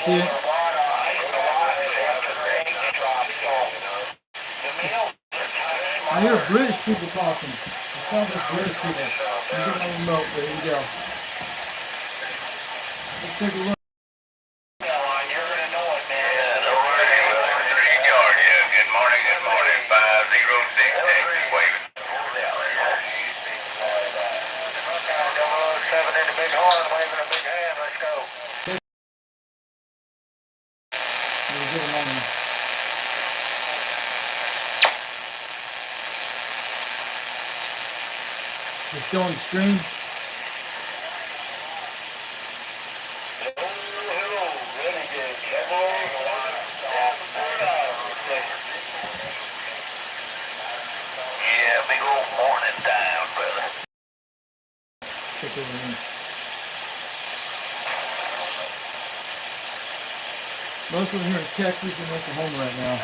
see it. I hear British people talking. It sounds like British people. I'm getting on the remote. There you go. Let's take a look. It's still on the screen. Yeah, big old morning down, brother. Let's check over here. Most of them here in Texas and Oklahoma right now.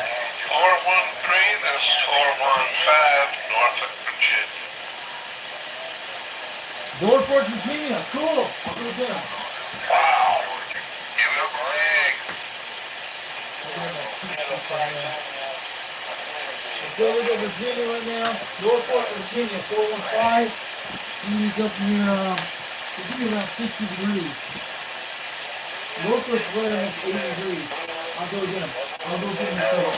413, that's 415, Norfolk, Virginia. Norfolk, Virginia. Cool. I'll go get them. Wow. Give it a break. Let's go look at Virginia right now. Norfolk, Virginia, 415. He's up near, it's gonna be around 60 degrees. Norfolk's right almost 80 degrees. I'll go get him. I'll go get him myself.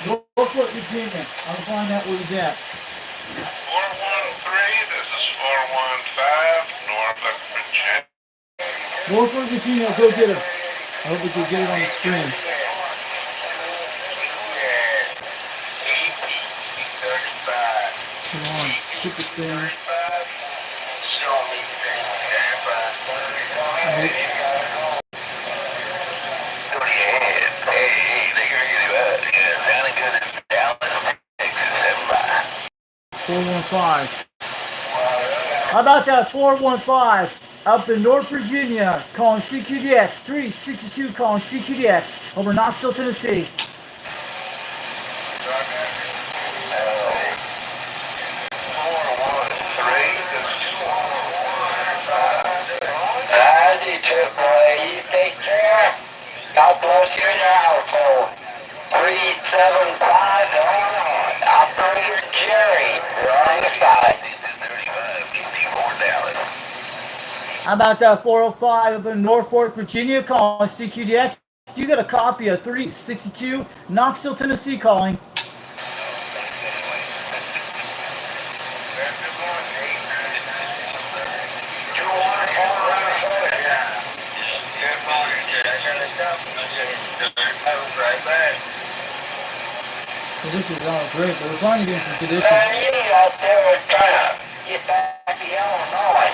Norfolk, Virginia. I'll find out where he's at. 413, this is 415, Norfolk, Virginia. Norfolk, Virginia. I'll go get him. I hope we can get it on the screen. Come on, keep it there. $415. How about that 415 up in North Virginia calling CQDX 362 calling CQDX over Knoxville, Tennessee. God bless you in your household. 375 Operator Jerry, you're on the side. How about that 405 up in Norfolk, Virginia calling CQDX? You got a copy of 362 Knoxville, Tennessee calling. Conditions aren't great, but we're finally getting some conditions. You out there are trying to get back to Illinois.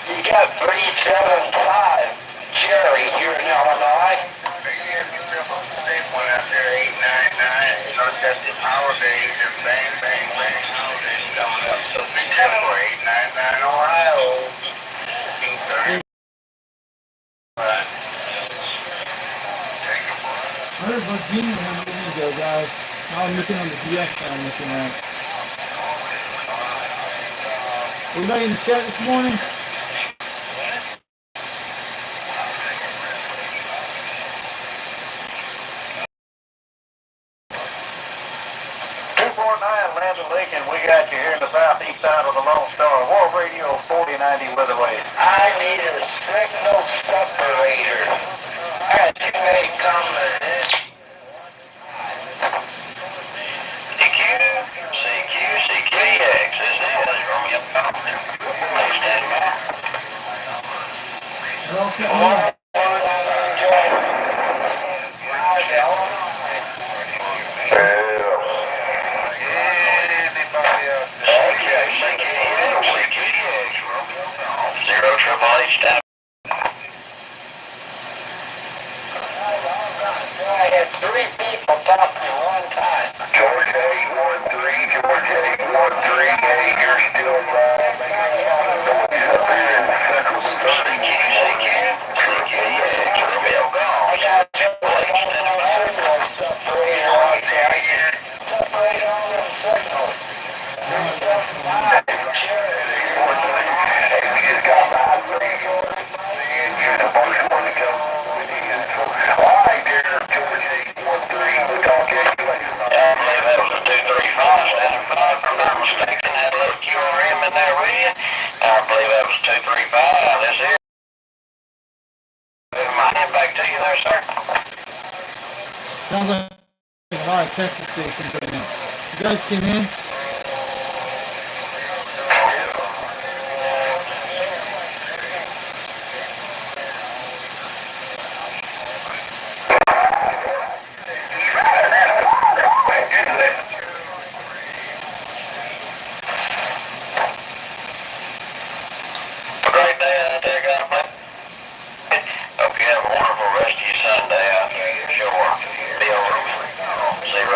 You got 375 Jerry here in Illinois. One out there, 899, untested power days, and bang, bang, bang, holidays coming up. So 899 Ohio. 1430. I heard Virginia a minute ago, guys. Now I'm looking on the DX that I'm looking at. Anybody in the chat this morning? Landon Lincoln, we got you here in the southeast side of the Lone Star. War Radio 4090 weatherway. I need a signal separator. I got too many coming in. CQDX, this is Romeo. Well, okay. I had 3 people talk to me one time. George 813, George 813, hey, you're still making noise up here in Central Missouri. CQDX, Romeo Golf. I got signal separator right there. Separate all them signals. Hey, we just got 5 radio. Here's a bunch more to go. All right. Sounds like a lot of Texas stations right now. You guys came in. Great day out there, guys. Hope you have a wonderful rest of your Sunday out there. Sure. Be over 088.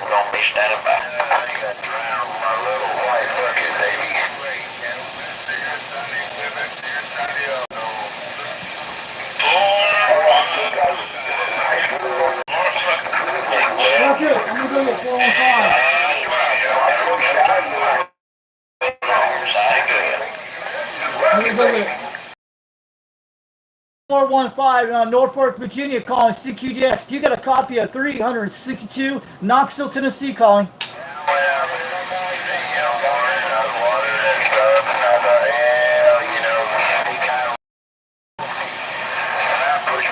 We're gonna be standing by. My little white bucket, baby. Okay, I'm gonna go with 415. I'm gonna go with 415 Norfolk, Virginia, calling CQDX. Do you got a copy of 362 Knoxville, Tennessee, calling?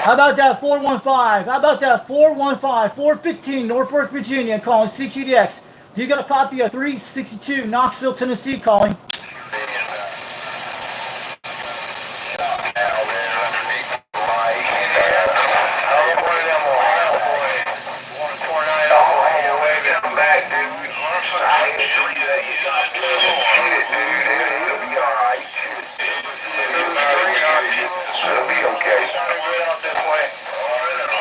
How about that 415? How about that 415? 415 Norfolk, Virginia, calling CQDX. Do you got a copy of 362 Knoxville, Tennessee, calling?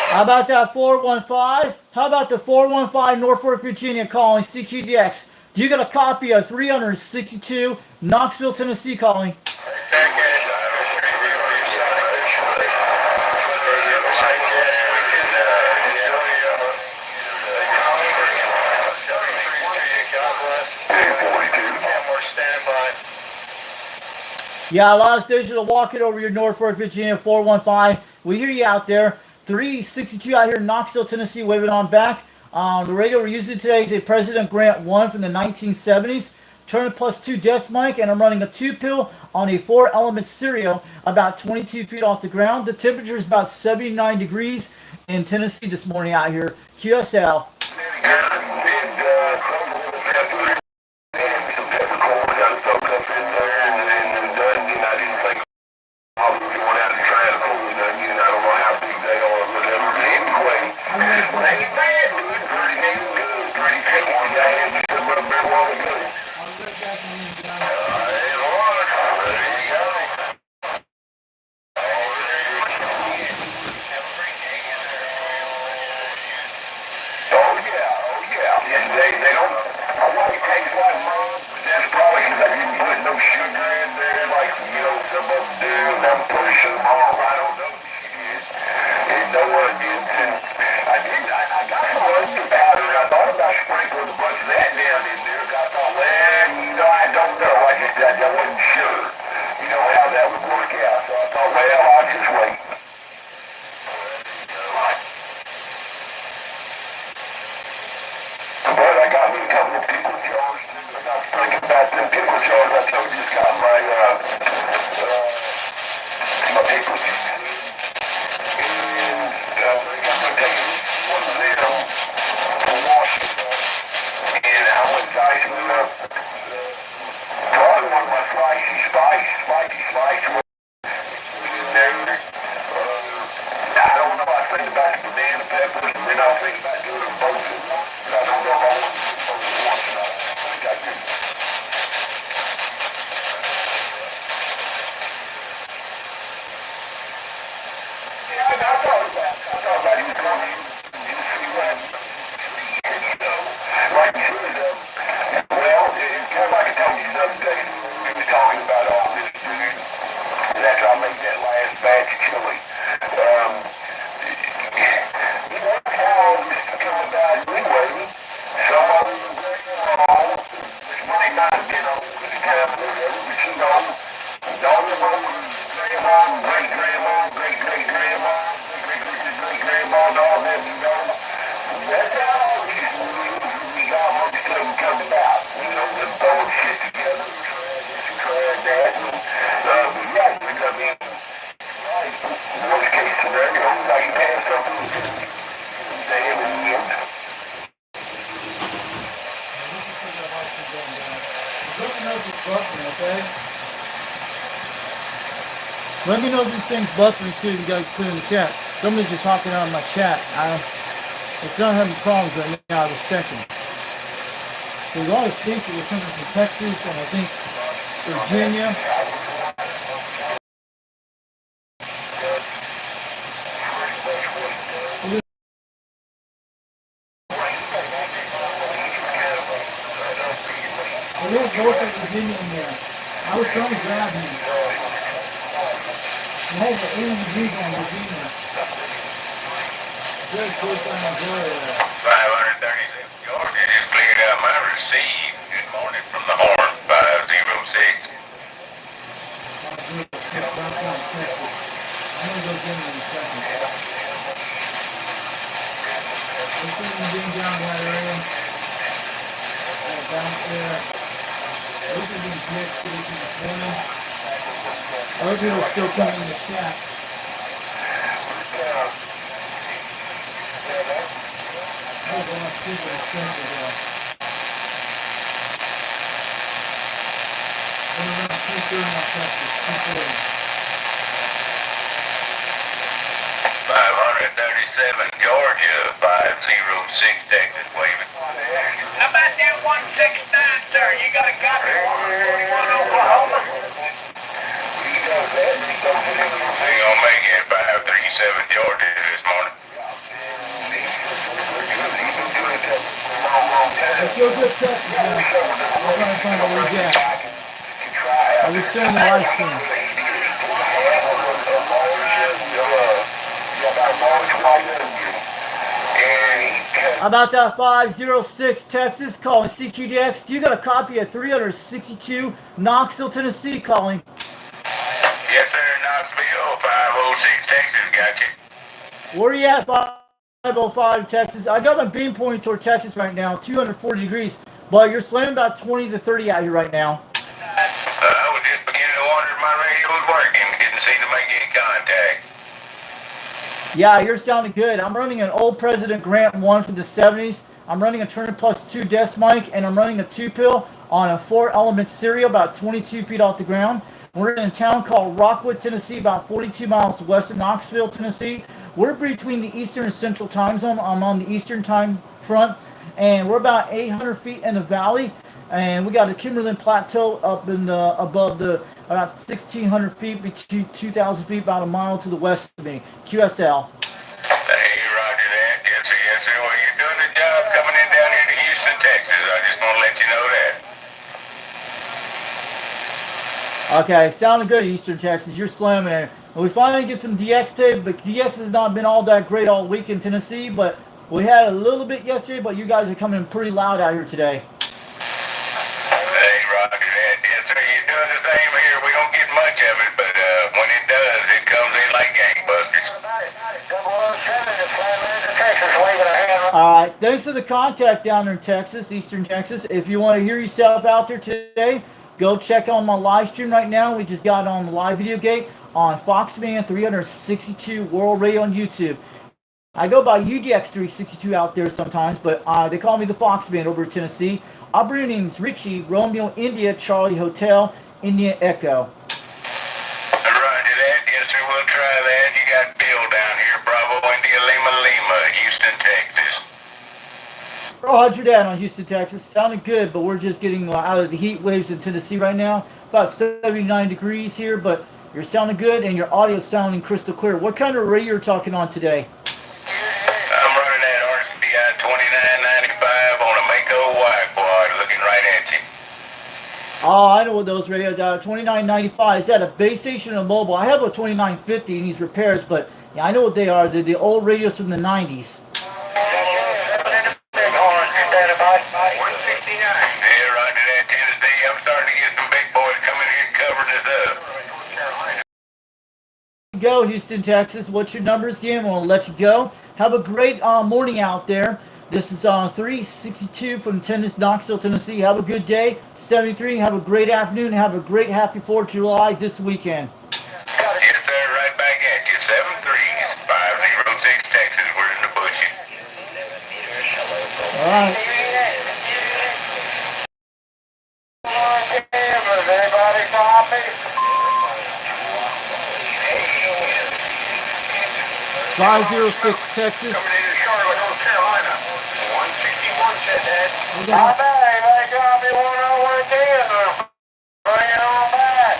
How about that 415? How about the 415 Norfolk, Virginia, calling CQDX? Do you got a copy of 362 Knoxville, Tennessee, calling? Yeah, a lot of stations are walking over your Norfolk, Virginia, 415. We hear you out there. 362 out here in Knoxville, Tennessee, waving on back. The radio we're using today is a President Grant 1 from the 1970s. Turner plus 2 desk mic, and I'm running a 2-pill on a 4-element stereo about 22 feet off the ground. The temperature is about 79 degrees in Tennessee this morning out here. QSL. Let me know if this thing's buffering too. You guys put it in the chat. Somebody's just hopping out of my chat. It's not having problems right now. I was checking. So a lot of stations are coming from Texas and I think Virginia. Well, they had Norfolk, Virginia in there. I was trying to grab him. It had the 80 degrees on Virginia. It's very close on my Delaware. 536 Georgia just cleared out my receive. Good morning from the Horn, 506. 506, that's not Texas. I'm gonna go get him in a second. Let's see him being down that area. I'll bounce there. Those are being PX expedition this morning. Other people are still coming in the chat. There's a lot of people that sent it though. We're around 2:30 now, Texas, 2:40. 537 Georgia, 506 Texas, waving. How about that 169, sir? You got a copy of 141 Oklahoma? Ain't gonna make it 537 Georgia this morning. Let's go get Texas now. We're trying to find out where he's at. Are we still in the live stream? How about that 506 Texas calling CQDX? Do you got a copy of 362 Knoxville, Tennessee calling? Yes, sir, Knoxville, 506 Texas, got you. Where are you at, 505 Texas? I got my beam pointing toward Texas right now, 240 degrees, but you're slamming about 20 to 30 out here right now. I was just beginning to wonder if my radio was working. Didn't seem to make any contact. Yeah, you're sounding good. I'm running an old President Grant 1 from the 70s. I'm running a Turner Plus 2 desk mic, and I'm running a 2-pill on a 4-element serial about 22 feet off the ground. We're in a town called Rockwood, Tennessee, about 42 miles west of Knoxville, Tennessee. We're between the Eastern and Central time zone. I'm on the Eastern time front, and we're about 800 feet in the valley. And we got a Kimberlin Plateau up in the above the about 1,600 feet, between 2,000 feet, about a mile to the west of me. QSL. Hey, roger that. Yes, sir, yes, sir. Well, you're doing the job coming in down here to Houston, Texas. I just want to let you know that. Okay, sounding good, Eastern Texas. You're slamming it. And we finally get some DX tape, but DX has not been all that great all week in Tennessee, but we had a little bit yesterday, but you guys are coming in pretty loud out here today. Hey, roger that. Yes, sir. You're doing the same here. We don't get much of it, but when it does, it comes in like gangbusters. Alright, thanks for the contact down there in Texas, Eastern Texas. If you want to hear yourself out there today, go check on my live stream right now. We just got on the live video gate on Foxman 362 World Radio on YouTube. I go by UDX 362 out there sometimes, but they call me the Foxman over in Tennessee. Operator name's Richie, Romeo India Charlie Hotel, India Echo. Roger that. Yes, sir. We'll try that. You got Bill down here, Bravo India Lima, Houston, Texas. Roger that on Houston, Texas. Sounded good, but we're just getting out of the heat waves in Tennessee right now. About 79 degrees here, but you're sounding good and your audio's sounding crystal clear. What kind of radio are you talking on today? I'm running that RCI 2995 on a Mako Y-quad looking right at you. Oh, I know what those radios are. 2995. Is that a base station or mobile? I have a 2950 in these repairs, but yeah, I know what they are. They're the old radios from the 90s. Yeah, roger that, Tennessee. I'm starting to get some big boys coming here covering us up. Go, Houston, Texas. What's your numbers again? We'll let you go. Have a great morning out there. This is 362 from Knoxville, Tennessee. Have a good day. 73. Have a great afternoon. Have a great happy 4th of July this weekend. Yes, sir. Right back at you. 73, 506 Texas. We're in the bushes. All right. Everybody copy? 506 Texas. Coming into Charlotte, North Carolina. 161 said that. We I got, bet they got me 101 again. Bring it on back.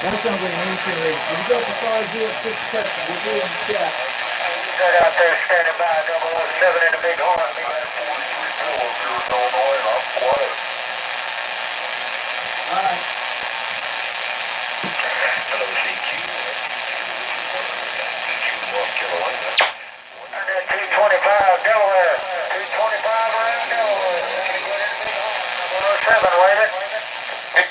that sounds like an ancient rate. We got the 506 Texas. We'll be in the chat. Good out there standing by 007 in the big horn. All right. Hello, CQ. North Carolina. 225 Delaware. 225 around Delaware. 107, wait it. The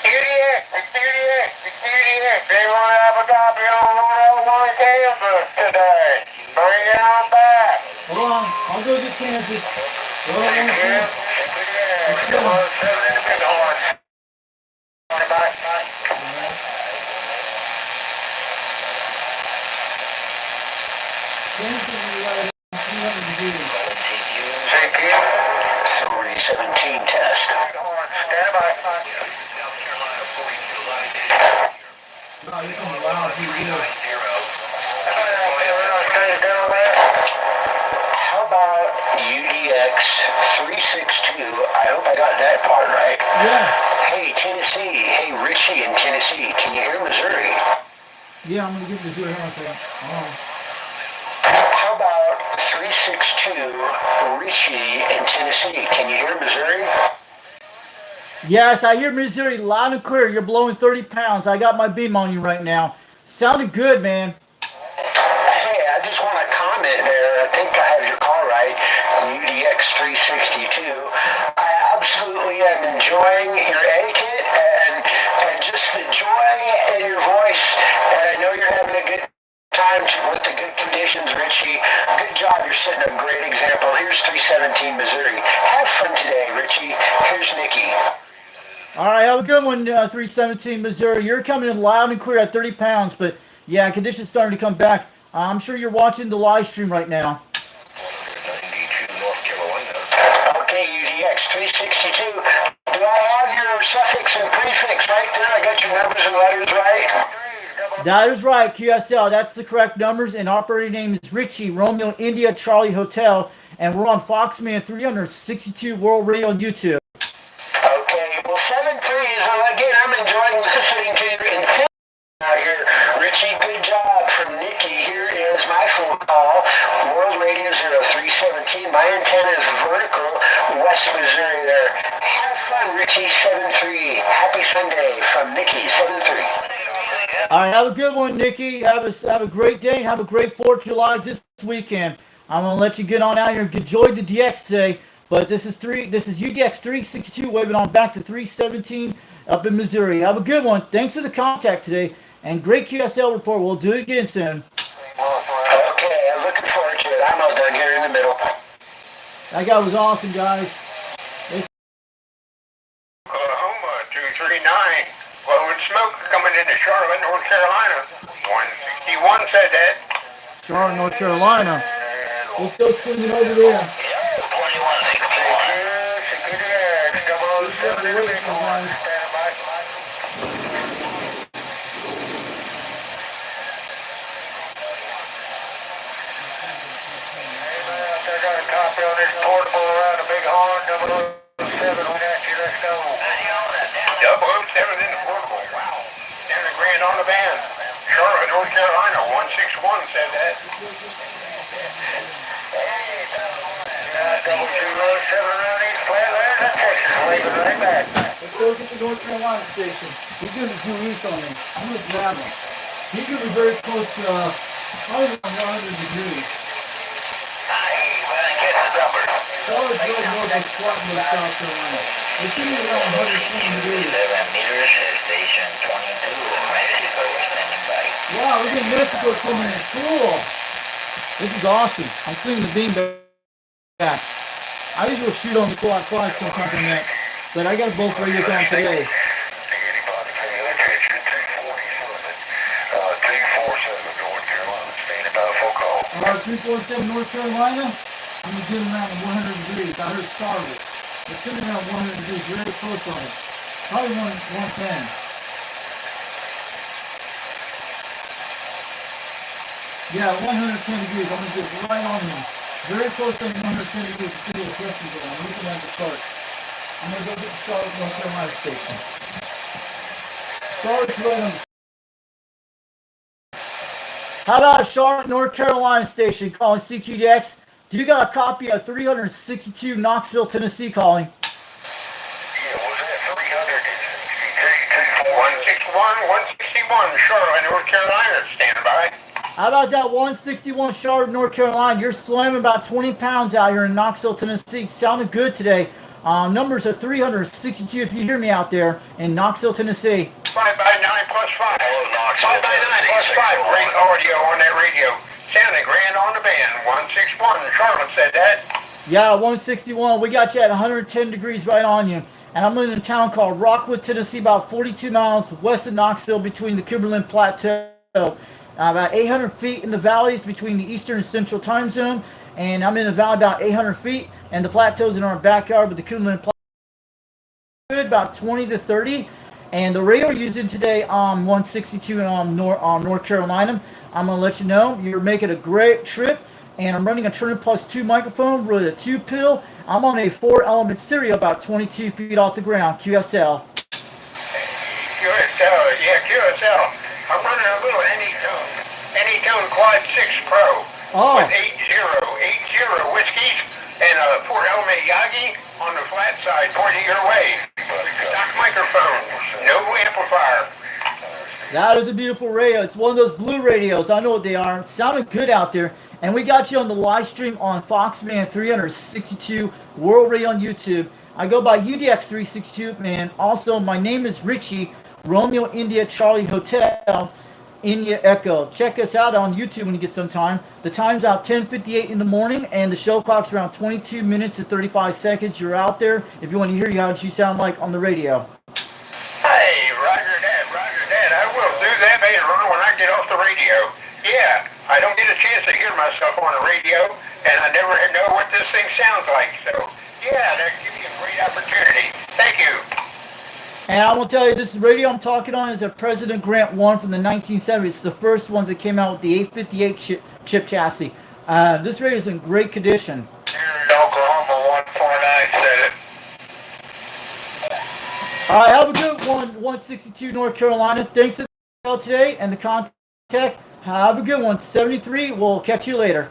they want to have a copy on 101 Kansas today. Bring it on back. Hold on. I'll go get Kansas. Hold on, Yeah, Kansas. Let's go. 107 in the big horn. Bye. Kansas is right at 300 degrees. CQ. 317 test. Big horn. Stand by. South Carolina, 42 light. Wow, you're coming loud. Pretty good. How about UDX 362? I hope I got that part right. Yeah. Hey, Tennessee. Hey, Richie in Tennessee. Can you hear Missouri? Yeah, I'm going to get Missouri. Hold on a second. Hold on. How about 362 Richie in Tennessee? Can you hear Missouri? Yes, I hear Missouri loud and clear. You're blowing 30 pounds. I got my beam on you right now. Sounded good, man. Hey, I just want to comment there. I think I have your call right. UDX 362. I absolutely am enjoying your etiquette and just the joy in your voice. And I know you're having a good time with the good conditions, Richie. Good job. You're setting a great example. Here's 317 Missouri. Have fun today, Richie. Here's Nikki. All right, have a good one, 317 Missouri. You're coming in loud and clear at 30 pounds, but yeah, conditions starting to come back. I'm sure you're watching the live stream right now. 192 North Carolina. Okay, UDX 362. Do I have your suffix and prefix right there? I got your numbers and letters right? That is right, QSL. That's the correct numbers, and operating name is Richie, Romeo India Charlie Hotel, and we're on Foxman 362 World Radio on YouTube. Okay, well, 7-3 is, again, I'm enjoying listening to you in out here. Richie, good job from Nikki. Here is my phone call. World Radio 0317. My antenna is vertical, West Missouri there. Have fun, Richie, 7-3. Happy Sunday from Nikki, 7-3. All right, have a good one, Nikki. Have a great day. Have a great 4th of July this weekend. I'm gonna let you get on out here and enjoy the DX today. But this is UDX 362 waving on back to 317 up in Missouri. Have a good one. Thanks for the contact today, and great QSL report. We'll do it again soon. Okay, I'm looking forward to it. I'm all done here in the middle. That guy was awesome, guys. Oklahoma, 239. Blowing smoke coming into Charlotte, North Carolina. 161 said that. Charlotte, North Carolina. Let's go swing it over there. 21, I got a copy on this portable around the big horn, 007 went at you, let's go. 007 in the portable. Wow. There's a grand on the band. Charlotte, North Carolina, 161 said that. 207 around East Flatland, Texas, waving right back. Let's go get the North Carolina station. He's going to do east on me. I'm going to grab him. He's going to be very close to probably around 100 degrees. Charlotte's right north of Spartanburg, South Carolina. It's going to be around 120 degrees. 7 meters, station 22, Mexico, standing by. Wow, we get Mexico coming in. Cool. This is awesome. I'm swinging the beam back. I usually shoot on the quad sometimes on that, but I got both radios on today. 347 North Carolina. I'm going to get around 100 degrees. I heard Charlotte. It's going to be around 100 degrees, very close on it. Probably 110. Yeah, 110 degrees. I'm gonna get right on you. Very close to 110 degrees. It's gonna be a decibel. I'm looking at the charts. I'm gonna go get the Charlotte, North Carolina station. Charlotte's right on the. How about Charlotte, North Carolina station calling CQDX? Do you got a copy of 362 Knoxville, Tennessee calling? Yeah, was that 161, Charlotte, North Carolina, stand by. How about that 161 Charlotte, North Carolina? You're slamming about 20 pounds out here in Knoxville, Tennessee. Sounded good today. Numbers are 362 if you hear me out there in Knoxville, Tennessee. 5 by 9 plus 5. Hello, Knoxville. 5 by 9 plus 5. Great audio on that radio. Sounding grand on the band. 161. Charlotte said that. Yeah, 161. We got you at 110 degrees right on you. And I'm in a town called Rockwood, Tennessee, about 42 miles west of Knoxville between the Cumberland Plateau. About 800 feet in the valleys between the eastern and central time zone. And I'm in the valley about 800 feet. And the plateau's in our backyard with the Cumberland Plateau. Good, about 20 to 30. And the radio you're using today on 162 and North Carolina, I'm going to let you know you're making a great trip. And I'm running a Turner Plus 2 microphone with a 2-pill. I'm on a 4-element stereo about 22 feet off the ground, QSL. QSL, yeah, QSL. I'm running a little Anytone Quad 6 Pro with 80 whiskeys and a 4-element Yagi on the flat side pointing your way. Stock microphone, no amplifier. That is a beautiful radio. It's one of those blue radios. I know what they are. Sounded good out there. And we got you on the live stream on Foxman 362 World Radio on YouTube. I go by UDX 362, man. Also, my name is Richie, Romeo India Charlie Hotel, India Echo. Check us out on YouTube when you get some time. The time's out 10:58 in the morning, and the show clock's around 22 minutes and 35 seconds. You're out there if you want to hear how you sound like on the radio. Hey, roger that. I will do that later on when I get off the radio. Yeah, I don't get a chance to hear myself on the radio, and I never know what this thing sounds like. So, yeah, that gives you a great opportunity. Thank you. And I will tell you, this radio I'm talking on is a President Grant 1 from the 1970s. It's the first ones that came out with the 858 chip chassis. This radio is in great condition. Here in Oklahoma, 149 said it. All right, have a good one, 162 North Carolina. Thanks for the call today and the contact. Have a good one, 73. We'll catch you later.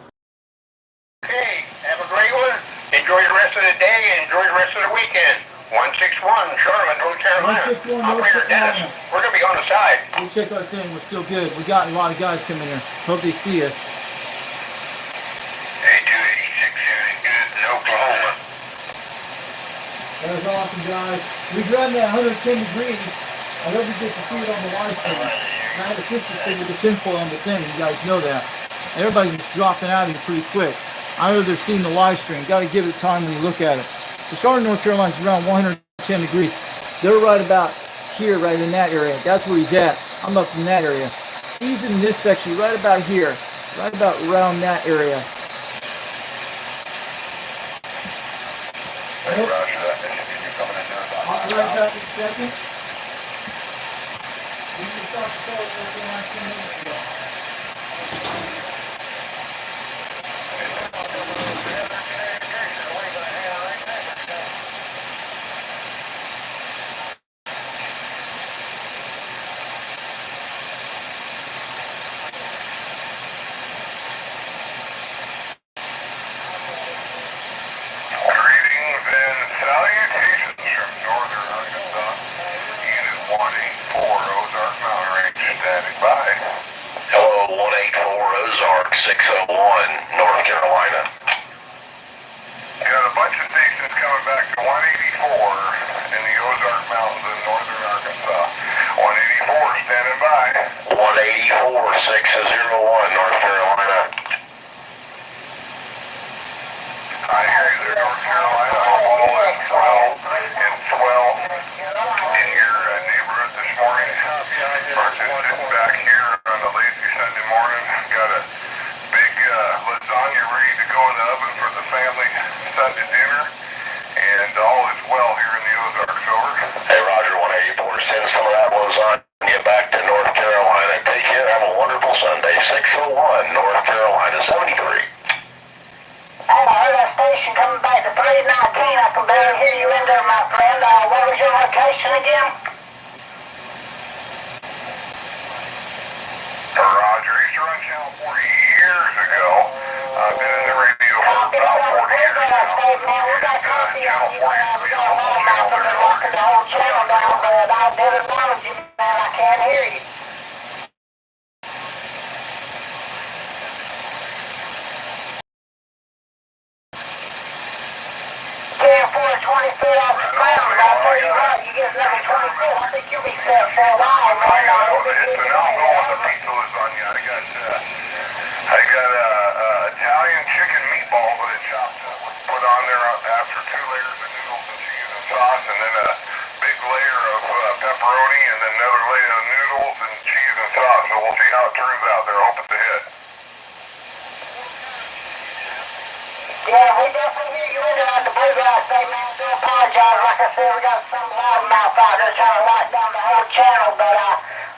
Okay, have a great one. Enjoy the rest of the day and enjoy the rest of the weekend. 161 Charlotte, North Carolina. 161 North Operator Dennis, Carolina. we're going to be on the side. We'll check our thing. We're still good. We got a lot of guys coming here. Hope they see us. Hey, 286 shooting good in Oklahoma. That was awesome, guys. We grabbed that 110 degrees. I hope you get to see it on the live stream. I had to fix this thing with the tinfoil on the thing. You guys know that. Everybody's just dropping out of here pretty quick. I know they're seeing the live stream. Got to give it time when you look at it. So Charlotte, North Carolina is around 110 degrees. They're right about here, right in that area. That's where he's at. I'm up in that area. He's in this section, right about here. Right about around that area. Hey, Roger that. You're coming in there about I'll be right back in a second. We just talked to Charlotte, North Carolina 10 minutes ago. Greetings and salutations from northern Arkansas. Unit 184 Ozark Mountain Range standing by. Hello, 184 Ozark 601 North Carolina. Got a bunch of stations coming back to 184 in the Ozark Mountains in northern Arkansas. 184 standing by. 184 601 North Carolina. I hear you there, North Carolina. All in 12 in your neighborhood this morning. Versus sitting back here on a lazy Sunday morning. Got a big lasagna ready to go in the oven for the family Sunday dinner. And all is well here in the Ozarks, over. Hey, Roger, 184. Send some of that lasagna back to North Carolina. Take care. Have a wonderful Sunday. 601 North me, Jim? Roger. Used to run Channel 40 years ago. I've been in the radio for about 40 years now. Channel 40 used to be a local channel there in Oregon. The whole channel down, but I did acknowledge you, man. I can't hear you. Carry 20 feet off the ground, but I'll tell you what, you get another 20 feet, I think you'll be set for a while, man. It's an alcohol with the pizza lasagna. I got Italian chicken meatballs that I chopped up. Put on there after 2 layers of noodles and cheese and sauce, and then a big layer of pepperoni, and then another layer of noodles and cheese and sauce. So we'll see how it turns out there. Hope it's a hit. Yeah, we definitely hear you into like the bluegrass thing, man. I do apologize. Like I said, we got some loudmouth out there trying to lock down the whole channel, but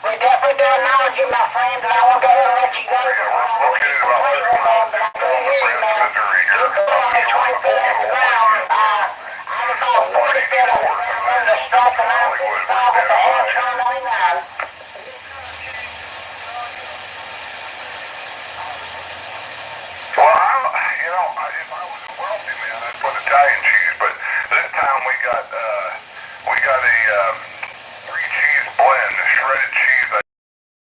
we definitely do acknowledge you, my friend, and I won't go ahead and let you go. Yeah, we're located about 30 miles east of Missouri here. You're going on 20 feet off the ground. I'm about 40 feet off the ground, running a strike and I'm with the Antron 99. Well, if I was a wealthy man, I'd put Italian cheese, but this time we got a 3-cheese blend, shredded cheese,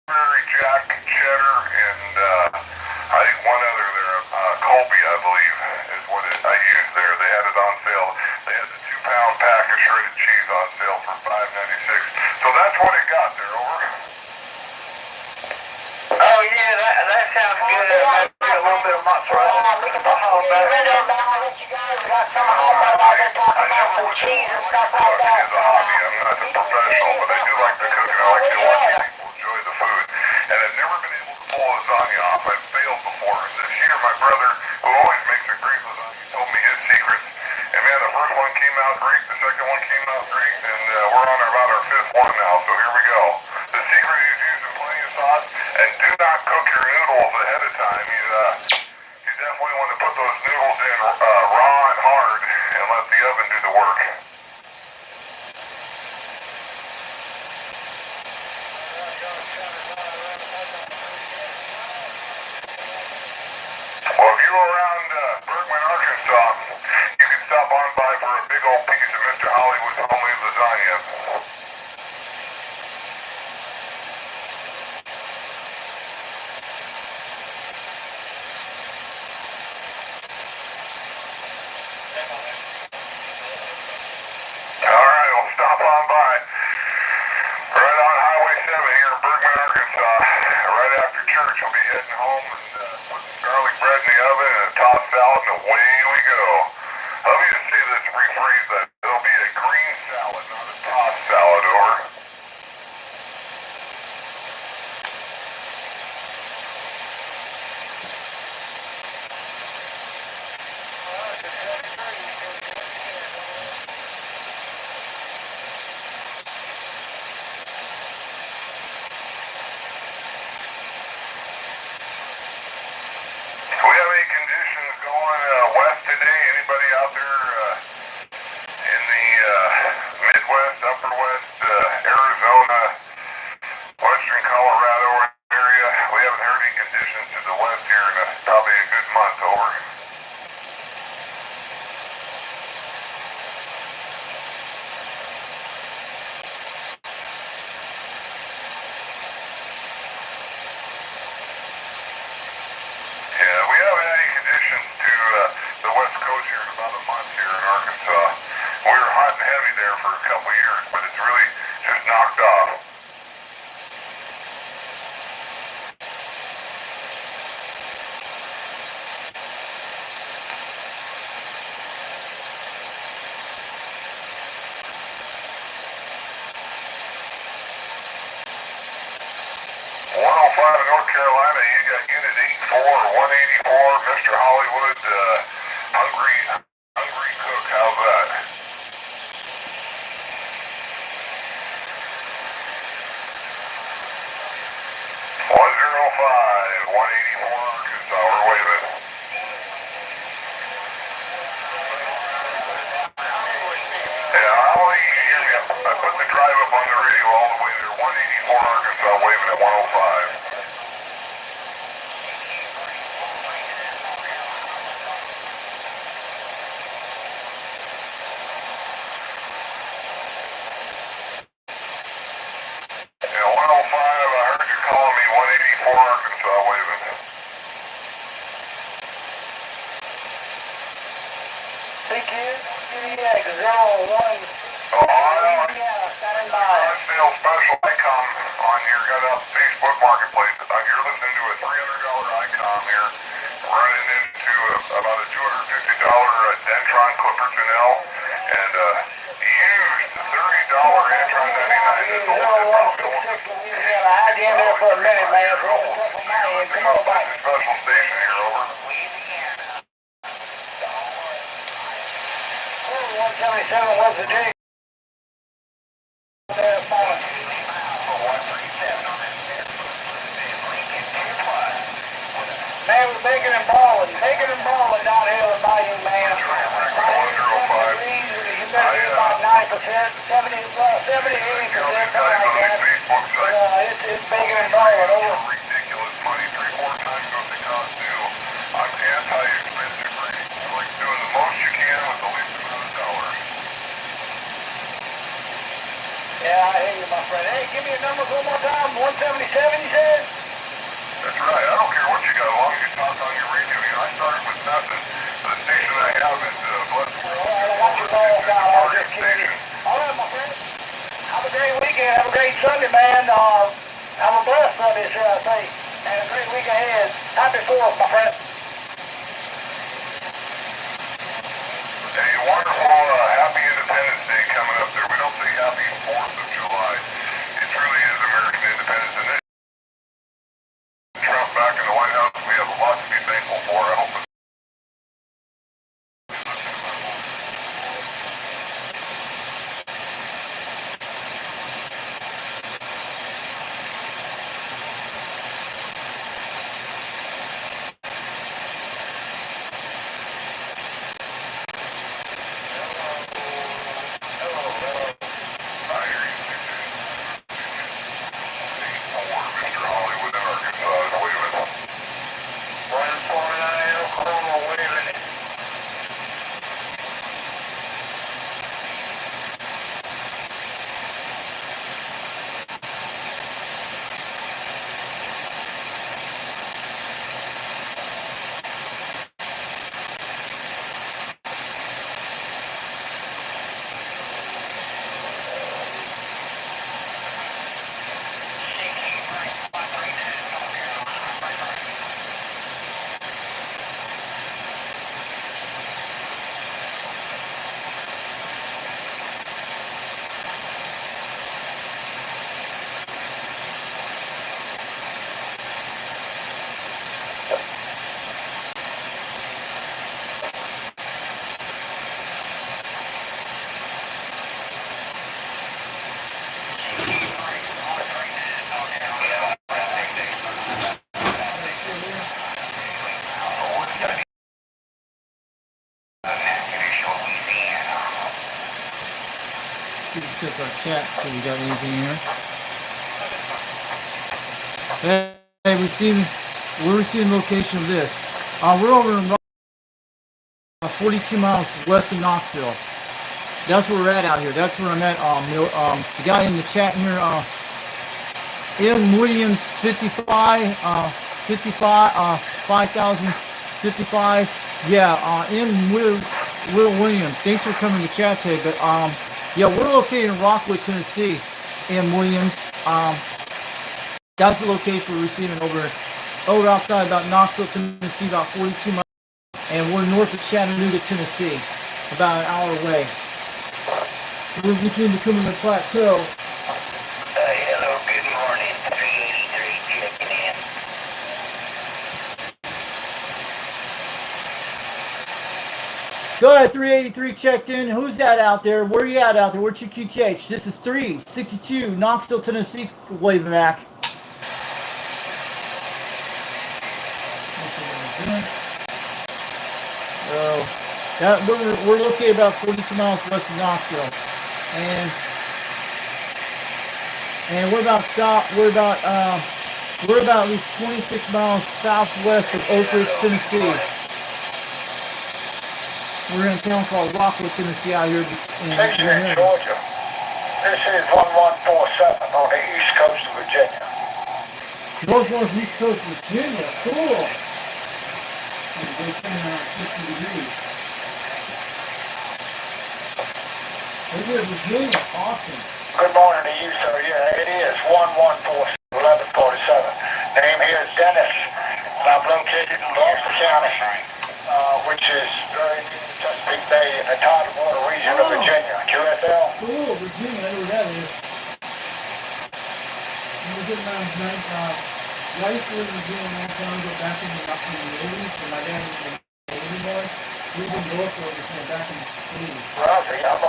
Prairie Jack, cheddar, and I think one other there, Colby, I believe, is what I used there. They had it on sale. They had the 2-pound pack of shredded cheese on sale for $5.96. So that's what it got there. Over. Oh yeah, that sounds good. Maybe a little bit of mozzarella. We can put some window down. I'll let you guys. We got some homework out there talking about some cheese and stuff like that. It's a hobby. I'm not a professional, but I do like to cook, and I like to watch people enjoy the food. And I've never been able to pull lasagna off. I've failed before. This year, my brother, who always makes a great lasagna, told me his secrets. And man, the first one came out great. The second one came out great, and we're on about our 5th one now. So here we go. The secret is using plenty of sauce, and do not cook your noodles ahead of time. You definitely want to put those noodles in raw and hard, and let the oven do the work. Well, if you were around Bergman, Arkansas, you can stop on by for a big old piece of Mr. Hollywood's homemade lasagna. All right, well, stop on by. Right on Highway 7 here in Bergman, Arkansas. Right after church, we'll be heading home and put some garlic bread in the oven and a tossed salad, and away we go. Let me just say this, rephrase that. It'll be a green salad, not a tossed salad, over. Do we have any conditions going west today? Anybody out there in the Midwest, Upper West, Arizona, Western Colorado area? We haven't heard any conditions to the west here in probably a good month, over. Yeah, we haven't had any conditions to the west coast here in about a month here in Arkansas. We were hot and heavy there for a couple of years, but it's really just knocked off. In North Carolina, you got Unit 84 or 184, Mr. Hollywood, Hungry Cook. How's that? Arkansas, we're waving. Yeah, I only hear me. I put the drive Sale special icon on your Facebook Marketplace. You're listening to a $300 icon here, running into about a $250 Dentron Clippers and L, and used $30 Antron 99 is the special station here, over. 177 was the day. Man, we're making and balling down here in Bayou, man. 105. Humidity about 90%, 70, 80%, something like that. It's making and balling over. Ridiculous money, 3-4 times what they cost too. I'm anti-expensive rate. I like doing the most you can with the least amount of dollars. Yeah, I hear you, my friend. Hey, give me a number one more time. 177, you said? That's right. I don't care what you got, as long as you talk on your radio. You know, I started with nothing. The station I have is Blessed World. All right, I got your balls out. I was just kidding you. All right, my friend. Have a great weekend. Have a great Sunday, man. Have a blessed Sunday, should I say. And a great week ahead. Happy 4th, my friend. A wonderful, happy Independence Day coming up there. We don't say happy 4th of July. It truly is American independence. And this Trump back in the White House, we have a lot to be thankful for. I hope it's Mr. Hollywood in Arkansas. Wait a minute. 149 Oklahoma, wait a minute. See if we check our chat, see if we got anything here. Hey, we're receiving location of this. We're over in 42 miles west of Knoxville. That's where we're at out here. That's where I'm at. The guy in the chat here, M. Williams 55, 5055. Yeah, M. Will Williams. Thanks for coming to chat today. But yeah, we're located in Rockwood, Tennessee. M. Williams. That's the location we're receiving over outside about Knoxville, Tennessee, about 42 miles. And we're north of Chattanooga, Tennessee, about an hour away. We're between the Cumberland Plateau. Hello, good morning. 383 checking in. Go ahead, 383 checked in. Who's that out there? Where you at out there? Where's your QTH? This is 362, Knoxville, Tennessee, waving back. So that we're located about 42 miles west of Knoxville, and we're about at least 26 miles southwest of Oak Ridge, Tennessee. We're in a town called Rockwood, Tennessee, out here in Georgia. This is 1147 on the east coast of Virginia. North East Coast, Virginia. Cool. We're coming around 60 degrees. Look at Virginia. Awesome. Good morning to you, sir. Yeah, it is 1147. Name here is Dennis, and I'm located in Gloucester County, which is very near the Chesapeake Bay in the tidal water region of Virginia. QSL. Cool, Virginia. I know where that is. Let me get my I used to live in Virginia a long time ago, back in the 80s, when my dad was in the Navy once. He was in Norfolk, Virginia, back in the 80s. Roughly, I'm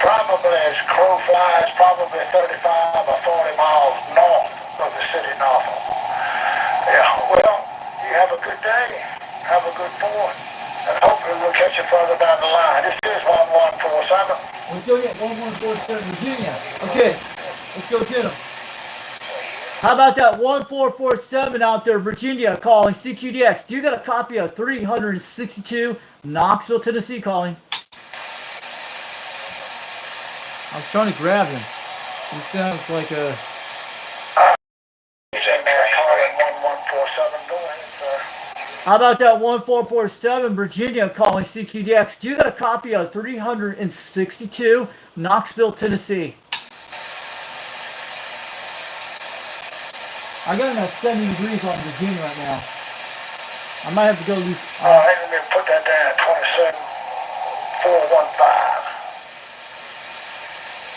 probably as crow flies, probably 35 or 40 miles north of the city of Norfolk. Yeah, well, you have a good day. Have a good fourth. And hopefully we'll catch you further down the line. This is 1147. Let's go get 1147 Virginia. Okay, let's go get him. How about that 1447 out there, Virginia, calling CQDX? Do you got a copy of 362 Knoxville, Tennessee, calling? I was trying to grab him. He sounds like a... He's in there calling 1147. Go ahead, sir. How about that 1447 Virginia calling CQDX? Do you got a copy of 362 Knoxville, Tennessee? I got about 70 degrees on Virginia right now. I might have to go at least... All right, let me put that down at 27415.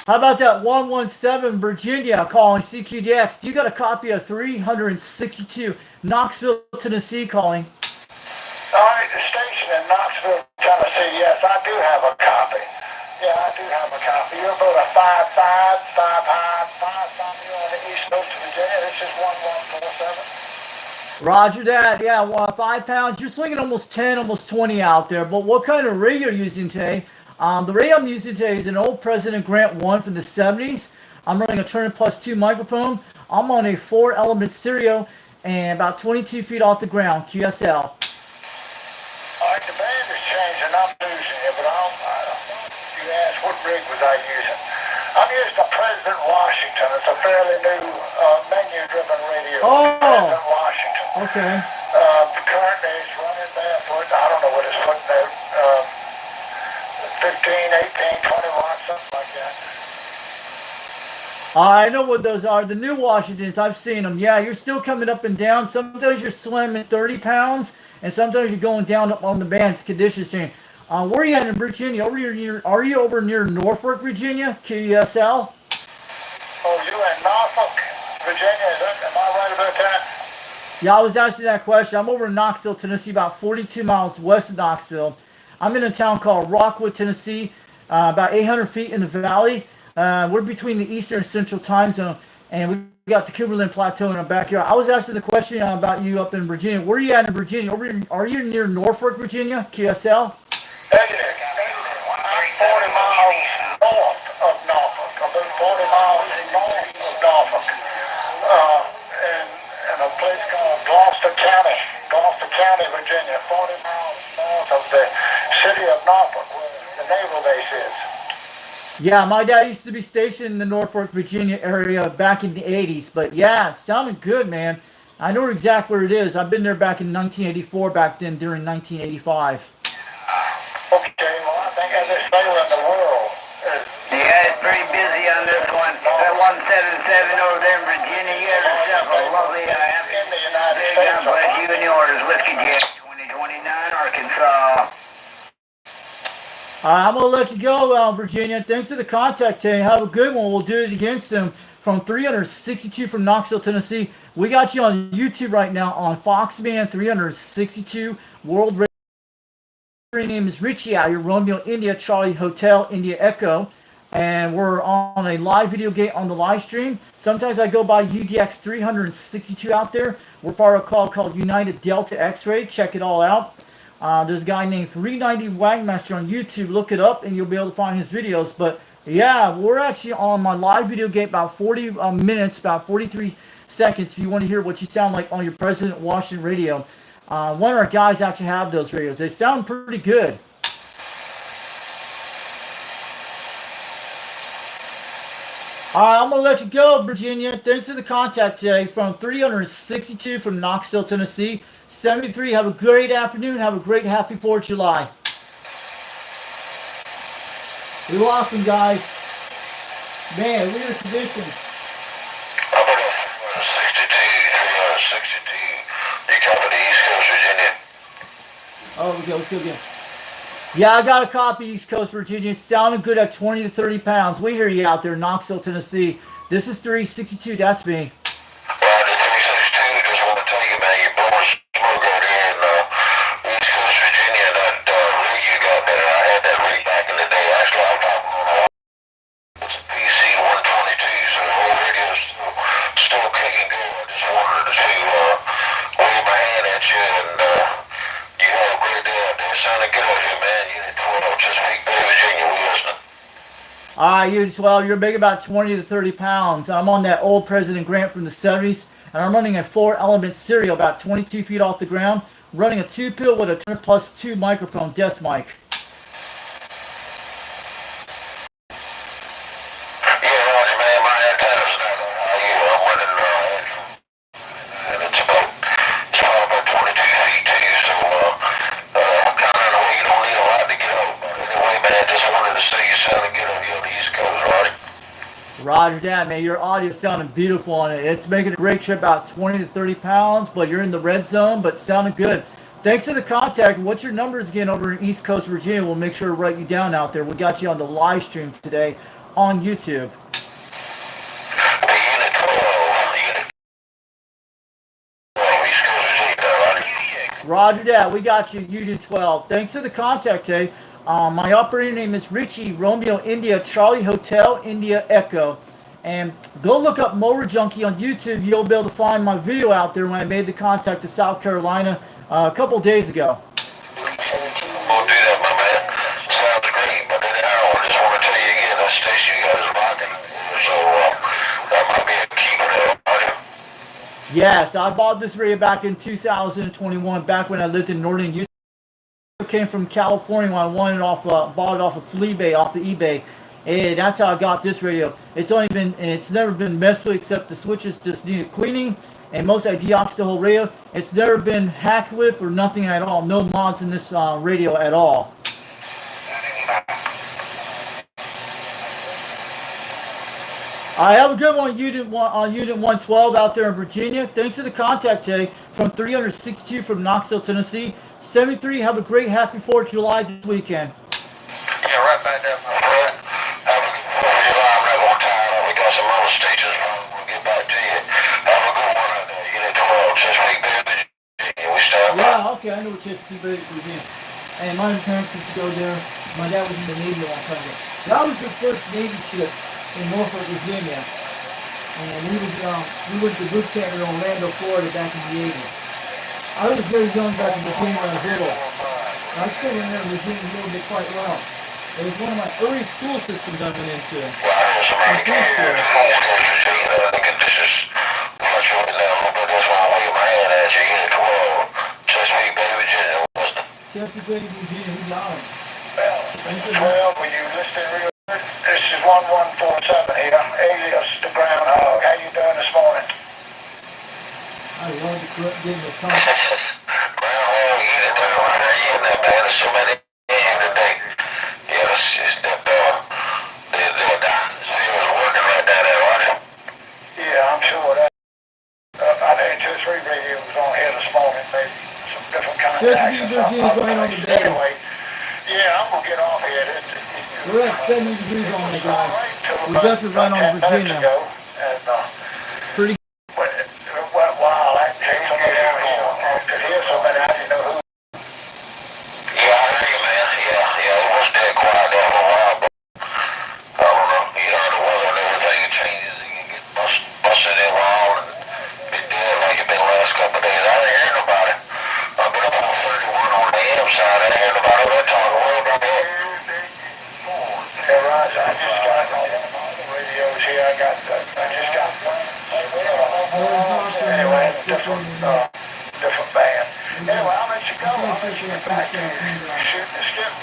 How about that 117 Virginia calling CQDX? Do you got a copy of 362 Knoxville, Tennessee calling? All right, the station in Knoxville, Tennessee, yes, I do have a copy. Yeah, I do have a copy. You're about a 5 you're on the east coast of Virginia. This is 1147. Roger that. Yeah, well, 5 pounds. You're swinging almost 10, almost 20 out there. But what kind of radio are you using today? The radio I'm using today is an old President Grant 1 from the 70s. I'm running a Turner Plus 2 microphone. I'm on a 4-element stereo and about 22 feet off the ground, QSL. All right, the band is changing. I'm losing it, but you asked what rig was I using. I'm using the President Washington. It's a fairly new menu-driven radio. Oh. President Washington. Okay. Currently it's running barefoot. I don't know what it's putting out. 15, 18, 20 watts, something like that. I know what those are. The new Washingtons, I've seen them. Yeah, you're still coming up and down. Sometimes you're swimming 30 pounds, and sometimes you're going down on the band's conditions change. Where are you at in Virginia? Are you over near Norfolk, Virginia? QSL? Oh, you in Norfolk, Virginia? Am I right about that? Yeah, I was asking that question. I'm over in Knoxville, Tennessee, about 42 miles west of Knoxville. I'm in a town called Rockwood, Tennessee, about 800 feet in the valley. We're between the Eastern and Central time zone, and we got the Cumberland Plateau in our backyard. I was asking the question about you up in Virginia. Where are you at in Virginia? Are you near Norfolk, Virginia? QSL? Negative. I'm 40 miles north of Norfolk. About 40 miles north of Norfolk. In a place called Gloucester County, Virginia. 40 miles north of the city of Norfolk, where the naval base is. Yeah, my dad used to be stationed in the Norfolk, Virginia area back in the 80s. But yeah, it sounded good, man. I know exactly where it is. I've been there back in 1984, back then during 1985. Okay, well, I think I just sailed in the world. Yeah, it's pretty busy on this one. That 177 over there in Virginia, you have yourself a lovely In the United day. States. God bless you and yours. Whiskey Jack 2029, Arkansas. I'm going to let you go, Virginia. Thanks for the contact, Tay. Have a good one. We'll do it against them from 362 from Knoxville, Tennessee. We got you on YouTube right now on Foxman 362 World Radio. Your name is Richie out here, Romeo India, Charlie Hotel, India Echo. And we're on a live video gate on the live stream. Sometimes I go by UDX 362 out there. We're part of a call called United Delta X-Ray. Check it all out. There's a guy named 390 Wagmaster on YouTube. Look it up and you'll be able to find his videos. But yeah, we're actually on my live video gate about 40 minutes, about 43 seconds if you want to hear what you sound like on your President Washington radio. One of our guys actually have those radios. They sound pretty good. All right, I'm going to let you go, Virginia. Thanks for the contact today from 362 from Knoxville, Tennessee. 73. Have a great afternoon. Have a great happy 4th of July. We lost him, guys. Man, weird conditions. How about 62, 362? You cover the East Coast, Virginia? Oh, let's go again. Yeah, I got a copy, East Coast, Virginia. Sounding good at 20 to 30 pounds. We hear you out there, Knoxville, Tennessee. This is 362. That's me. Roger, 362. Just want to tell you, man, you're blowing smoke out here in East Coast, Virginia. That rig you got there, I had that rig back in the day. Actually, I'm talking on it's a PC 122, so the whole radio's still kicking good. I just wanted to wave my hand at you, and you have a great day out there. Sounding good out here, man. Unit 12, Chesapeake Bay, Virginia. We listening. All right, you 12, you're big about 20 to 30 pounds. I'm on that old President Grant from the 70s, and I'm running a 4-element serial about 22 feet off the ground, running a 2-pill with a Turner Plus 2 microphone desk mic. Yeah, Roger, man. My antenna's not how you I'm running, and it's probably about 22 feet too, so kind of in a way you don't need a lot to get out. But anyway, man, just wanted to say you sounded good on the East Coast, Roger. Roger that, man. Your audio sounding beautiful on it. It's making a great trip, about 20 to 30 pounds, but you're in the red zone, but sounding good. Thanks for the contact. What's your numbers again over in East Coast, Virginia? We'll make sure to write you down out there. We got you on the live stream today on YouTube. The Unit 12, East Coast, Virginia, Roger. Roger that. We got you, Unit 12. Thanks for the contact, Jay. My operator name is Richie, Romeo, India, Charlie Hotel, India, Echo. And go look up Mower Junkie on YouTube. You'll be able to find my video out there when I made the contact to South Carolina a couple days ago. We'll do that, my man. Sounds great, but I just want to tell you again, that station you guys are rocking, so that might be a keeper there, Roger. Yes, I bought this radio back in 2021, back when I lived in northern Utah. It came from California when I bought it off of Fleabay, off of eBay. And that's how I got this radio. It's never been messed with, except the switches just needed cleaning. And most I deoxed the whole radio. It's never been hacked with or nothing at all. No mods in this radio at all. I have a good one, Unit 112 out there in Virginia. Thanks for the contact, Jay, from 362 from Knoxville, Tennessee. 73, have a great happy 4th of July this weekend. Yeah, right back there, my friend. Have a good 4th of July. I'm not going to tire out. We got some other stations. We'll get back to you. Have a good one out there. Unit 12, Chesapeake Bay, Virginia. We stand by. Yeah, okay, I know what Chesapeake Bay, Virginia. And my parents used to go there. My dad was in the Navy a long time ago. That was the first Navy ship in Norfolk, Virginia. And he went to boot camp in Orlando, Florida back in the 80s. I was very young back in Virginia when I was little. I still remember Virginia a little bit quite well. It was one of my early school systems I went into. Well, I know somebody In preschool. the conditions fluctuating down a little bit. That's why I wave my hand at you. Unit 12, Chesapeake Bay, Virginia. Listening. Chesapeake Bay, Virginia, we got him. Well, will you listen real quick? This is 1147 here, alias the Groundhog. How you doing this morning? I love getting those comments. Groundhog unit there, right there. You in there, man. There's so many in here today. Yeah, it's just that the field is working right down there, Roger. Yeah, I'm sure that. I think 2 or 3 radios on here this morning, maybe some different kinds of Chesapeake, action. Virginia's right on the bay. Anyway, yeah, I'm gonna get off here. We're at 70 degrees on that guy. We ducked it right on Virginia. Pretty Wow, that takes some to hear somebody I didn't know who. Yeah, I hear you, man. Yeah, it was dead quiet there for a while, but I don't know. You heard the weather and everything, it changes. You can get busted in wild and be dead like you've been the last couple of days. I didn't hear nobody. I've been up on 31 on the AM side. I didn't hear nobody over there talking way down there. Yeah, right. I just got on the radios here. I just got anyway, different band. Anyway, I'll let you go. I'll let you get back to shooting the skip.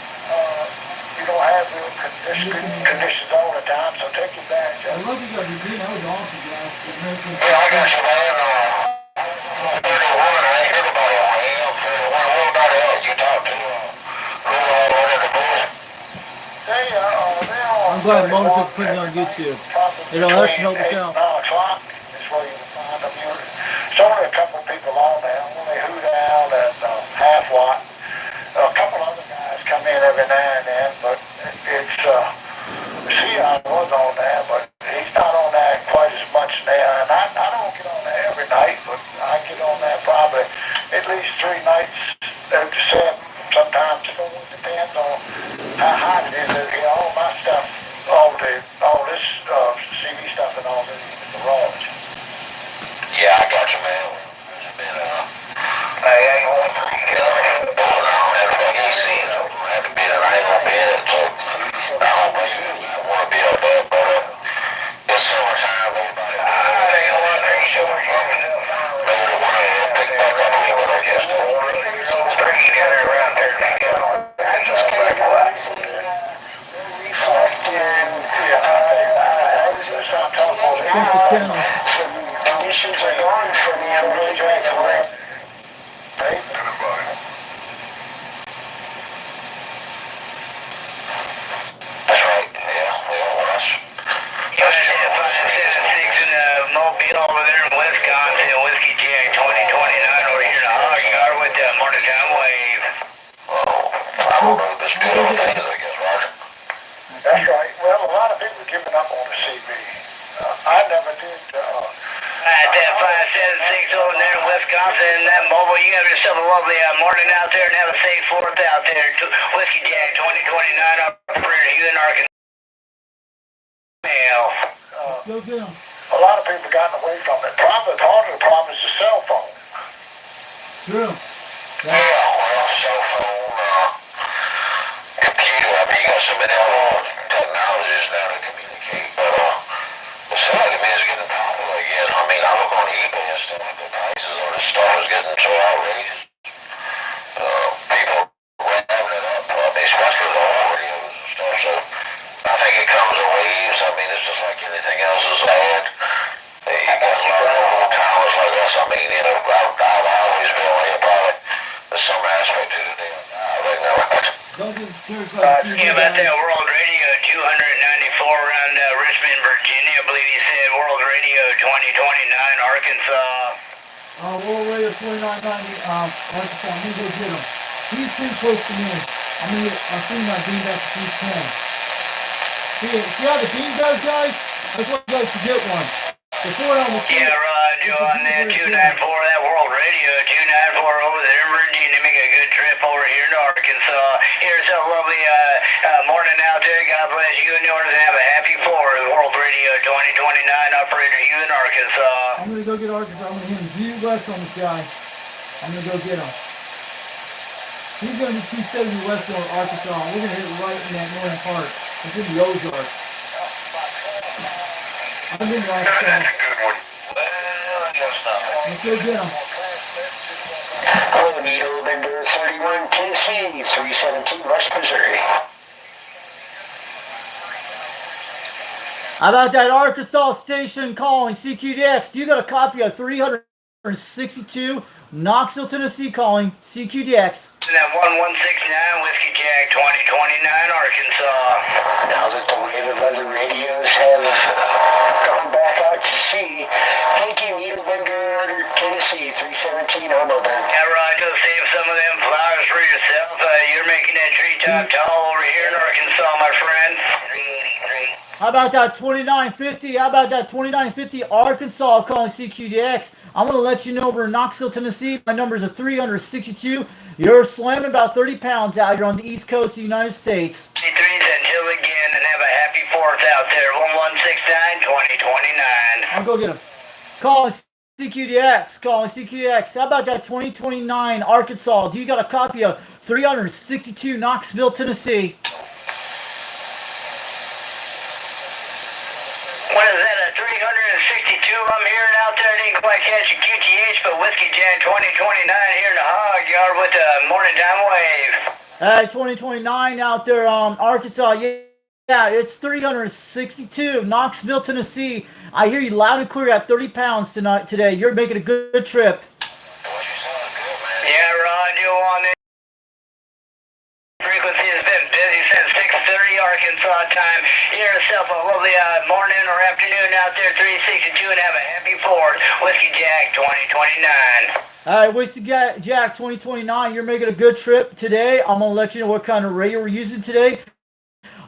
You don't have real conditions all the time, so take your back. I love you, Virginia. That was awesome, guys. Yeah, I got you, man. 31, I ain't heard nobody on AM 31. What about else you talked to? Who all in the bush? They go ahead and moan to put me on YouTube. It'll actually help us out. 9 o'clock is where you can find them. There's only a couple people on there. Only Who Down and Half Watt. A couple other guys come in every now and then, but it's Sion was on there, but he's not on there quite as much now. And I don't get on there every night, but I get on there probably at least 3 nights after 7. Sometimes it always depends on how hot it is. All my stuff, all this CV stuff and all this in the garage. Yeah, I got you, man. It's been, I ain't going for you. Everybody seen it. I had to be there. I ain't gonna be in it, so I don't blame you. I want to be up there, but it's summertime. Everybody, they don't want to show you. Maybe the one will pick back up people, I guess. Start together around there. I just can't go out. Reflecting, I was just on top of Check the channels. some conditions are going for me. I'm really grateful. Right? That's right. Yeah, well, that's. in Mobile over there in Wisconsin, Whiskey Jack 2029 over here in the Hog Yard with the Morning Time Wave. Well, I don't know this good old days, I guess, Roger. That's right. Well, a lot of people are giving up on the CB. I never did. At that 576 over there in Wisconsin, that mobile, you have yourself a lovely morning out there and have a safe 4th out there. Whiskey Jack 2029 operator, you in Arkansas. Go get them. A lot of people gotten away from it. Part of the problem is the cell phone. It's true. Yeah, well, cell phone, computer, I mean, you got so many other technologies now to communicate, but it seems like to me it's getting popular again. I mean, I look on eBay and stuff, the prices of this stuff is getting so outrageous. People ramping it up, especially the old radios and stuff, so I think it comes in waves. I mean, it's just like anything else is ad. You got a lot of old timers like us. I mean, you know, I've always been on here, probably there's some aspect to the deal. Right now, Don't get discouraged by the CB Yeah, about that guys. World Radio 294 around Richmond, Virginia. I believe you said World Radio 2029 Arkansas. World Radio 2990, Arkansas. I'm gonna go get him. He's pretty close to me. I'll see my beam back to 310. See how the beam does, guys? That's why you guys should get one. Before I almost Yeah, Roger, on that 294, that World Radio 294 over there in Virginia. Make a good trip over here to Arkansas. Here's a lovely morning out there. God bless you and yours and have a happy 4th. World Radio 2029 operator, you in Arkansas. I'm gonna go get Arkansas. I'm gonna hit him due west on this guy. I'm gonna go get him. He's gonna be 270 west on Arkansas. We're gonna hit it right in that northern part. It's in the Ozarks. I'm in the Arkansas. That's a good one. well, just nothing. Let's go get him. Hello, Needle Bender 31 Tennessee, 317 West Missouri. How about that Arkansas station calling CQDX? Do you got a copy of 362 Knoxville, Tennessee calling CQDX? And that 1169 Whiskey Jack 2029 Arkansas. Now that the wave of other radios have gone back out to sea, thank you, Needle Bender Tennessee, 317 Homoburn. Yeah, Roger, save some of them flowers for yourself. You're making that treetop tall over here in Arkansas, my friend. How about that 2950? How about that 2950 Arkansas calling CQDX? I'm going to let you know we're in Knoxville, Tennessee. My numbers are 362. You're slamming about 30 pounds out here on the East Coast of the United States. 3s until again and have a happy 4th out there. 1169 2029. I'll go get him. Calling CQDX. Calling CQDX. How about that 2029 Arkansas? Do you got a copy of 362 Knoxville, Tennessee? What is that, a 362 I'm hearing out there? I didn't quite catch a QTH, but Whiskey Jack 2029 here in the Hog Yard with the Morning Time Wave. 2029 out there, Arkansas. Yeah, it's 362 Knoxville, Tennessee. I hear you loud and clear at 30 pounds today. You're making a good trip. Yeah, Roger, on it. Frequency has been busy since 6:30 Arkansas. Arkansas time. Hear yourself a lovely morning or afternoon out there, 362, and have a happy 4th. Whiskey Jack 2029. All right, Whiskey Jack 2029, you're making a good trip today. I'm going to let you know what kind of radio we're using today.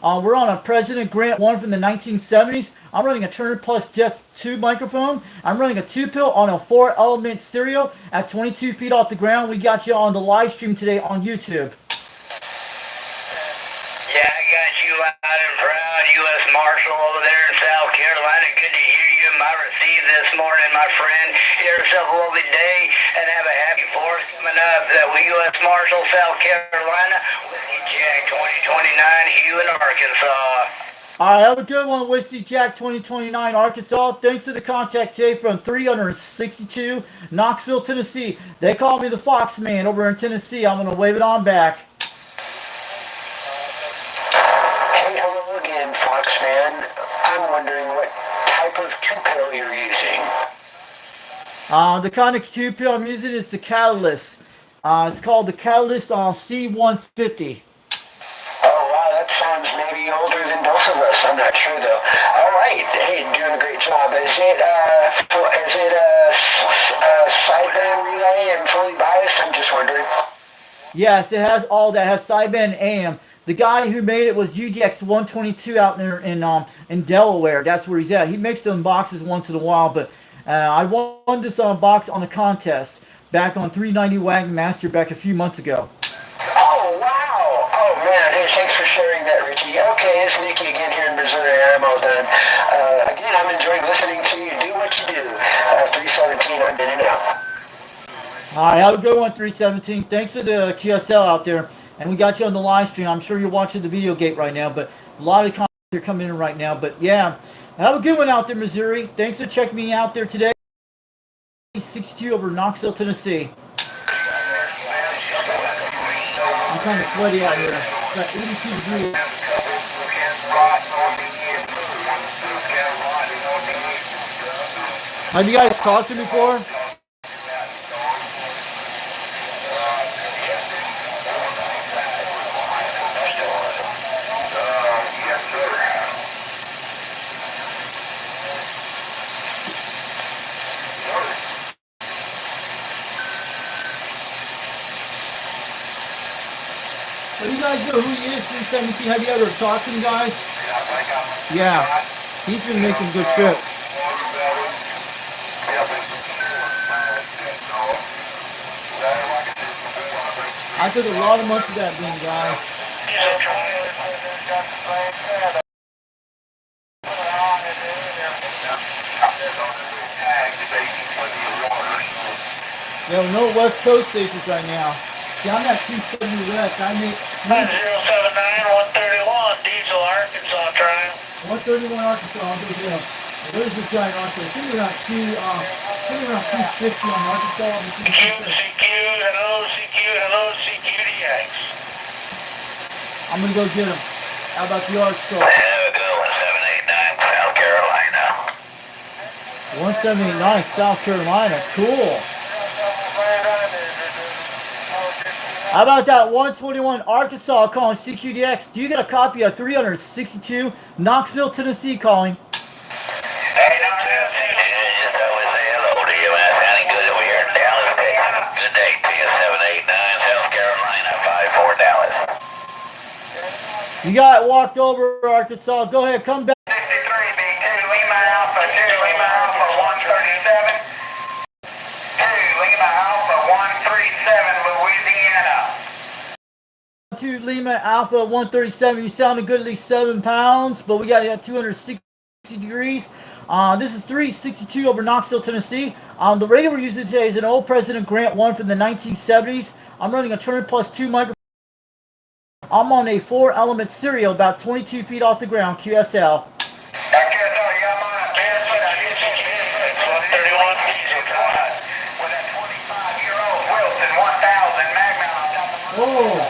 We're on a President Grant 1 from the 1970s. I'm running a Turner Plus Just 2 microphone. I'm running a 2-pill on a 4-element stereo at 22 feet off the ground. We got you on the live stream today on YouTube. Yeah, I got you out and proud, U.S. Marshal over there in South Carolina. Good to hear you in my receive this morning, my friend. Hear yourself a lovely day and have a happy 4th coming up. That U.S. Marshal, South Carolina, Whiskey Jack 2029, Hugh in Arkansas. All right, have a good one, Whiskey Jack 2029, Arkansas. Thanks for the contact today from 362 Knoxville, Tennessee. They call me the Fox Man over in Tennessee. I'm going to wave it on back. Hey, hello again, Foxman. I'm wondering what type of 2-pill you're using. The kind of 2-pill I'm using is the Catalyst. It's called the Catalyst C150. Oh, wow, that sounds maybe older than both of us. I'm not sure, though. All right. Hey, you're doing a great job. Is it a sideband relay and fully biased? I'm just wondering. Yes, it has all that. It has sideband AM. The guy who made it was UGX 122 out there in Delaware. That's where he's at. He makes them boxes once in a while, but I won this box on a contest back on 390 Wagon Master back a few months ago. Oh, wow. Oh, man. Hey, thanks for sharing that, Richie. Okay, it's Nicky again here in Missouri. I'm all done. Again, I'm enjoying listening to you. Do what you do. 317, I'm in and out. All right, have a good one, 317. Thanks for the QSL out there. And we got you on the live stream. I'm sure you're watching the video gate right now, but a lot of comments are coming in right now. But yeah, have a good one out there, Missouri. Thanks for checking me out there today. 62 over Knoxville, Tennessee. I'm kind of sweaty out here. It's about 82 degrees. Have you guys talked to me before? Well, you guys know who he is, 317. Have you ever talked to him, guys? Yeah. He's been making a good trip. I took a lot of months of that being, guys. There are no West Coast stations right now. See, I'm at 270 West. I make 079 131 Diesel, Arkansas, trying. 131 Arkansas. I'll go get him. Where's this guy in Arkansas? It's gonna be around 260 on Arkansas. CQ, hello, CQDX. I'm gonna go get him. How about the Arkansas? Have a good one, 789, South Carolina. 1789 South Carolina. Cool. How about that 121 Arkansas calling CQDX? Do you get a copy of 362 Knoxville, Tennessee calling? Hey, just always say hello to you, man. Sounding good over here in Dallas, Texas. Good day to you, 789, South Carolina, 54 Dallas. You got walked over, Arkansas. Go ahead, come back. 63 B2 Lima Alpha 2 Lima Alpha 137. 2 Lima Alpha 137 Louisiana. 2 Lima Alpha 137. You sounded good, at least 7 pounds, but we got it at 260 degrees. This is 362 over Knoxville, Tennessee. The radio we're using today is an old President Grant 1 from the 1970s. I'm running a Turner Plus 2 microphone. I'm on a 4-element stereo about 22 feet off the ground, QSL. Oh,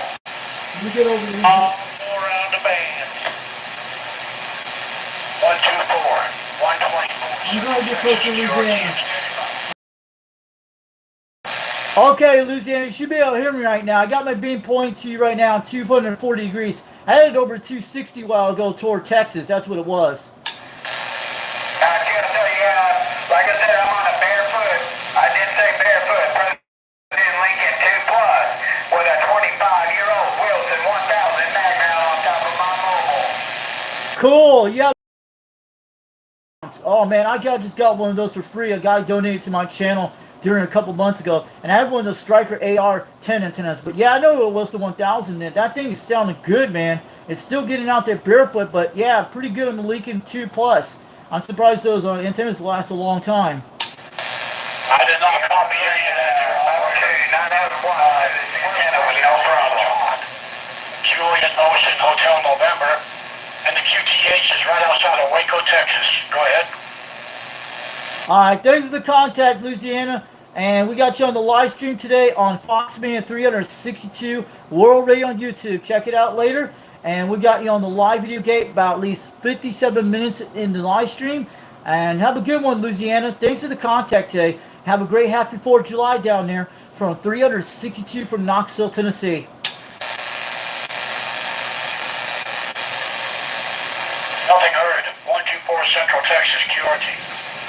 let me get over these. All four around the band. 124, 124. I'm trying to get close to Louisiana. Okay, Louisiana, you should be able to hear me right now. I got my beam pointing to you right now, 240 degrees. I headed over 260 a while ago toward Texas. That's what it was. Like I said, I'm on a barefoot. I did say barefoot. President Lincoln 2 Plus with a 25-year-old Wilson 1000 Magnum on top of my mobile. Cool. Yeah. Oh man, I just got one of those for free. A guy donated to my channel during a couple months ago, and I had one of those Striker AR-10 antennas. But yeah, I know it was the 1000. That thing is sounding good, man. It's still getting out there barefoot, but yeah, pretty good on the Lincoln 2 Plus. I'm surprised those antennas last a long time. I did not copy any of that. Okay, 901. Antenna was no problem. Julian Ocean Hotel November, and the QTH is right outside of Waco, Texas. Go ahead. All right, thanks for the contact, Louisiana. And we got you on the live stream today on Foxman 362 World Radio on YouTube. Check it out later. And we got you on the live video gate about at least 57 minutes in the live stream. And have a good one, Louisiana. Thanks for the contact today. Have a great happy 4th of July down there from 362 from Knoxville, Tennessee. Nothing heard. 124 Central Texas, QRT.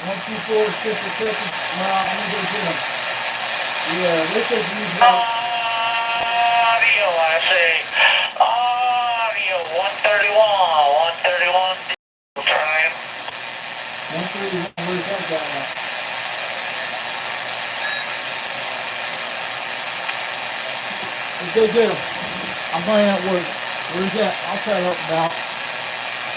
124 Central Texas. Nah, I'm gonna go get them. Yeah, Waco's usually out. Audio, I say. Audio, 131. Trying. 131, where's that guy at? Let's go get him. I'm running at work. Where's that? I'll try to help him out.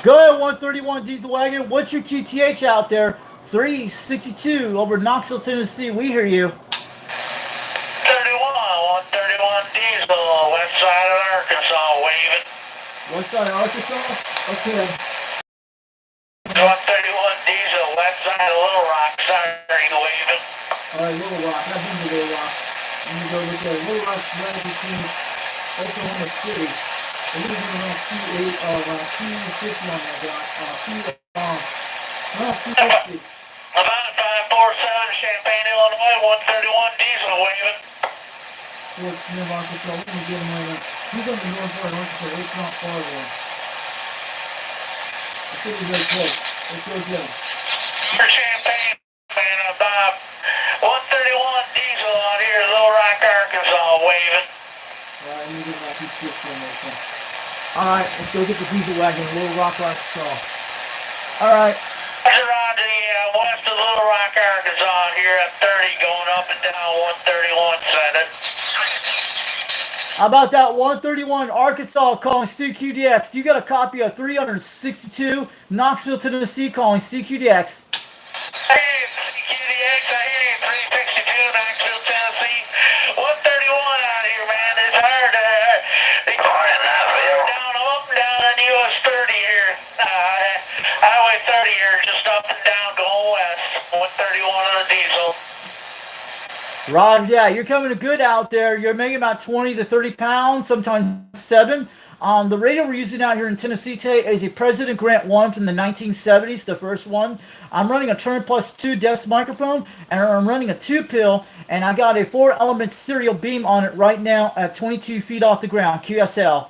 Go ahead, 131 Diesel Wagon. What's your QTH out there? 362 over Knoxville, Tennessee. We hear you. 131 Diesel, west side of Arkansas, waving. West side of Arkansas? Okay. 131 Diesel, west side of Little Rock, sorry, waving. Alright, Little Rock. I've been to Little Rock. I'm gonna go look at Little Rock's right between Oklahoma City. We're gonna get around 250 on that guy. Around 260. About 547 Champaign, Illinois, 131 Diesel, waving. Fort Smith, Arkansas. We're gonna get him right now. He's on the north part of Arkansas. It's not far there. It's gonna be very close. Let's go get him. For Champaign, man, about 131 Diesel out here, Little Rock, Arkansas, waving. Alright, let me get about 260 on this one. Alright, let's go get the Diesel Wagon in Little Rock, Arkansas. Alright. You're on the west of Little Rock, Arkansas, here at 30, going up and down 131 Senate. How about that 131 Arkansas calling CQDX? You got a copy of 362 Knoxville, Tennessee calling CQDX. Hey, CQDX, I hear you, 362 Knoxville, Tennessee. 131 out here, man. It's hard to down, up and down on US 30 here. Highway 30 here, just up and down, going west. 131 on the diesel. Roger, yeah, you're coming good out there. You're making about 20 to 30 pounds, sometimes 7. The radio we're using out here in Tennessee today is a President Grant 1 from the 1970s, the first one. I'm running a Turn Plus 2 desk microphone, and I'm running a 2-pill, and I got a 4-element serial beam on it right now at 22 feet off the ground, QSL.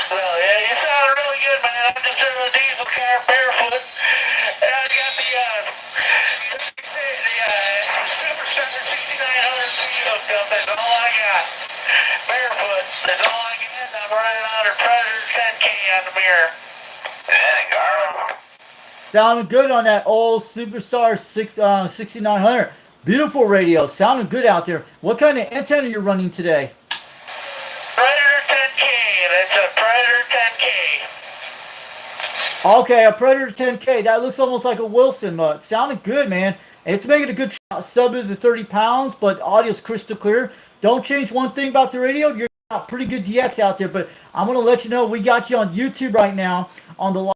Well, yeah, you sound really good, man. I'm just in a diesel car barefoot. And I got the Superstar 6900 hooked up. That's all I got. Barefoot. That's all I got. I'm running on a Predator 10K on the mirror. Hey, Garland. Sounding good on that old Superstar 6900. Beautiful radio. Sounding good out there. What kind of antenna you're running today? Predator 10K. That's a Predator 10K. Okay, a Predator 10K. That looks almost like a Wilson, but sounded good, man. It's making a good sub to the 30 pounds, but audio's crystal clear. Don't change one thing about the radio. You're got pretty good DX out there, but I'm gonna let you know we got you on YouTube right now on the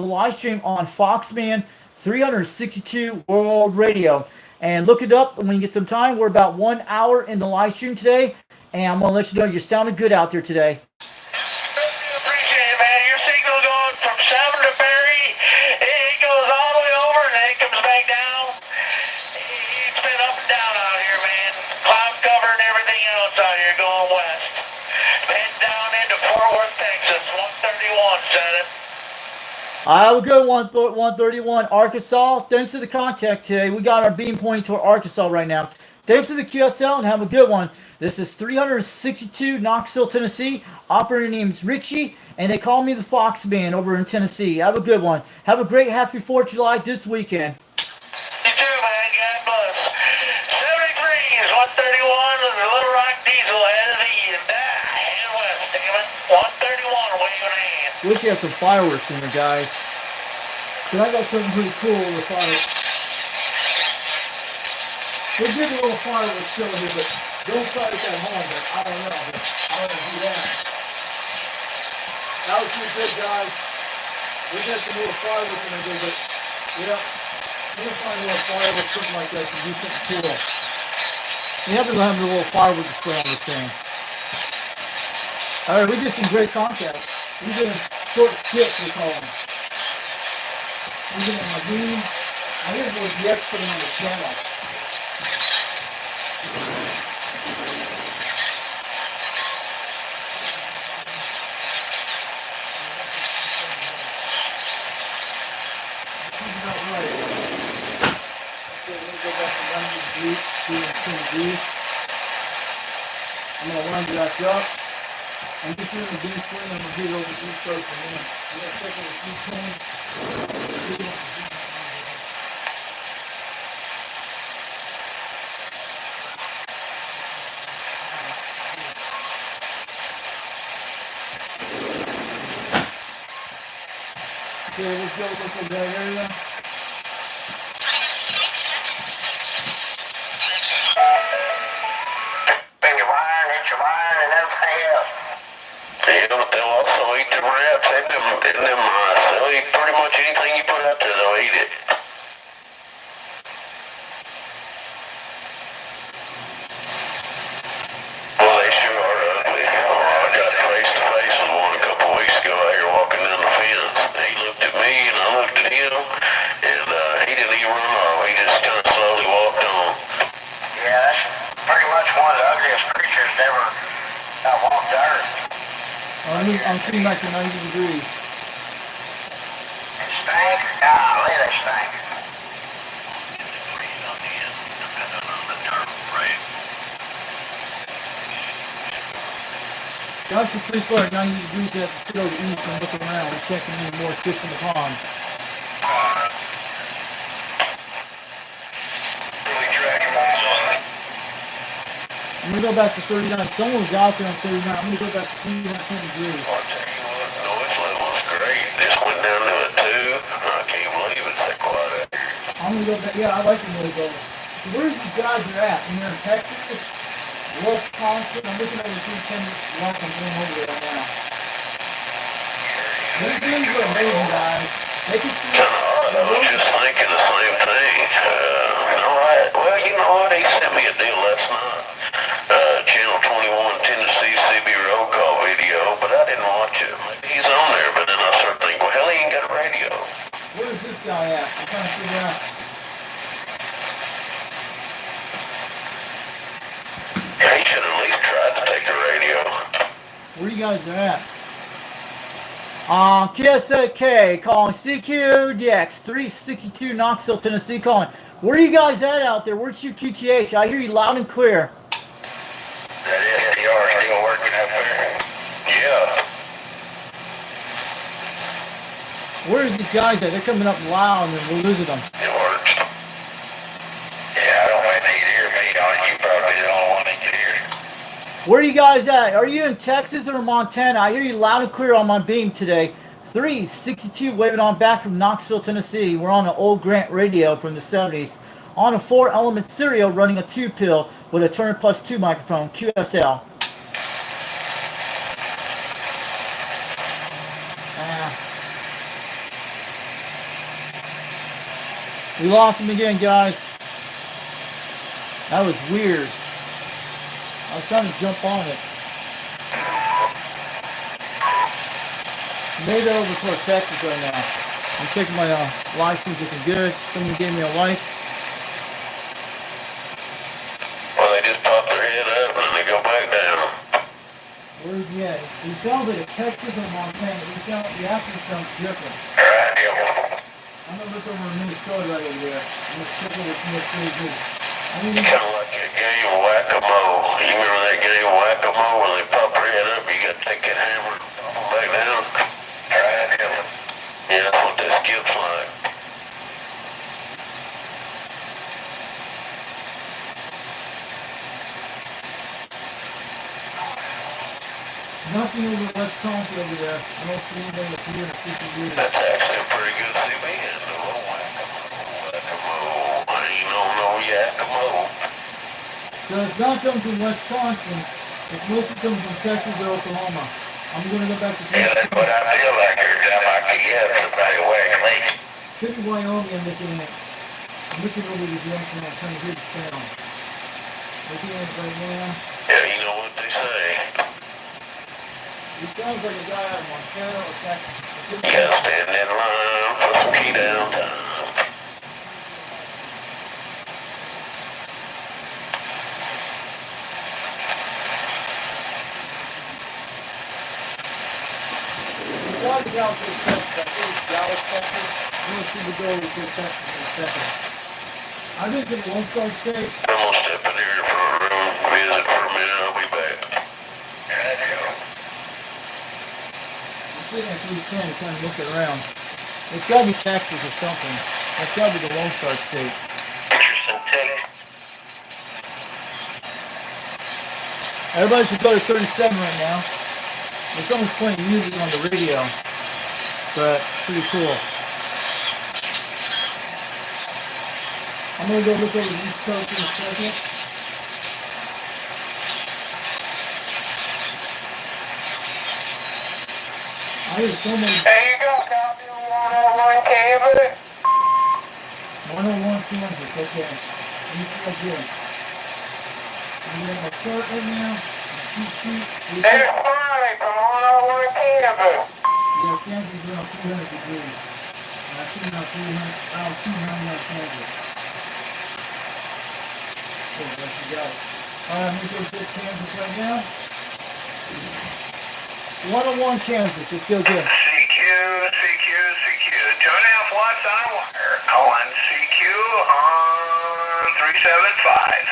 live stream on Foxman 362 World Radio. And look it up when you get some time. We're about 1 hour in the live stream today, and I'm gonna let you know you're sounding good out there today. Appreciate it, man. Your signal going from 7 to Berry. It goes all the way over and then it comes back down. It's been up and down out here, man. Cloudy Worth, Texas, 131, Senate. I have a good one, 131, Arkansas. Thanks for the contact today. We got our beam pointing toward Arkansas right now. Thanks for the QSL and have a good one. This is 362 Knoxville, Tennessee. Operator name's Richie, and they call me the Fox Man over in Tennessee. Have a good one. Have a great Happy 4th of July this weekend. You too, man. God bless. 73 is 131 of the Little Rock Diesel head of the head west, damn it. 131, waving a hand. Wish you had some fireworks in here, guys. But I got something pretty cool with fireworks. We'll give a little fireworks show here, but don't try this at home. But I don't know. But I don't do that. That was pretty good, guys. Wish I had some little fireworks in there, but yeah, we're gonna find a little fireworks, something like that, to do something cool. We happen to have a little firework display on this thing. All right, we did some great contacts. We did short skits, we call them. We did on my beam. I hear the DX putting on his channels. Seems about right. Okay, we're gonna go back to 90 degrees, 10 degrees. I'm gonna wind it back up. I'm just doing the beam swing. I'm gonna get it over the East Coast and then I'm gonna check it with 310. Okay, let's go look at that area. Bring your wire, hit your wire, and everything else. Yeah, but they'll also eat them rats. They'll eat pretty much anything you put out there, they'll eat it. Well, they sure are ugly. I got face to face with one a couple weeks ago out here walking down the fence. He looked at me and I looked at him, and he didn't even run off. He just kind of slowly walked on. Yeah, that's pretty much one of the ugliest creatures that ever walked the earth. I'm sitting back to 90 degrees. It stink. Golly, they stink. That's the sweet spot at 90 degrees. You have to sit over east and look around and check any more fish in the pond. Really dragging my son. I'm gonna go back to 39. Someone was out there on 39. I'm gonna go back to 310 degrees. I'll tell you what, noise level is great. This went down to a 2. I can't believe it's that quiet out here. I'm gonna go back. Yeah, I like the noise level. So where's these guys are at? And they're in Texas, Wisconsin. I'm looking over 310 once I'm going over there right now. These beams are amazing, guys. They can see Kind of odd. I was just thinking the same thing. Well, you know what? He sent me a deal last night. Channel 21 Tennessee CB roll call video, but I didn't watch it. Maybe he's on there, but then I started thinking, well, hell, he ain't got a radio. Where's this guy at? I'm trying to figure out. Yeah, he should at least tried to take the radio. Where you guys are at? KSK calling CQDX 362 Knoxville, Tennessee calling. Where are you guys at out there? Where's your QTH? I hear you loud and clear. That is, they are still working up there. Yeah. Where's these guys at? They're coming up loud and we're losing them. It works. Yeah, I don't think they can hear me. You probably the only one that can hear. Where are you guys at? Are you in Texas or Montana? I hear you loud and clear on my beam today. 362 waving on back from Knoxville, Tennessee. We're on an old Grant radio from the 70s. On a 4-element serial running a 2-pill with a Turner Plus 2 microphone, QSL. We lost him again, guys. That was weird. I was trying to jump on it. Made that over toward Texas right now. I'm checking my live streams looking good. Someone gave me a like. Well, they just pop their head up and they go back down. Where's he at? He's sounds like a Texas or Montana. The accent sounds different. Right, yeah. I'm gonna look over Minnesota right over there. I'm gonna check over to look pretty good. I mean, Kind of like a game of whack-a-mole. You remember that game of whack-a-mole where they pop your head up, you gotta take that hammer back down? Right, yeah. Yeah, that's what that skip's like. nothing over Wisconsin over there. I don't see anybody at 350 degrees. That's actually a pretty good CBN, though. Whack-a-mole. You don't know yak-a-mole. So it's not coming from Wisconsin. It's mostly coming from Texas or Oklahoma. I'm gonna go back to Yeah, that's what I feel like. You're down like the somebody wearing late. Could be Wyoming. I'm looking over the direction. I'm trying to hear the sound. Looking at it right now. Yeah, you know what they say. It sounds like a guy out of Montana or Texas. You gotta stand in line for some key down time. It's got to be down to Texas. I think it's Dallas, Texas. I'm going to see the go over to Texas in a second. I've been to the Lone Star State. I'm gonna step in here for a room visit for a minute. I'll be back. There you go. I'm sitting at 310 trying to look it around. It's got to be Texas or something. That's got to be the Lone Star State. Interesting take. Everybody should go to 37 right now. There's someone's playing music on the radio, but it's pretty cool. I'm gonna go look over the East Coast in a second. I hear someone. There you go, copy 101 Canvas. 101 Kansas, okay. Let me see again. I'm getting a chart right now, a cheat sheet. There's Smiley from 101 Canvas. Yeah, Kansas is around 300 degrees. I think around 200 on Kansas. Oh, yes, we got it. Alright, I'm gonna go get Kansas right now. 101 Kansas, let's go get it. CQ. 2.5 watts on wire. Calling CQ on 375.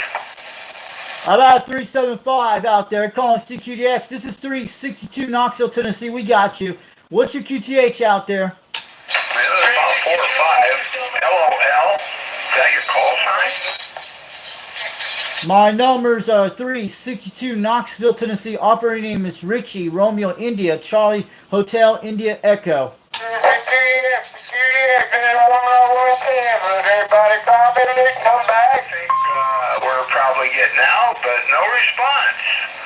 How about 375 out there calling CQDX? This is 362 Knoxville, Tennessee. We got you. What's your QTH out there? There's about 4 or 5. LOL. Is that your call sign? My numbers are 362 Knoxville, Tennessee. Operating name is Richie, Romeo, India, Charlie, Hotel, India, Echo. QDX, and 101 Canvas. Everybody copy it, come back. I think we're probably getting out, but no response.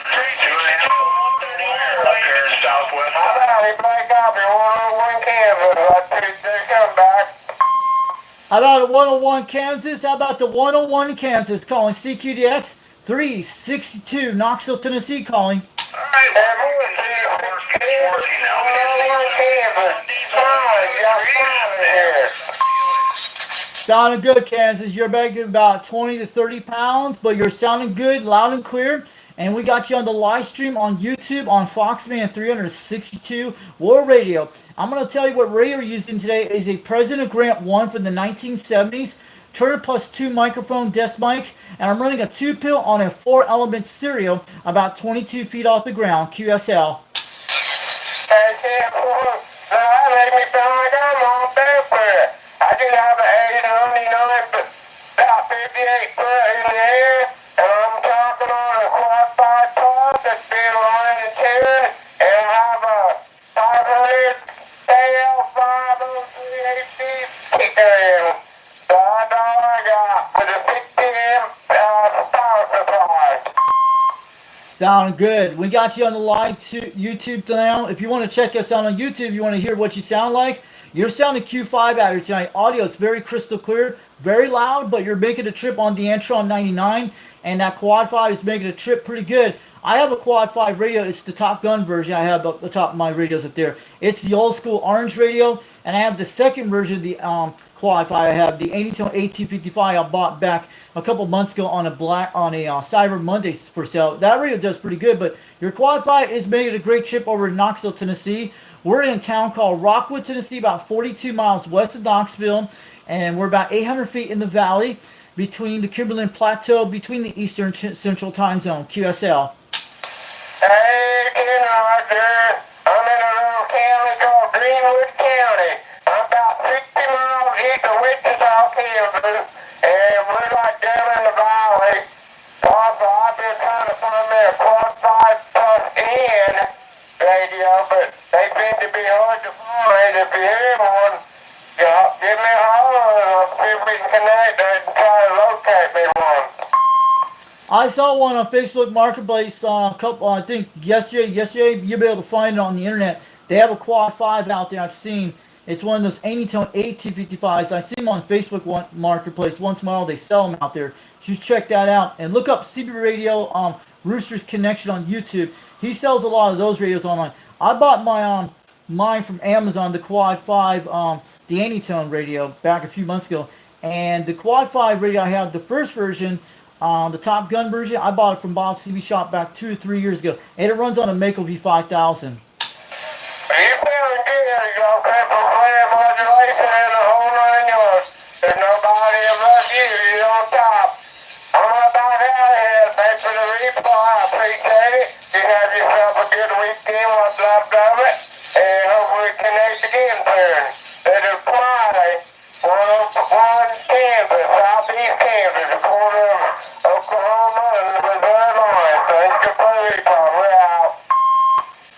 2.5 up here in southwest. How about everybody copy 101 Canvas? They come back. How about 101 Kansas? How about the 101 Kansas calling CQDX? 362 Knoxville, Tennessee calling. All right, it's working now. 101 Canvas. Smiley, y'all smiling here. Sounding good, Kansas. You're back to about 20 to 30 pounds, but you're sounding good, loud and clear. And we got you on the live stream on YouTube on Foxman 362 World Radio. I'm going to tell you what radio we're using today is a President Grant 1 from the 1970s, Turner Plus 2 microphone desk mic, and I'm running a 2-pill on a 4-element serial about 22 feet off the ground, QSL. Hey, Sam, that made me sound like I'm on paper. I do have an 899, but about 58 foot in the air. And I'm talking on a quad 5 pod that's been line and tuned, and I have a 500 AL503HD speaker. So that's all I got for the 6 power supply. Sound good. We got you on the live YouTube now. If you want to check us out on YouTube, you want to hear what you sound like, you're sounding Q5 out here tonight. Audio is very crystal clear, very loud, but you're making a trip on the Antron 99. and that Quad 5 is making a trip pretty good. I have a Quad 5 radio. It's the Top Gun version. I have the top of my radios up there. It's the old school orange radio, and I have the second version of the Quad 5. I have the 80-tone AT55 I bought back a couple months ago on a Cyber Monday for sale. That radio does pretty good, but your Quad 5 is making a great trip over to Knoxville, Tennessee. We're in a town called Rockwood, Tennessee, about 42 miles west of Knoxville, and we're about 800 feet in the valley between the Cumberland Plateau, between the Eastern Central Time Zone, QSL. Hey, Ken Roger. I'm in a little county called Greenwood County. I'm about 60 miles east of Wichita, Kansas, and we're like down in the valley. Also, I've been trying to find me a Quad 5 Plus N radio, but they seem to be hard to find. If you hear one, give me a holler and I'll see if we can connect and try to locate me one. I saw one on Facebook Marketplace I think yesterday. You'll be able to find it on the internet. They have a Quad 5 out there I've seen. It's one of those 80-tone AT55s. I see them on Facebook Marketplace once in a while. They sell them out there. Just check that out. And look up CB Radio Rooster's Connection on YouTube. He sells a lot of those radios online. I bought my mine from Amazon, the Quad 5, the 80-tone radio back a few months ago. And the Quad 5 radio I have, the first version, the Top Gun version, I bought it from Bob's CB Shop back 2 or 3 years ago. And it runs on a Mako V5000. You feeling good, y'all come from player modulation and the whole 9 yards. There's nobody above you, you're on top. I'm about out of here. Thanks for the reply, I appreciate it. You have yourself a good weekend, what's left of it, and hope we connect again soon. This is Friday, 101 Kansas, southeast Kansas, a corner of Oklahoma and the Missouri line. Thanks for the reply, we're out.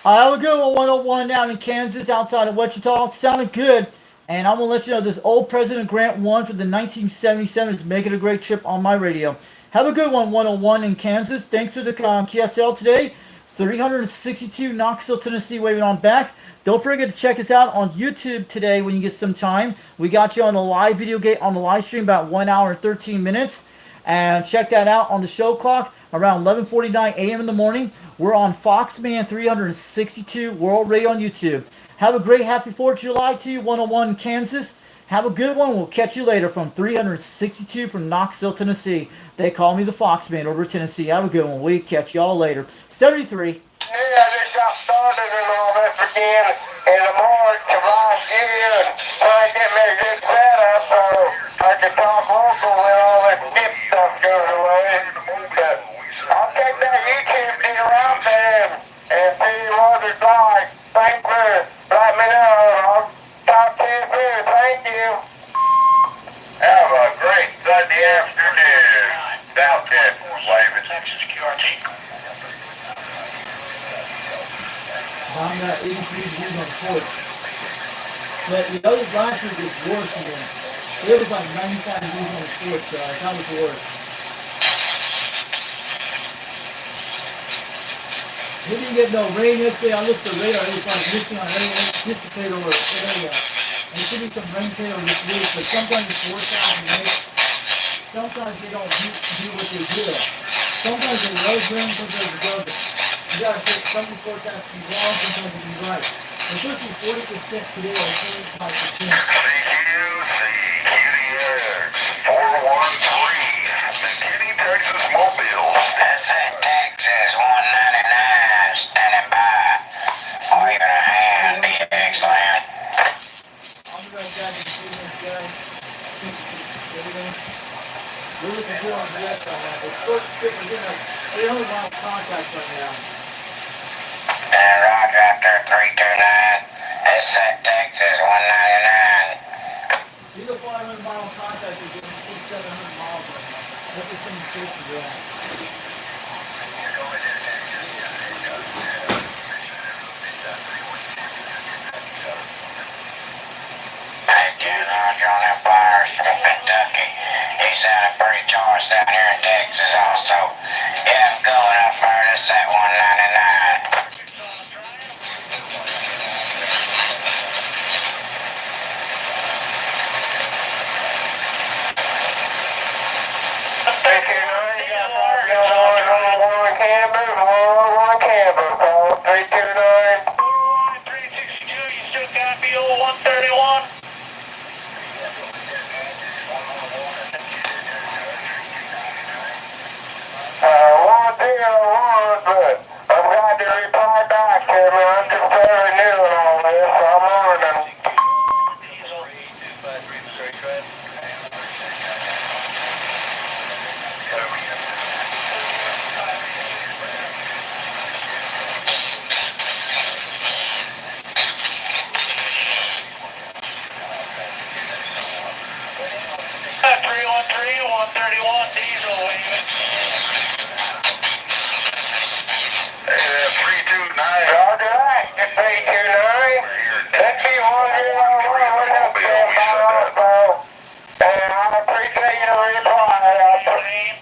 I have a good one, 101 down in Kansas, outside of Wichita. It sounded good, and I'm going to let you know this old President Grant 1 for the 1977 is making a great trip on my radio. Have a good one, 101 in Kansas. Thanks for the QSL today. 362 Knoxville, Tennessee, waving on back. Don't forget to check us out on YouTube today when you get some time. We got you on the live video gate on the live stream about 1 hour and 13 minutes. And check that out on the show clock around 11:49 a.m. in the morning. We're on Foxman 362 World Radio on YouTube. Have a great happy 4th of July to you, 101 in Kansas. Have a good one. We'll catch you later from 362 from Knoxville, Tennessee. They call me the Foxman over Tennessee. Have a good one. We catch y'all later. 73. Yeah, I just got started and all this again in the March of last year and trying to get me a good setup so I can talk local when all this dip stuff goes away. But I'll take that YouTube deal out there and see what it's like. Thanks for letting me know. I'll talk to you soon. Thank you. Have a great Sunday afternoon. South Texas, waving. Texas QRT. I'm at 83 degrees on the porch. But the other last week was worse than this. It was like 95 degrees on the porch, guys. That was worse. We didn't get no rain yesterday. I looked at the radar. It was like missing on rain. It dissipated over the area. There should be some rain today or this week, but sometimes it's forecast. Sometimes they don't do what they do. Sometimes it does rain, sometimes it doesn't. You gotta pick, some of these forecasts can be wrong, sometimes they can be right. It's supposed to be 40% today or 25%. CQCQDX 413, McKinney, Texas, Mobile. That's at Texas 199, standing by. Waving a hand, BX land. I'm gonna go back in a few minutes, guys. Check everything. We're looking good on GS right now. It's short skip, we're getting like 800 mile contacts right now. And Roger after 329. That's at Texas 199. These are 500 mile contacts, we're getting between 700 miles right now. That's what some of the stations are at. Hey, Ken Roger on them fires from Kentucky. He sounded pretty charged down here in Texas also. Yeah, I'm going up there. That's at 199. Thank you. IPO 131. One deal, but I've got to reply back to me. I'm just very new and all this, so I'm learning. Diesel waving. Hey, that 329. Roger that, just 329. That'd be 101, wouldn't it, so. And I appreciate your reply.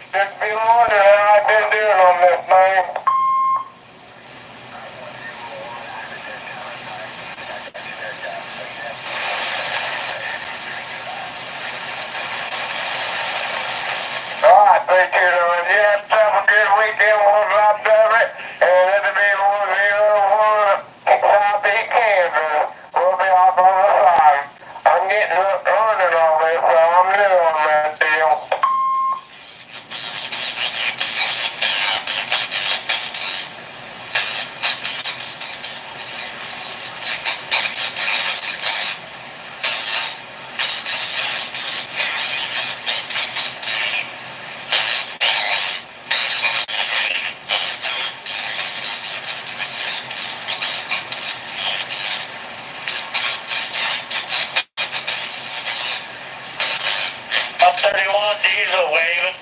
Just be wondering how I've been doing on this thing. Alright, 329. You have yourself a good weekend. We'll drop it. And it'll be 101 Southeast Kansas. We'll be off on the side. I'm getting running on this, so I'm new on that deal. Up 31 diesel waving.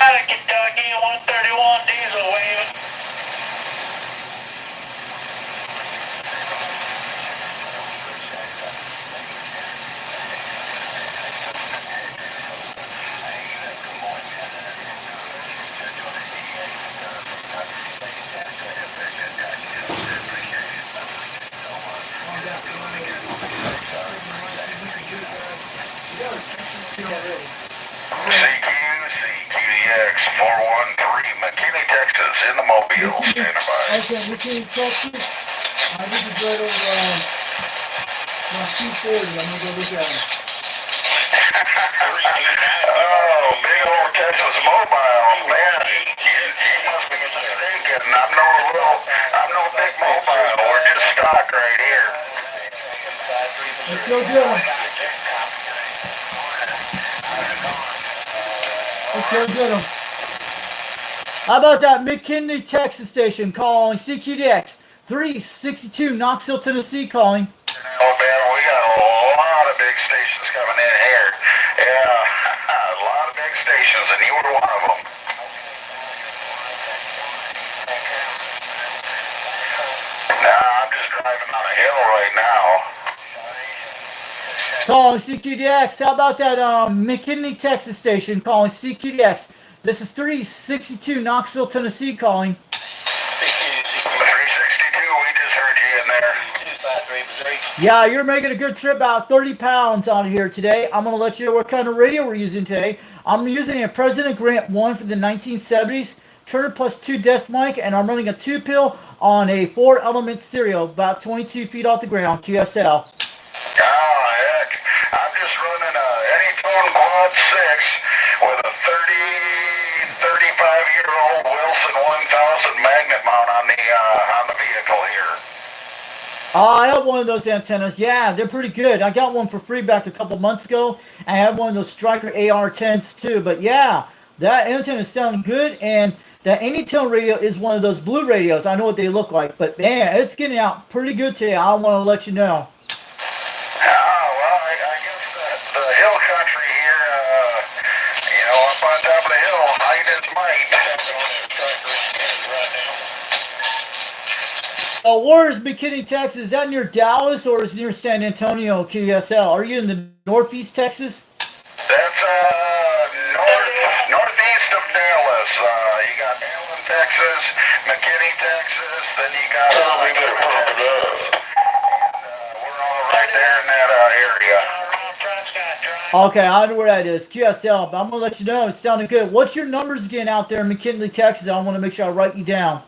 Out of Kentucky, 131 diesel waving. CQDX 413, McKinney, Texas, in the Mobile, standing by. Okay, McKinney, Texas. I think it's right over around 240. I'm gonna go look at him. Oh, big old Texas Mobile, man. You must be mistaken. I'm no big mobile. We're just stock right here. Let's go get him. Let's go get him. How about that McKinney, Texas station calling CQDX 362 Knoxville, Tennessee calling. Oh, man, we got a lot of big stations coming in here. Yeah, a lot of big stations, and you were one of them. Nah, I'm just driving on a hill right now. Calling CQDX. How about that McKinney, Texas station calling CQDX. This is 362 Knoxville, Tennessee calling. 362, we just heard you in there. Yeah, you're making a good trip, about 30 pounds out of here today. I'm going to let you know what kind of radio we're using today. I'm using a President Grant 1 from the 1970s, Turner Plus 2 desk mic, and I'm running a 2-pill on a 4-element stereo, about 22 feet off the ground, QSL. Oh, heck. I'm just running a Anytone Quad 6 with a 35-year-old Wilson 1000 magnet mount on the vehicle here. I have one of those antennas. Yeah, they're pretty good. I got one for free back a couple months ago. I have one of those Striker AR-10s too. But yeah, that antenna is sounding good, and that Anytone radio is one of those blue radios. I know what they look like, but man, it's getting out pretty good today. I want to let you know. Well, I guess the hill country here, up on top of the hill, height is might. So where is McKinney, Texas? Is that near Dallas or is it near San Antonio, QSL? Are you in the northeast Texas? That's northeast of Dallas. You got Allen, Texas, McKinney, Texas, then you got we better pump it up. We're all right there in that area. Okay, I know where that is. QSL, but I'm going to let you know. It sounded good. What's your numbers again out there in McKinley, Texas? I want to make sure I write you down.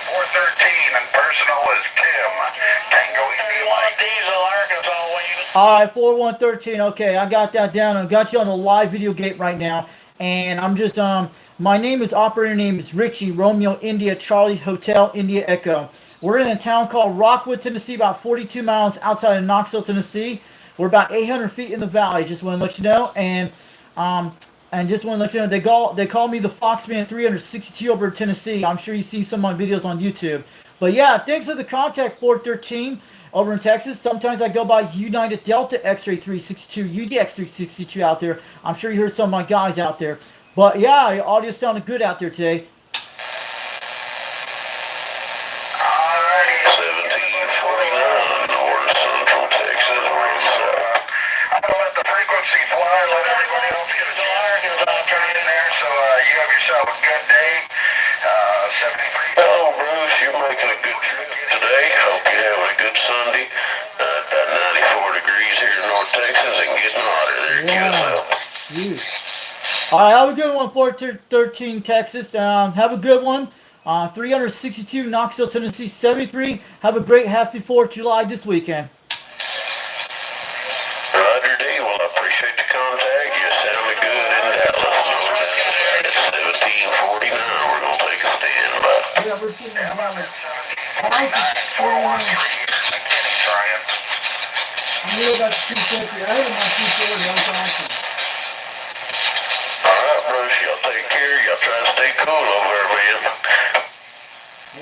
413, and personal is Tim. Tango Indy Mike. Diesel, Arkansas, Wayne. All right, 4113. Okay, I got that down. I got you on the live video gate right now. And I'm just, my name is, operator name is Richie, Romeo, India, Charlie, Hotel, India, Echo. We're in a town called Rockwood, Tennessee, about 42 miles outside of Knoxville, Tennessee. We're about 800 feet in the valley. Just want to let you know. And just want to let you know, they call me the Foxman 362 over in Tennessee. I'm sure you see some of my videos on YouTube. But yeah, thanks for the contact, 413 over in Texas. Sometimes I go by United Delta X-Ray 362, UDX 362 out there. I'm sure you heard some of my guys out there. But yeah, your audio sounded good out there today. All right, have a good one, 413 Texas. Have a good one. 362 Knoxville, Tennessee, 73. Have a great happy 4th of July this weekend. Roger D. Well, I appreciate the contact. You sounded good in Dallas. It's 1749. We're going to take a stand by. Yeah, we're sitting in Dallas. Dallas is 41. I knew about the 250. I had him on 240. That was awesome. Alright, Bruce, y'all take care. Y'all try to stay cool over there, man.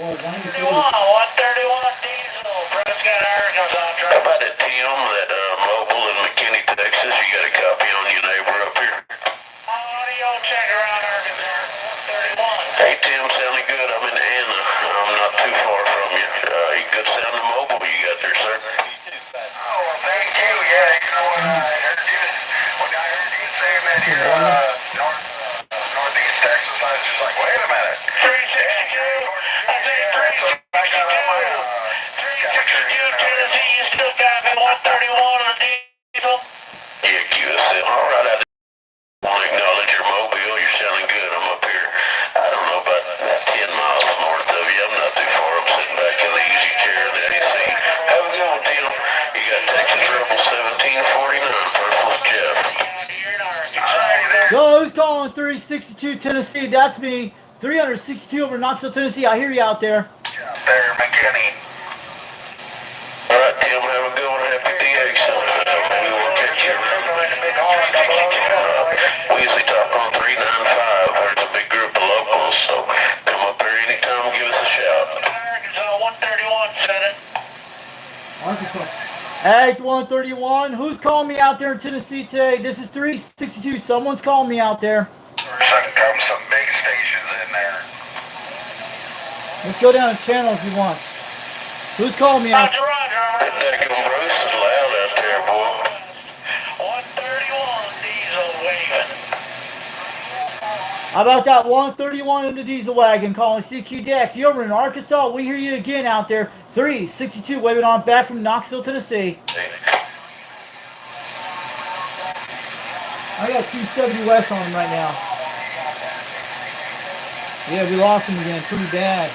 Well, 94. 131 diesel, Prescott, Arkansas. How about that, Tim, that mobile in McKinney, Texas? You got a copy on your neighbor up here? Audio check around Arkansas, 131. Hey, Tim, sounding good. I'm in Anna. I'm not too far from you. Good sounding mobile you got there, sir. Oh, well, thank you. Yeah, you know what I heard you saying that you're northeast Texas. I was just like, wait a minute. 362. I said 362. 362 Tennessee. You still got me 131 on the diesel? Yeah, QSL. All right, I want to acknowledge your mobile. You're sounding good. I'm up here. I don't know, about 10 miles north of you. I'm not too far. I'm sitting back in the easy chair in the AC. Have a good one, Tim. You got Texas Rebel 1749. Personal Jeff. Yo, who's calling 362 Tennessee? That's me. 362 over Knoxville, Tennessee. I hear you out there. There, McKinney. All right, Tim. Have a good one. Happy DX. We will catch you around. We usually talk on 395. There's a big group of locals, so come up here anytime. Give us a shout. Arkansas, 131, Senate. Arkansas. Act 131. Who's calling me out there in Tennessee today? This is 362. Someone's calling me out there. Come some big stations in there. Let's go down the channel if he wants. Who's calling me out? Roger, Roger. That Bruce is loud out there, boy. 131 diesel waving. How about that 131 in the diesel wagon calling CQDX? You're over in Arkansas. We hear you again out there. 362 waving on back from Knoxville, Tennessee. I got 270 West on him right now. Yeah, we lost him again. Pretty bad.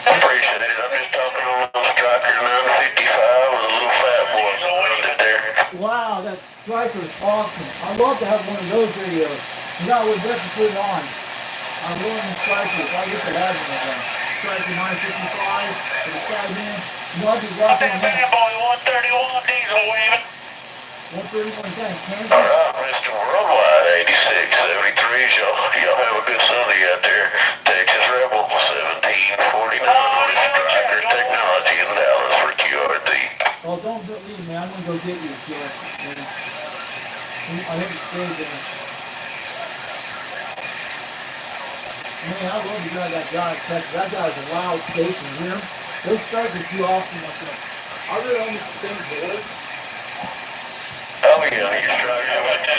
I appreciate it. I'm just talking on a Striker 955 with a little fat boy under there. Wow, that Striker is awesome. I'd love to have one of those radios. You know, I would definitely put it on. I love the Strikers. I wish I had one of them. Striker 955s for the side man. You know, I'd be rocking on that. Bad boy, 131 diesel waving. 131, is that in Kansas? All right, Mr. Worldwide 8673. Y'all have a good Sunday out there. Texas Rebel 1749 on Striker Technology in Dallas for QRT. Oh, don't leave, man. I'm gonna go get you, Felix. I hope it stays there. Man, I love the guy that guy in Texas. That guy's a loud station, you know? Those strikers do awesome. Are they almost the same boards? Oh yeah, your Striker with the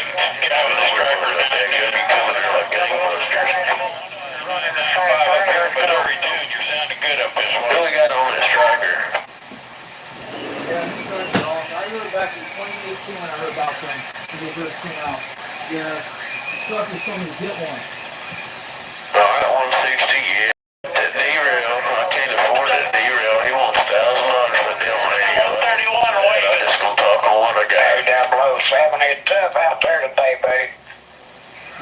guy with the Striker up there, you'll be coming there like gangbusters. Running the Striker, but every dude, you're sounding good up this one. Really got on that Striker. Yeah, these strikers are awesome. I heard back in 2018 when I heard about them when they first came out. Yeah, truckers told me to get one. Alright, 160, yeah. That derail, I can't afford that derail. He wants $1,000 for the damn radio. 31 away. I'm just gonna talk on what I got. Hey, down below 7, it's tough out there today, buddy.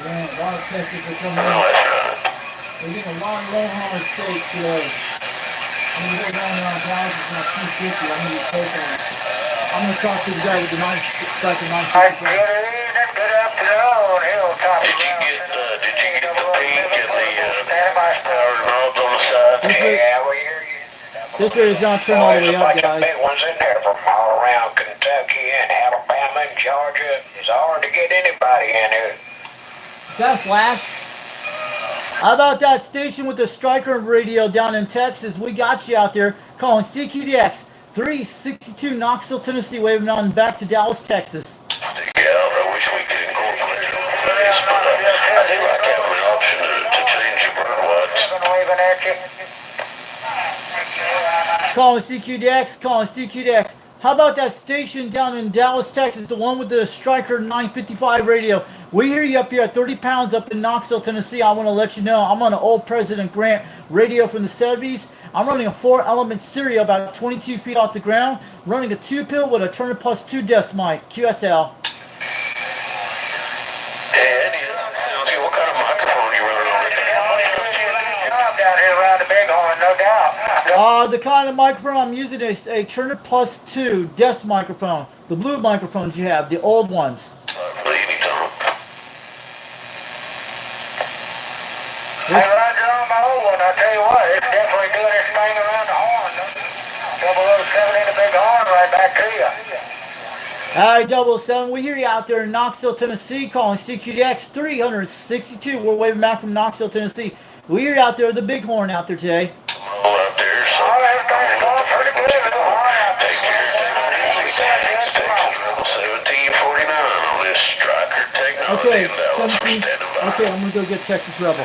Man, a lot of Texas are coming No, in. that's right. We're getting a lot of Longhorn states today. I'm gonna go down around Dallas, it's about 250. I'm gonna get close on it. I'm gonna talk to the guy with the Striker 950. Good evening, good afternoon, Hilltop. Did you get the peak and the power knobs on the side? This way, Yeah, we hear you. this way is not turned all the way There's a up, bunch of guys. big ones in there from all around Kentucky and Alabama and Georgia. It's hard to get anybody in here. Is that Flash? How about that station with the Striker radio down in Texas? We got you out there calling CQDX 362 Knoxville, Tennessee, waving on back to Dallas, Texas. Yeah, I wish we could incorporate it on this, but I do like having an option to change your bird watts. Been waving at you. Calling CQDX, calling CQDX. How about that station down in Dallas, Texas, the one with the Striker 955 radio? We hear you up here at 30 pounds up in Knoxville, Tennessee. I want to let you know I'm on an old President Grant radio from the 70s. I'm running a 4-element serial about 22 feet off the ground, running a 2-pill with a Turner Plus 2 desk mic, QSL. What kind of microphone you running on it? Down here around the Bighorn, no doubt. The kind of microphone I'm using is a Turner Plus 2 desk microphone. The blue microphones you have, the old ones. Hey, Roger, on my old one, I'll tell you what, it's definitely doing its thing around the horn. 007 in the Bighorn right back to you. Alright, 007, we hear you out there in Knoxville, Tennessee, calling CQDX 362. We're waving back from Knoxville, Tennessee. We hear you out there, the Bighorn out there today. All out there, so All everything's going pretty good. take care. Texas Rebel 1749 on this Striker Technology. Okay, in Dallas. 17. Standing by. Okay, I'm gonna go get Texas Rebel.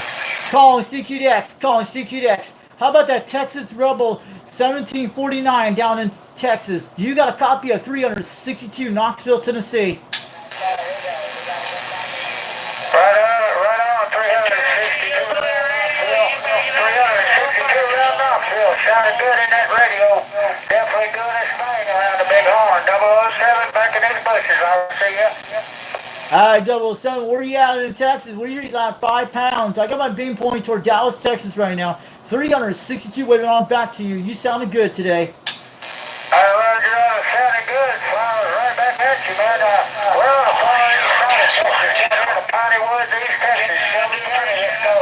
Calling CQDX, calling CQDX. How about that Texas Rebel 1749 down in Texas? Do you got a copy of 362 Knoxville, Tennessee? Right on, 362 around Knoxville. Sounded good in that radio. Definitely doing its thing around the Bighorn. 007 back in his bushes, I'll see ya. Alright, 007, where you at in Texas? Where you got 5 pounds? I got my beam pointing toward Dallas, Texas right now. 362 waving on back to you. You sounded good today. Roger, sounding good. Flowers right back at you, man. We're on a far east side of Texas. Down in the Piney Woods, East Texas. Shelby County, let's go.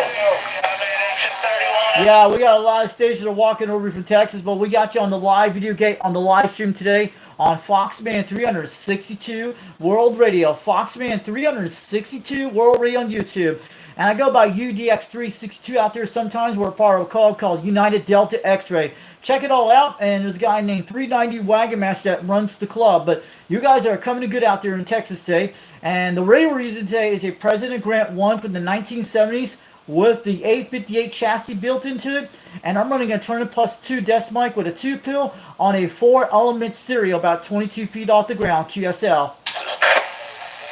Yeah, we got a lot of stations that are walking over from Texas, but we got you on the live video gate on the live stream today on Foxman 362 World Radio. Foxman 362 World Radio on YouTube. And I go by UDX362 out there sometimes. We're a part of a club called United Delta X-Ray. Check it all out. And there's a guy named 390 Wagon Master that runs the club. But you guys are coming to good out there in Texas today. And the radio we're using today is a President Grant 1 from the 1970s with the 858 chassis built into it. And I'm running a Turner Plus 2 desk mic with a 2-pill on a 4-element serial about 22 feet off the ground, QSL.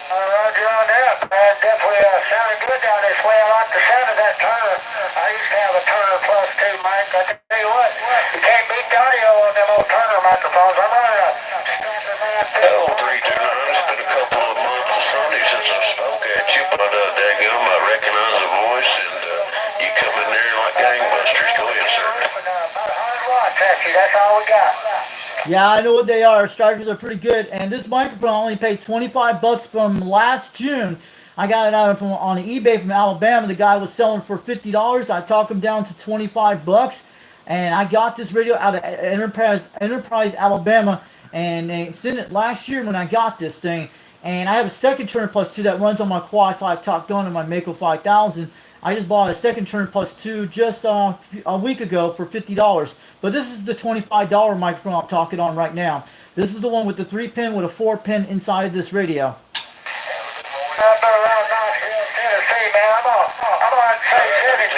Roger on that. Definitely sounded good down this way. I like the sound of that Turner. I used to have a Turner Plus 2 mic. I tell you what, you can't beat the audio on them old Turner microphones. I'm running a Stanford Man too. 329, it's been a couple of months of Sunday since I spoke at you, but daggum, I recognize the voice, and you come in there like gangbusters. Go ahead, sir. About 100 watts, actually. That's all we got. Yeah, I know what they are. Strikers are pretty good. And this microphone I only paid $25 from last June. I got it out from on eBay from Alabama. The guy was selling for $50. I talked him down to $25, and I got this radio out of Enterprise, Alabama, and they sent it last year when I got this thing. And I have a second Turner Plus 2 that runs on my Quad 5 Top Gun and my Mako 5000. I just bought a second Turner Plus 2 just a week ago for $50. But this is the $25 microphone I'm talking on right now. This is the one with the 3-pin with a 4-pin inside this radio. Up around Knoxville, Tennessee, man. I'm on say 73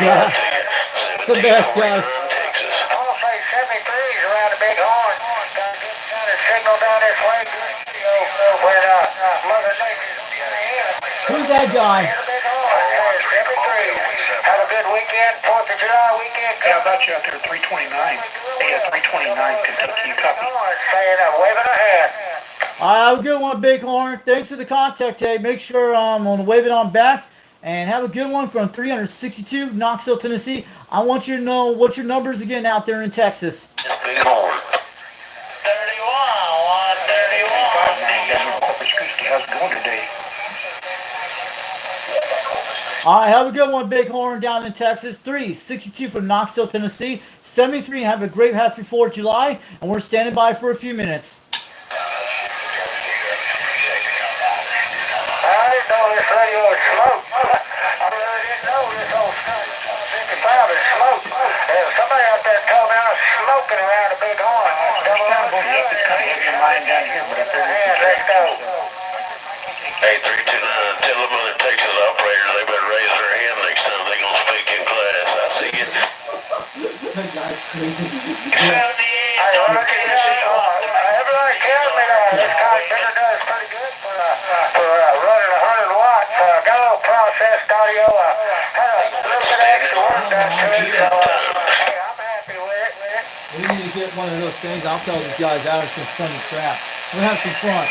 Yeah, it's the best, guys. I'll say 73's around the big horn. Got a good kind of signal down this way. When Mother Nature's Who's that guy? the big horn. 73. Have a good weekend, 4th of July weekend. Yeah, I got you out there at 329. Yeah, 329 Kentucky. You copy? Saying I'm waving a hand. All right, have a good one, Bighorn. Thanks for the contact, Tay. Make sure on the Wave It On back. And have a good one from 362 Knoxville, Tennessee. I want you to know what your numbers again out there in Texas. Big horn. 131. Corpus Christi. How's it going today? All right, have a good one, Bighorn, down in Texas. 362 from Knoxville, Tennessee. 73. Have a great happy 4th of July, and we're standing by for a few minutes. I didn't know this radio was slow. I really didn't know this whole 55 is slow. Somebody out there told me I was smoking around a big horn. It's kind of going up. It's kind of heavy line down here, but up there. Let's go. Hey, 329, tell them other Texas operators they better raise their hand next time they gonna speak in class. I see you. That guy's crazy. Hey, well, look at this. Everybody tells me that this transmitter does pretty good for running 100 watts. Got a little processed audio. Had a little bit of extra work done to it. So, hey, I'm happy with it. We need to get one of those things. I'll tell these guys out of some funny crap. We'll have some fun.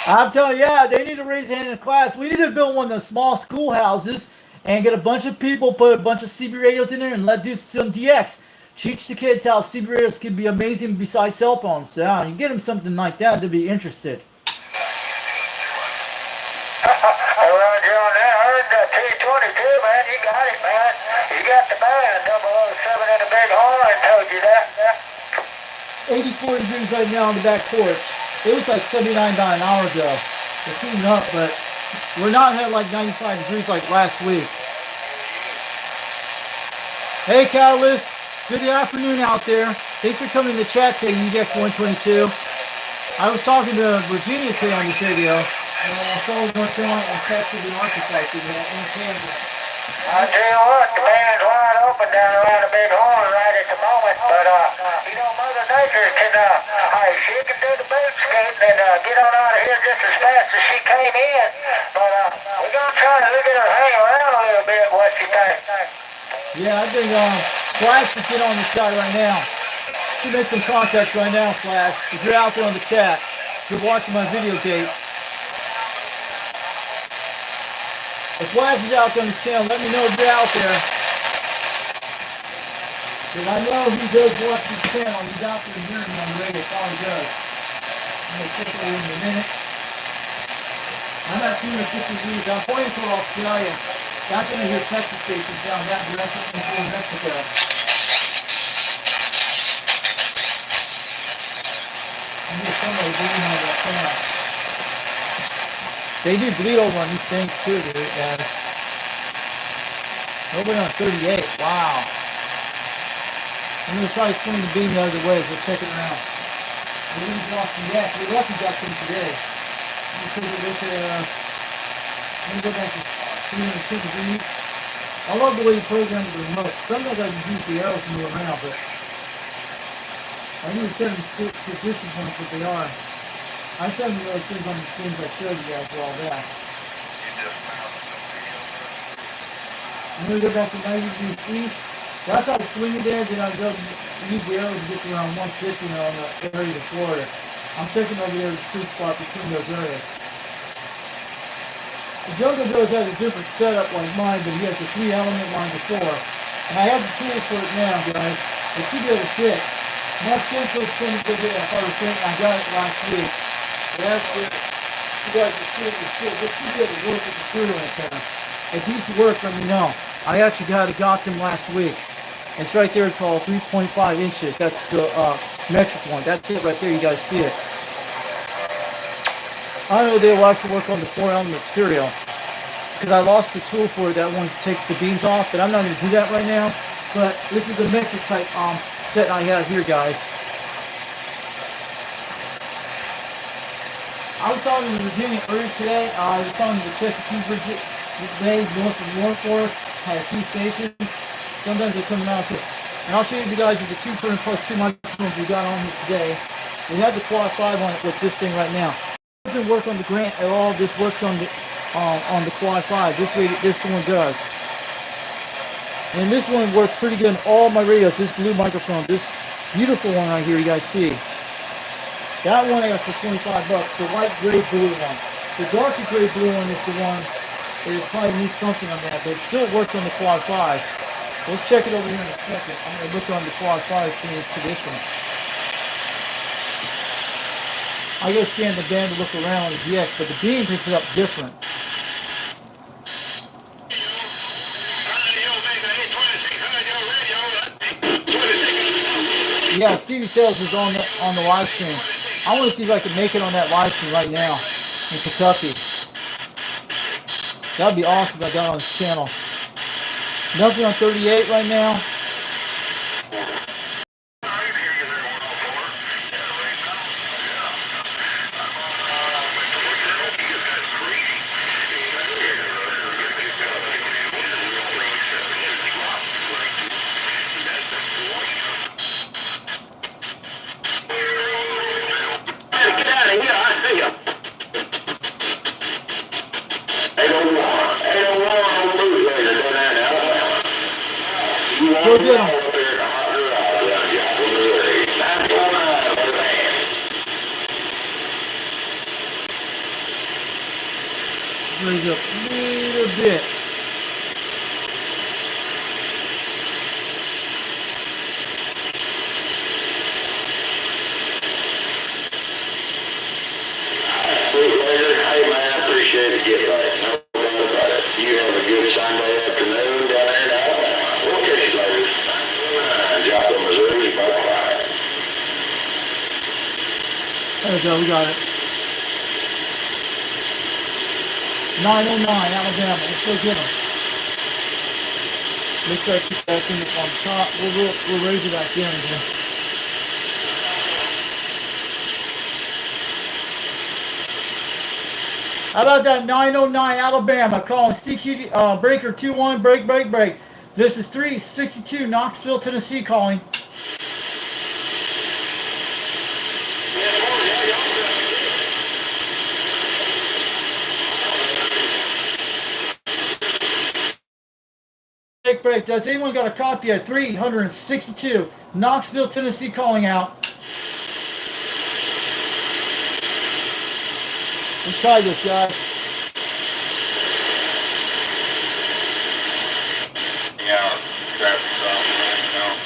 I'm telling you, yeah, they need to raise a hand in class. We need to build one of those small schoolhouses and get a bunch of people, put a bunch of CB radios in there, and let do some DX. Teach the kids how CB radios can be amazing besides cell phones. Yeah, you get them something like that, they'll be interested. Around you on that, I heard that T22, man. You got it, man. You got the band, 007 in the big horn. I told you that. 84 degrees right now on the back porch. It was like 79 about an hour ago. It's heating up, but we're not at like 95 degrees like last week. Hey, Catalyst. Good afternoon out there. Thanks for coming to chat today, UDX 122. I was talking to Virginia today on this radio, and Charlotte, North Carolina, and Texas and Arkansas, and Kansas. I tell you what, the band's wide open down around the big horn right at the moment. But, Mother Nature can, she can do the boot skating and get on out of here just as fast as she came in. But, we're going to try to get her hang around a little bit. What you think? Yeah, I think Flash should get on this guy right now. Should make some contacts right now, Flash. If you're out there on the chat, if you're watching my video tape. If Flash is out there on this channel, let me know if you're out there. Because I know he does watch this channel. He's out there hearing me on the radio. Probably does. I'm going to check over in a minute. I'm at 250 degrees. I'm pointing toward Australia. That's when I hear Texas stations down that direction into Mexico. I hear somebody bleeding on that channel. They do bleed over on these things too, dude, guys. Nobody on 38. Wow. I'm going to try to swing the beam the other way as we're checking it out. We just lost the X. We're lucky we got some today. Let me take a look at, let me go back to 310 degrees. I love the way you program the remote. Sometimes I just use the arrows to move around, but I need to set them position points what they are. I set them those things on the things I showed you guys a while back. I'm going to go back to 90 degrees east. That's how I swing it there. Then I go use the arrows to get to around 150 on the areas of Florida. I'm checking over there the sweet spot between those areas. The Jungle Joe's has a different setup like mine, but he has a 3-element, mine's a 4. And I have the tools for it now, guys. It should be able to fit. Mark Senko's told me to go get a harder fit, and I got it last week. But as for you guys can see it, this should be able to work with the serial antenna. If these work, let me know. I actually got them last week. It's right there called 3.5 inches. That's the metric one. That's it right there. You guys see it. I know they will actually work on the 4-element serial because I lost the tool for it. That one takes the beams off, but I'm not going to do that right now. But this is the metric type set I have here, guys. I was talking to Virginia earlier today. I was talking to the Chesapeake Bay, north of Norfolk, had a few stations. Sometimes they come around to it. And I'll show you the guys with the 2 plus 2 microphones we got on here today. We have the Quad 5 on it with this thing right now. It doesn't work on the Grant at all. This works on the Quad 5. This one does. And this one works pretty good on all my radios. This blue microphone, this beautiful one right here, you guys see. That one I got for $25. The light gray blue one. The darker gray blue one is the one that is probably needs something on that, but it still works on the Quad 5. Let's check it over here in a second. I'm going to look on the Quad 5, see its conditions. I go scan the band to look around on the DX, but the beam picks it up different. Yeah, Stevie Sales is on the live stream. I want to see if I can make it on that live stream right now in Kentucky. That'd be awesome if I got on his channel. Nothing on 38 right now. Go get him. Raise up a little bit. Hey man, I appreciate the get right. No doubt about it. You have a good Sunday afternoon down there in Alabama. We'll catch you later. Joplin, Missouri, bye-bye. There we go, we got it. 909, Alabama. Let's go get them. Make sure I keep that thing up on the top. We'll raise it back down again. How about that 909 Alabama calling CQ breaker 21 break. This is 362 Knoxville, Tennessee calling. Break. Does anyone got a copy of 362 Knoxville, Tennessee calling out? Let's try this, guys. Yeah, traffic problem, you know.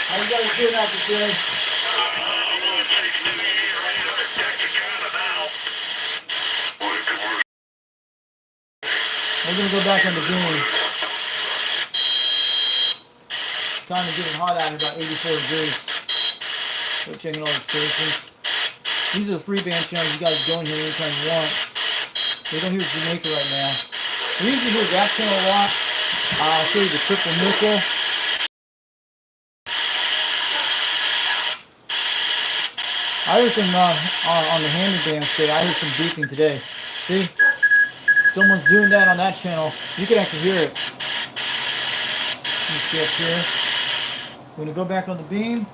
How you guys doing out there today? We're gonna go back on the beam. Kind of getting hot out here, about 84 degrees. We're checking all the stations. These are the free band channels. You guys go in here anytime you want. We don't hear Jamaica right now. We usually hear that channel a lot. I'll show you the triple nickel. I heard some on the Hammy band say, I heard some beeping today. See? Someone's doing that on that channel. You can actually hear it. Let me stay up here. We're going to go back on the beam.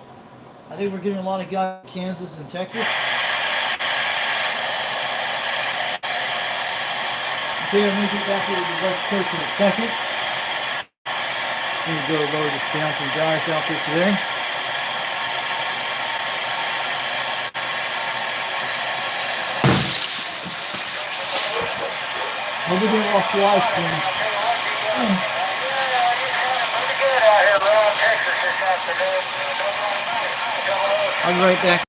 I think we're getting a lot of guys in Kansas and Texas. Okay, I'm going to get back over to the West Coast in a second. I'm going to go lower this down for you guys out there today. We'll be doing off live stream. I'll be right back.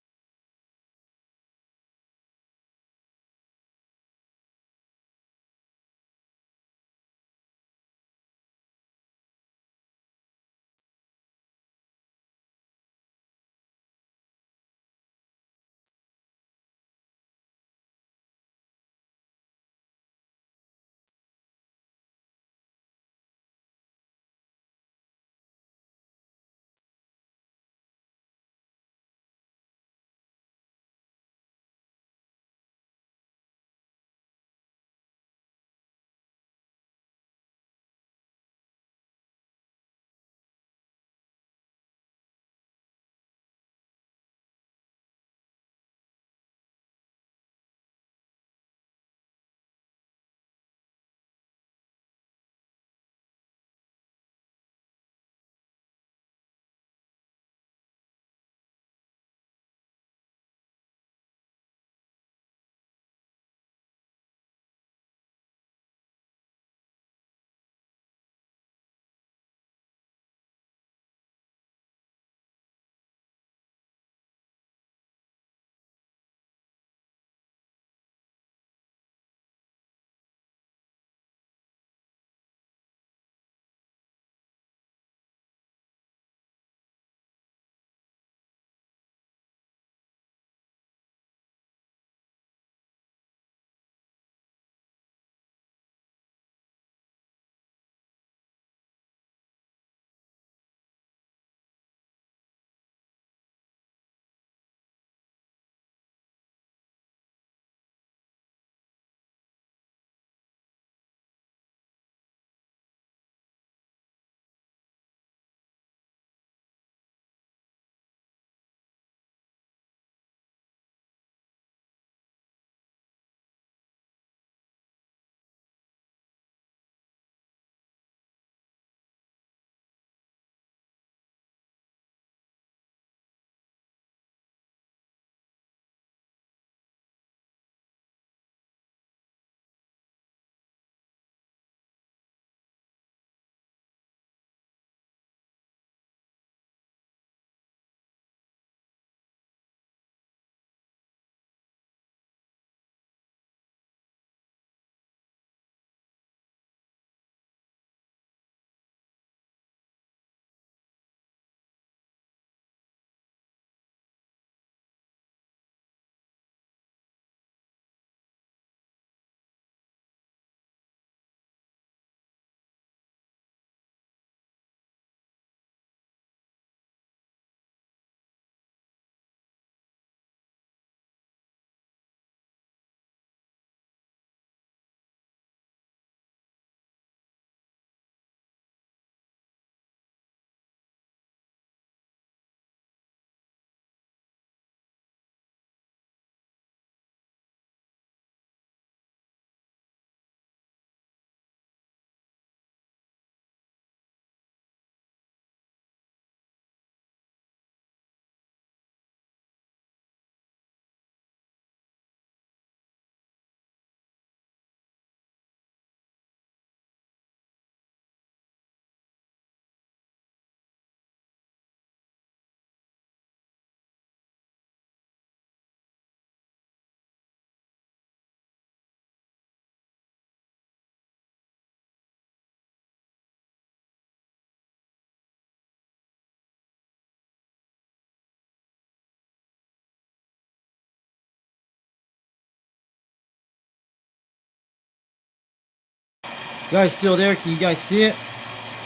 Guys, still there? Can you guys see it?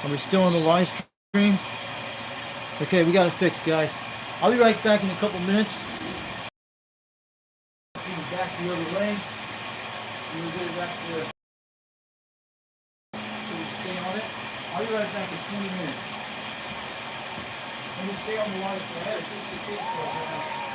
Are we still on the live stream? Okay, we got it fixed, guys. I'll be right back in a couple minutes. Back the other way. We'll get it back to so we can stay on it. I'll be right back in 20 minutes. Let me stay on the live stream. I had to fix the tape for it, guys.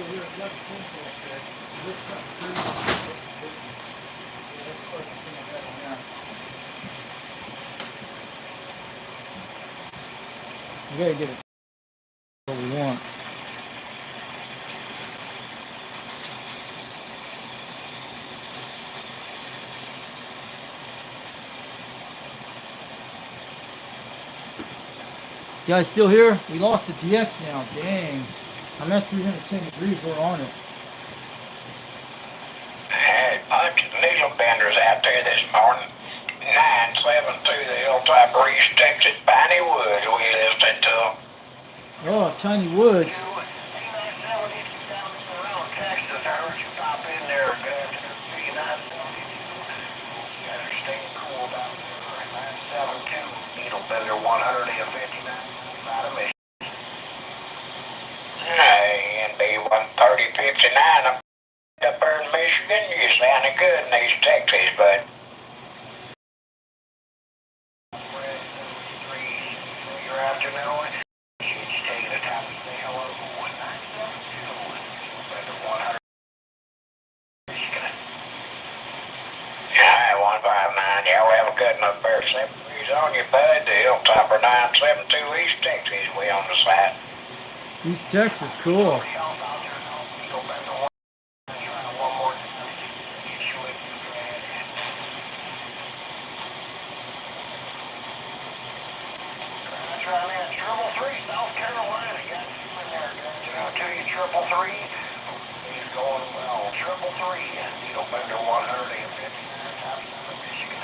still here. We got the 10 point fix. This is not free. Yeah, that's what I think I got on there. We gotta get it what we want. You guys still here? We lost the DX now. Dang. I'm at 310 degrees. We're on it. Hey, bunch of needle benders out there this morning. 972 the Hilltop Breeze, Texas, Piney Woods. We listening to them. Oh, Tiny Woods. Texas, I heard you pop in there. Good afternoon to you. 972. Gotta stay cool down there. 972. Needle bender 159 out of Michigan. Hey, NB 13059 up there in Michigan. You sounding good in these Texas, bud. Your afternoon. She's taking the time to say hello. 1972. Bender 100. Michigan. Hi, 159. Y'all have a good enough bear. 7 degrees on you, bud. The Hilltopper 972 East Texas. We on the side. East Texas, cool. South Carolina, got you in there, guys. To you, 333. He's going well. 333. Needle bender 159. Top 7 Michigan.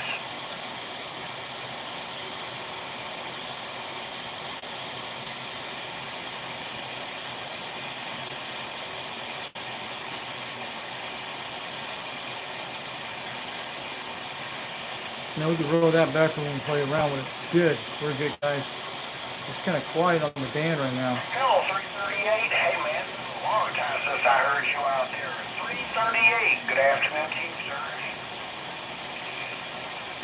Now we can roll that back when we play around with it. It's good. We're good, guys. It's kind of quiet on the band right now. Hello, 338. Hey, man. Long time since I heard you out there. 338. Good afternoon to you, sir.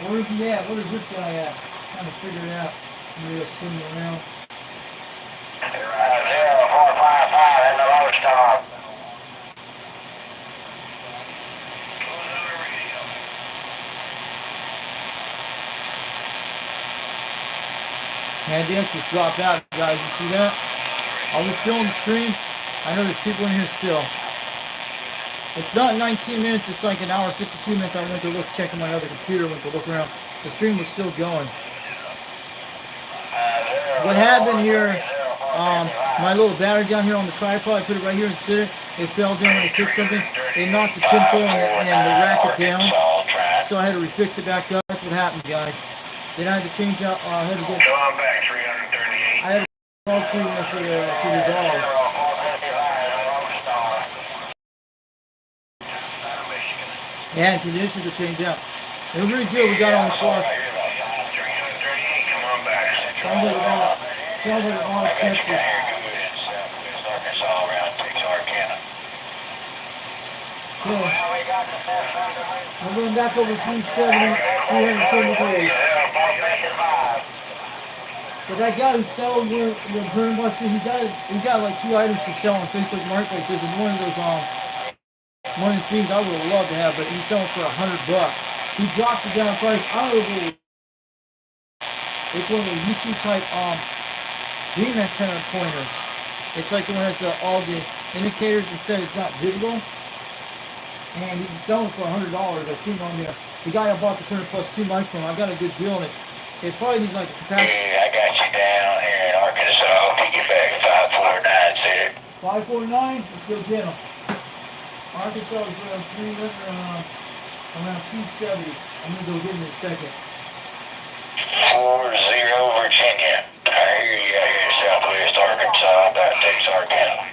Where is he at? Where is this guy at? Trying to figure it out. Maybe I'll swing around. 0455 in the Lone Star. Man, DX just dropped out, guys. You see that? Are we still on the stream? I know there's people in here still. It's not 19 minutes. It's like an hour 52 minutes. I went to look, checking my other computer, went to look around. The stream was still going. What happened here, my little battery down here on the tripod, I put it right here and sit it. It fell down when it kicked something. It knocked the tinfoil and the racket down. So I had to refix it back up. That's what happened, guys. Then I had to change out, I had to get... Come on back, 338. I had a dog treatment for the dogs. Yeah, conditions will change out. They were really good. We got on the clock. 338, come on back. Sounds like all of Texas. Okay. We're going back over 370 degrees. But that guy who's selling the turn buster, he's got like 2 items to sell on Facebook Marketplace. There's one of those one of the things I would have loved to have, but he's selling for $100. He dropped it down in price. I don't know. It's one of the UC type beam antenna pointers. It's like the one that has all the indicators instead. It's not digital. And he's selling for $100. I've seen it on there. The guy I bought the Turner Plus 2 microphone, I got a good deal on it. It probably needs like a capacity. Hey, I got you down here in Arkansas. Pick you back 549, sir. 549? Let's go get him. Arkansas is around 300, around 270. I'm gonna go get him in a second. 40 Virginia. I hear you out here in Southwest Arkansas, about Texarkana.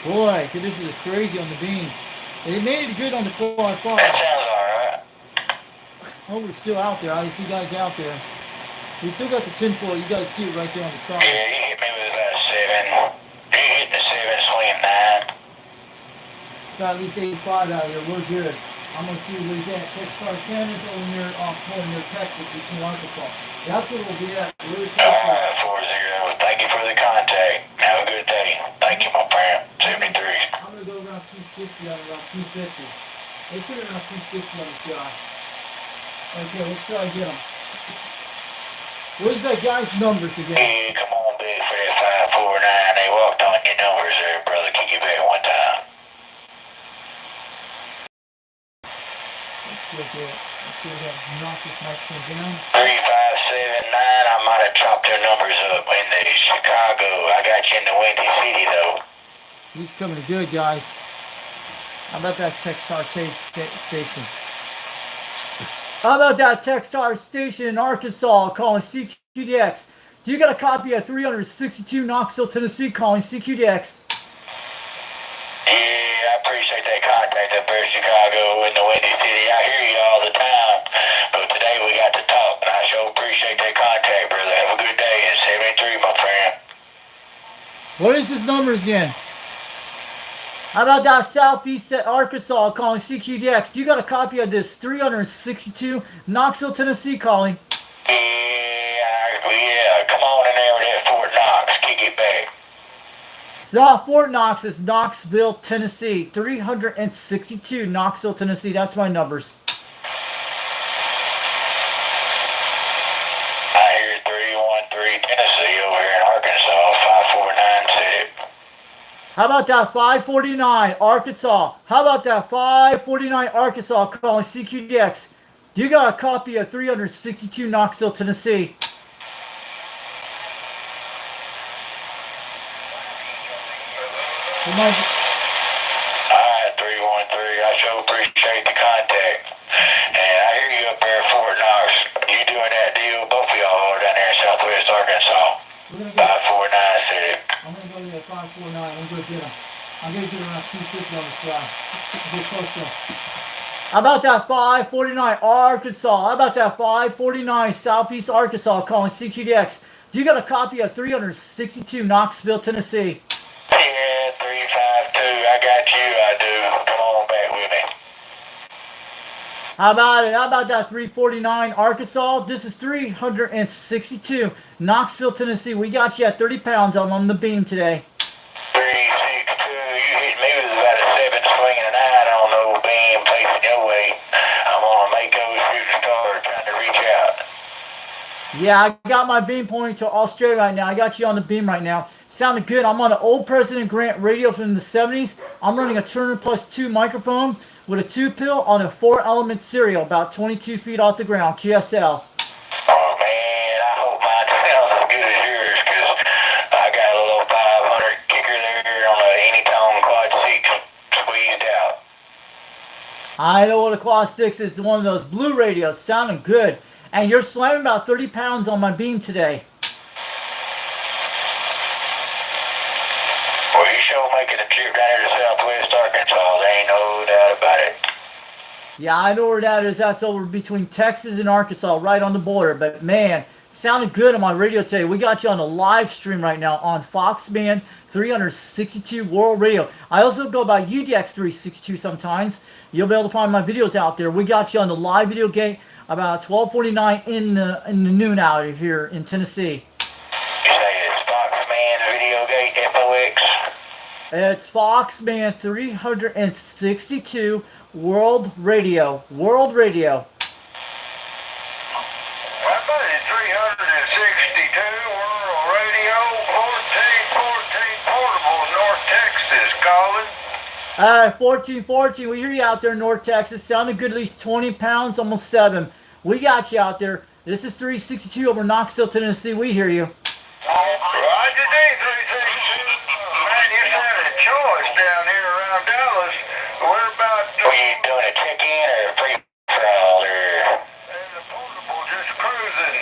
Boy, conditions are crazy on the beam. And it made it good on the quad 5. That sounds alright. Oh, we're still out there. I see you guys out there. We still got the tinfoil. You guys see it right there on the side. Yeah, you hit me with about 7. You hit the 7 swing 9. It's got at least 85 out here. We're good. I'm gonna see where he's at. Texarkana over near Texas, between Arkansas. That's where we'll be at. Really close. Alright, 40. Thank you for the contact. Thank you, my friend. 73. I'm gonna go around 260 on around 250. Let's hit around 260 on this guy. Okay, let's try again. What is that guy's numbers again? Hey, come on, big for that 549. They walked on your numbers there, brother. Kick it back one time. Let's look at. I should have knocked this microphone down. 3579. I might have chopped their numbers up in the Chicago. I got you in the Windy City, though. He's coming good, guys. How about that Textar station? How about that Textar station in Arkansas calling CQDX? Do you got a copy of 362 Knoxville, Tennessee calling CQDX? Yeah, I appreciate that contact up there in Chicago in the Windy City. I hear you all the time, but today we got to talk, and I sure appreciate that contact, brother. Have a good day in 73, my friend. What is his numbers again? How about that Southeast Arkansas calling CQDX? Do you got a copy of this 362 Knoxville, Tennessee calling? Yeah, come on in there with that Fort Knox. Kick it back. It's not Fort Knox, it's Knoxville, Tennessee. 362 Knoxville, Tennessee. That's my numbers. I hear 313 Tennessee over here in Arkansas. 549 said it. How about that 549 Arkansas? How about that 549 Arkansas calling CQDX? Do you got a copy of 362 Knoxville, Tennessee? Alright, 313. I sure appreciate the contact. And I hear you up there at Fort Knox. You doing that deal? Both of y'all are down there in Southwest Arkansas. 549 said it. I'm gonna go to that 549. I'm gonna get him. I'm gonna get around 250 on this guy. Get close to him. How about that 549 Arkansas? How about that 549 Southeast Arkansas calling CQDX? Do you got a copy of 362 Knoxville, Tennessee? Yeah, 352. I got you. I do. Come on back with me. How about it? How about that 349 Arkansas? This is 362 Knoxville, Tennessee. We got you at 30 pounds on the beam today. 362. You hit me with about a 7 swinging a 9 on the old beam facing your way. I'm on a Mako shooting star trying to reach out. Yeah, I got my beam pointing to Australia right now. I got you on the beam right now. Sounded good. I'm on an old President Grant radio from the 70s. I'm running a Turner Plus 2 microphone with a 2-pill on a 4-element serial, about 22 feet off the ground, QSL. Oh man, I hope mine sounds as good as yours, because I got a little 500 kicker there on a Anytone Quad 6 squeezed out. I know what a Quad 6 is. It's one of those blue radios. Sounding good. And you're slamming about 30 pounds on my beam today. Well, you sure making a trip down here to Southwest Arkansas. There ain't no doubt about it. Yeah, I know where that is. That's over between Texas and Arkansas, right on the border. But man, sounded good on my radio today. We got you on a live stream right now on Foxman 362 World Radio. I also go by UDX 362 sometimes. You'll be able to find my videos out there. We got you on the live video gate about 12:49 in the noon hour here in Tennessee. You say it's Foxman Video Gate FOX? It's Foxman 362 World Radio. World Radio. How about it? 362 World Radio, 1414 Portable, North Texas, calling. 1414, we hear you out there in North Texas. Sounding good, at least 20 pounds, almost 7. We got you out there. This is 362 over Knoxville, Tennessee. We hear you. Roger, day 362. Man, you sounded choice down here around Dallas. We're about Were you doing a check-in or a pre-trial or? and the portable just cruising.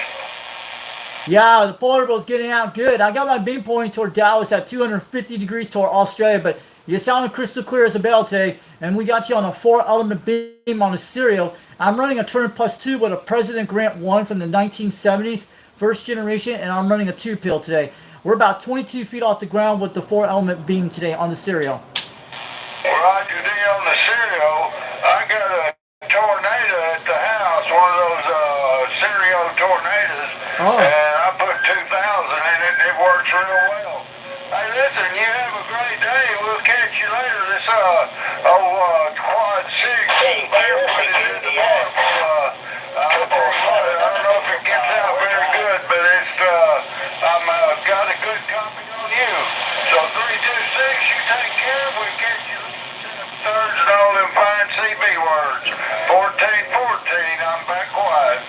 Yeah, the portable's getting out good. I got my beam pointing toward Dallas at 250 degrees toward Australia, but you sounded crystal clear as a bell today, and we got you on a 4-element beam on a serial. I'm running a Turner Plus 2 with a President Grant 1 from the 1970s, first generation, and I'm running a 2-pill today. We're about 22 feet off the ground with the 4-element beam today on the serial. Roger, day on the serial. I got a tornado at the house, one of those serial tornadoes, Oh. and I put 2,000 in it, and it works real well. Hey, listen, you have a great you later. This quad 6. Hey, Barefoot is in the park. I don't know if it gets out very good, but it's I'm got a good copy on you. So 326, you take care. We catch you thirds and all them fine CB words. 1414, I'm back quiet.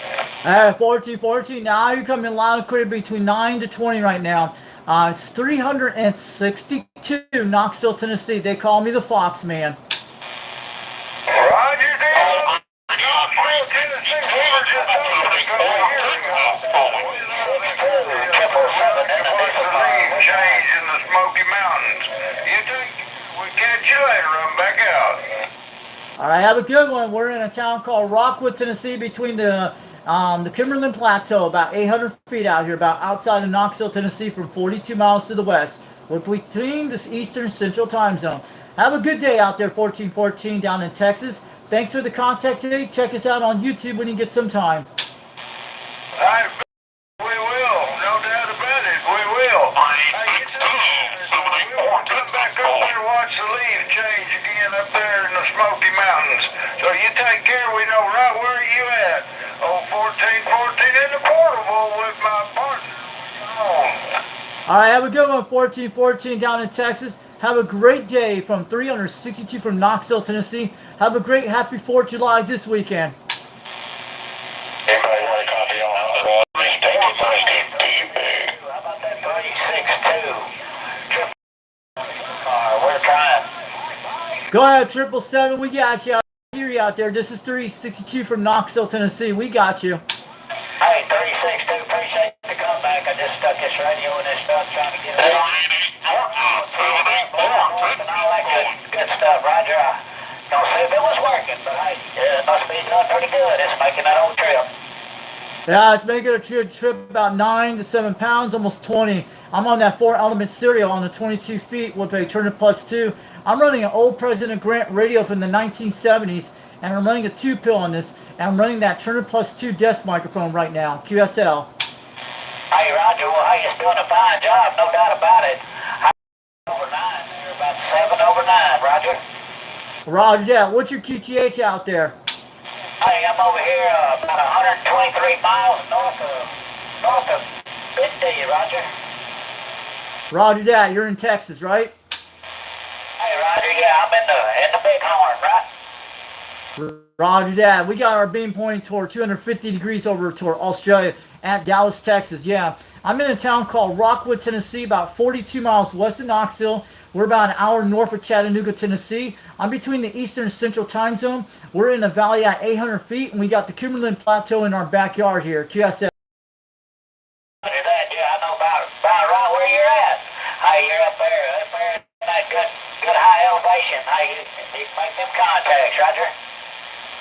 All right, 14-14. Now you're coming loud and clear between 9 to 20 right now. It's 362, Knoxville, Tennessee. They call me the Fox Man. Roger, deal. Knoxville, Tennessee. We were just over a couple of years ago. Change in the Smoky Mountains. We'll catch you later. I'm back out. All right, have a good one. We're in a town called Rockwood, Tennessee, between the Kimberlin Plateau, about 800 feet out here, about outside of Knoxville, Tennessee, from 42 miles to the west. We're between this Eastern Central Time Zone. Have a good day out there, 1414, down in Texas. Thanks for the contact today. Check us out on YouTube when you get some time. I bet we will. No doubt about it. We will. Hey, we want to come back up there and watch the leaves change again up there in the Smoky Mountains. So you take care. We know right where you at. Oh, 1414 in the portable with my partner. All right, have a good one, 1414, down in Texas. Have a great day from 362 from Knoxville, Tennessee. Have a great, happy 4th of July this weekend. Anybody want a copy on how the How about that 362? We're trying. Go ahead, 777. We got you. I hear you out there. This is 362 from Knoxville, Tennessee. We got you. Hey, 362, appreciate the comeback. I just stuck this radio in this stuff trying to get it on. And all that good stuff, Roger. I don't see if it was working, but hey, it must be doing pretty good. It's making that old trip. Yeah, it's making a trip about 9 to 7 pounds, almost 20. I'm on that 4-element serial on the 22 feet with a Turner Plus 2. I'm running an old President Grant radio from the 1970s, and I'm running a 2-pill on this, and I'm running that Turner Plus 2 desk microphone right now, QSL. Hey, Roger, well, hey, it's doing a fine job, no doubt about it. Over 9, they're about 7 over 9, Roger. Roger that. What's your QTH out there? Hey, I'm over here about 123 miles north of Big D, Roger. Roger that. You're in Texas, right? Hey, Roger, yeah, I'm in the Big Horn, right? Roger that. We got our beam pointing toward 250 degrees over toward Australia at Dallas, Texas. Yeah. I'm in a town called Rockwood, Tennessee, about 42 miles west of Knoxville. We're about an hour north of Chattanooga, Tennessee. I'm between the Eastern Central Time Zone. We're in a valley at 800 feet, and we got the Kimberlin Plateau in our backyard here, QSL. Yeah, I know about right where you're at. Hey, you're up there in that good high elevation. Hey, you make them contacts, Roger.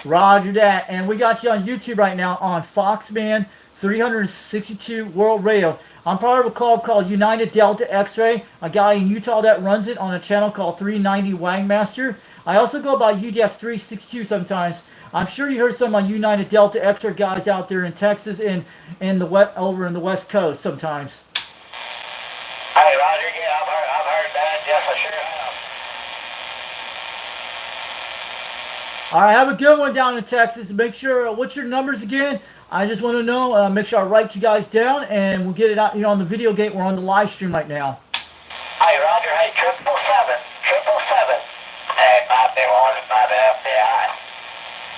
Roger that. And we got you on YouTube right now on Foxman 362 World Radio. I'm part of a club called United Delta X-Ray, a guy in Utah that runs it on a channel called 390 Wagmaster. I also go by UDX 362 sometimes. I'm sure you heard some of my United Delta X-Ray guys out there in Texas and over in the West Coast sometimes. Hey, Roger, yeah, I've heard that. Yes, I sure have. All right, have a good one down in Texas. Make sure, what's your numbers again? I just want to know, make sure I write you guys down, and we'll get it out, on the video gate. We're on the live stream right now. Hey, Roger, hey, 777. Hey, might be one, might be FBI.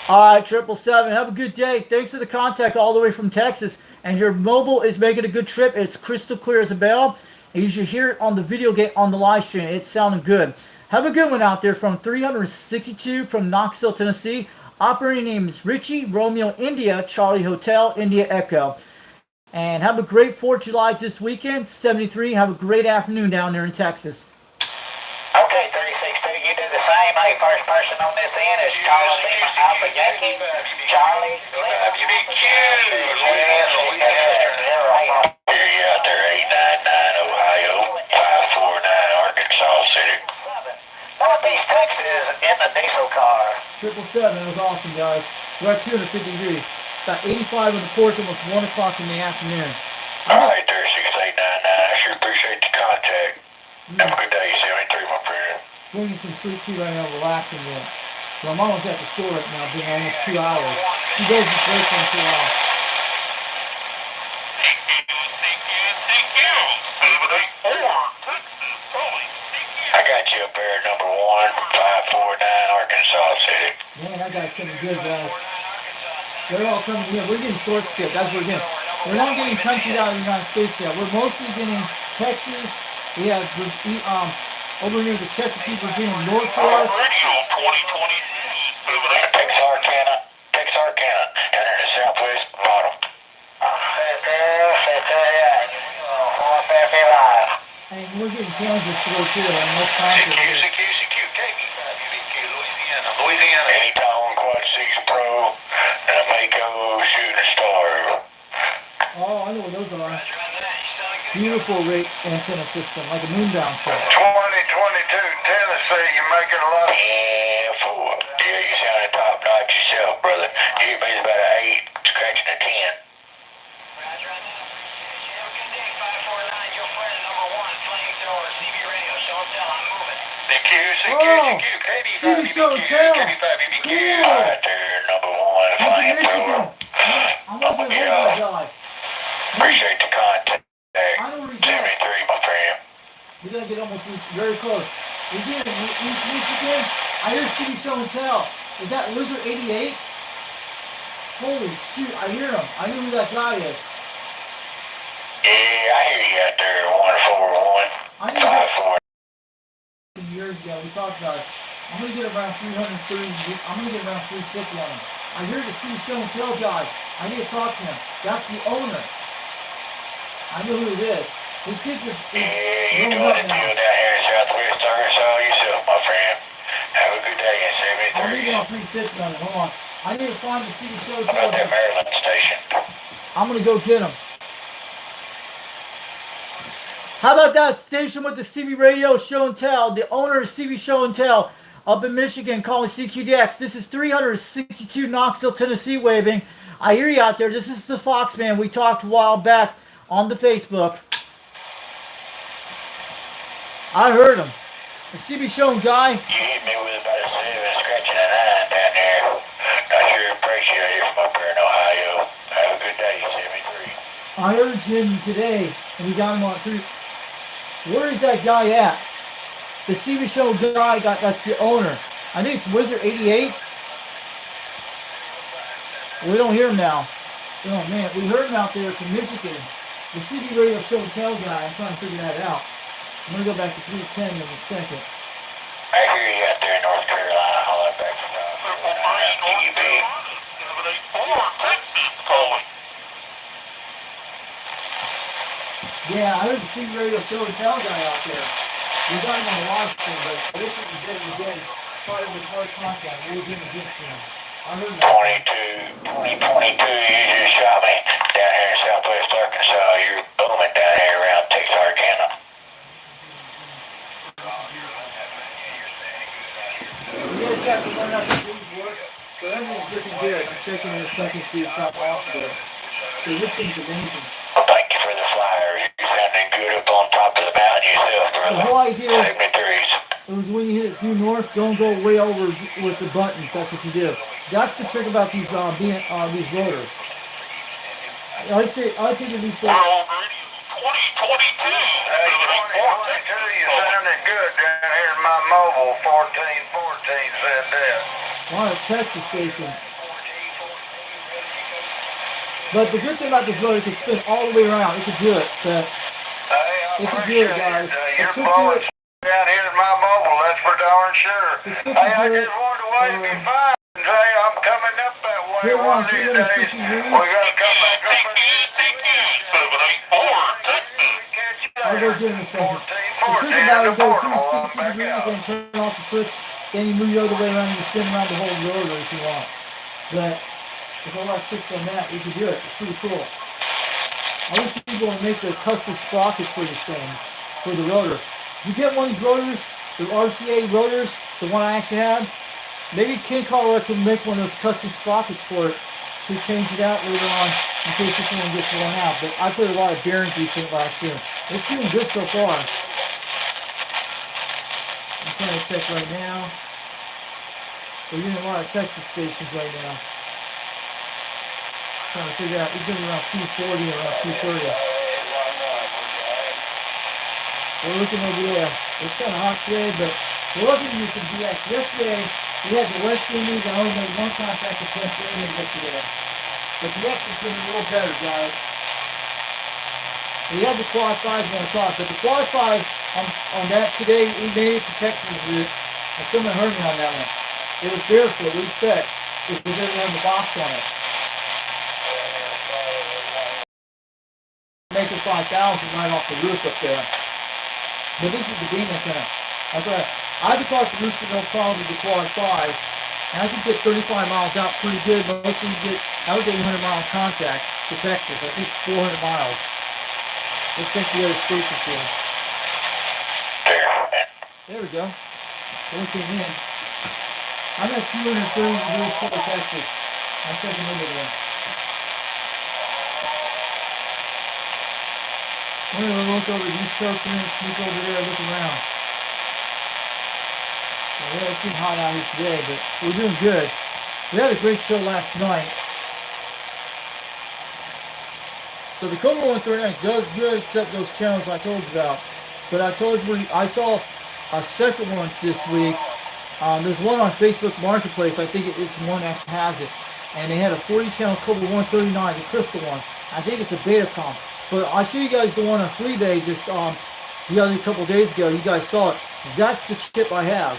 All right, 777. Have a good day. Thanks for the contact all the way from Texas. And your mobile is making a good trip. It's crystal clear as a bell. And you should hear it on the video gate on the live stream. It's sounding good. Have a good one out there from 362 from Knoxville, Tennessee. Operating name is Richie Romeo India Charlie Hotel India Echo. And have a great 4th of July this weekend. 73. Have a great afternoon down there in Texas. Okay, 362, you do the same. Hey, first person on this end is Charlie Lima Alpha Yankee. Charlie Lima. WBQ. Hear you out there, 899 Ohio, 549 Arkansas City. Northeast Texas in the diesel car. 777. That was awesome, guys. We're at 250 degrees. About 85 on the porch, almost 1 o'clock in the afternoon. All right there, 6899. I sure appreciate the contact. Have a good day, 73, my friend. drinking some sweet tea right now, relaxing it. My mom's at the store right now, been almost 2 hours. She goes and breaks once in a while. I got you up there, number 1549 Arkansas City. Man, that guy's coming good, guys. They're all coming in. We're getting short skipped. That's what we're getting. We're not getting countries out of the United States yet. We're mostly getting Texas. We have over near the Chesapeake, Virginia, Norfolk. Texarkana, down in the southwest bottom. And we're getting Kansas today too, and Wisconsin. Louisiana. Anytime Quad 6 Pro and a Mako Shooting Star. Oh, I know what those are. Beautiful rate antenna system, like a moon bouncer. 2022 Tennessee, you're making a lot of... Yeah, 4. Yeah, you sounded top notch yourself, brother. You made about an 8, scratching a 10. Oh, CB Show and Tell. Cool. Right there, number 1, He's in flying Michigan. pro. I'm gonna get hold of that guy. Appreciate the contact. I know where he's at. 73, my friend. We gotta get almost very close. Is he in East Michigan? I hear CB Show and Tell. Is that Lizard 88? Holy shoot, I hear him. I know who that guy is. Yeah, I hear you out there, 141. I knew that 54. some years ago. We talked about it. I'm gonna get around 330. I'm gonna get around 350 on him. I hear the CB Show and Tell guy. I need to talk to him. That's the owner. I know who it is. His kids are Yeah, you growing doing up the now. deal down here in southwest Arkansas yourself, my friend. Have a good day in I'll leave it 73. on 350 on it. Hold on. I need to find the CB Show and About Tell that guy. Maryland station. I'm gonna go get him. How about that station with the CB Radio Show and Tell? The owner of CB Show and Tell up in Michigan calling CQDX. This is 362 Knoxville, Tennessee waving. I hear you out there. This is the Fox Man. We talked a while back on the Facebook. I heard him. The CB Show guy. You hit me with about a 7, scratching a 9 down there. I sure appreciate it from up here in Ohio. Have a good day, 73. I heard him today, and we got him on 3. Where is that guy at? The CB Show guy, that's the owner. I think it's Wizard 88. We don't hear him now. Oh man, we heard him out there from Michigan. The CB Radio Show and Tell guy, I'm trying to figure that out. I'm going to go back to 310 in a second. I hear you out there in North Carolina, holler back from EB. Yeah, I heard the CB Radio Show and Tell guy out there. We got him on the live stream, but I wish we could get him again. Thought it was hard contact. We'll get him against him. I heard him. 2022, you just shot me down here in southwest Arkansas. You're booming down here around Texarkana. You guys got to learn how these things work. So everything's looking good. I'm checking in a second, see it's not off there. So this thing's amazing. Thank you for the flyer. You're sounding good up on top of the mountain yourself, The brother. whole idea 73s. was when you hit it due north, don't go way over with the buttons. That's what you do. That's the trick about these these rotors. I think of these things. Hey, 2022, you sounded good down here in my mobile. 1414 said that. A lot of Texas stations. But the good thing about this rotor, it can spin all the way around. It can do it. But Hey, I it can do it, appreciate guys. You're It should do blowing it. down here in my mobile, that's for darn sure. It should Hey, I do it. just wanted to wave you fine and say I'm coming up that way Hit one one, of these 360 days. degrees. We gotta come back up and I'll go get him in a second. The trick about it, you go 360 degrees and turn off the switch. Then you move the other way around and you spin around the whole rotor if you want. But there's a lot of tricks on that. You can do it. It's pretty cool. I wish people would make the custom sprockets for these things, for the rotor. You get one of these rotors, the RCA rotors, the one I actually had, maybe King Collar can make one of those custom sprockets for it to change it out later on in case this one gets worn out. But I put a lot of bearing grease in it last year. It's doing good so far. I'm trying to check right now. We're getting a lot of Texas stations right now. Trying to figure out, he's going to be around 240, around 230. We're looking over there. It's kind of hot today, but we're looking to do some DX. Yesterday, we had the West Indies. I only made one contact with Pennsylvania yesterday. But DX is getting a little better, guys. We had the quad 5 when we talked, but the quad 5 on that today, we made it to Texas with it, and someone heard me on that one. It was barefoot, respect, because it doesn't have the box on it. Make it 5,000 right off the roof up there. But this is the beam antenna. That's why I could talk to Rooster no problems with the quad 5, and I could get 35 miles out pretty good. Mostly you get, that was 800 mile contact to Texas. I think 400 miles. Let's check the other stations here. There we go. One came in. I'm at 230 degrees Central Texas. I'm checking over there. I'm going to look over the East Coast and then sneak over there and look around. So yeah, it's getting hot out here today, but we're doing good. We had a great show last night. So the Cobra 139 does good except those channels I told you about. But I told you, I saw a second one this week. There's one on Facebook Marketplace. I think it's one actually has it. And they had a 40 channel Cobra 139, the crystal one. I think it's a Betacom. But I'll show you guys the one on Freebay just the other couple days ago. You guys saw it. That's the chip I have.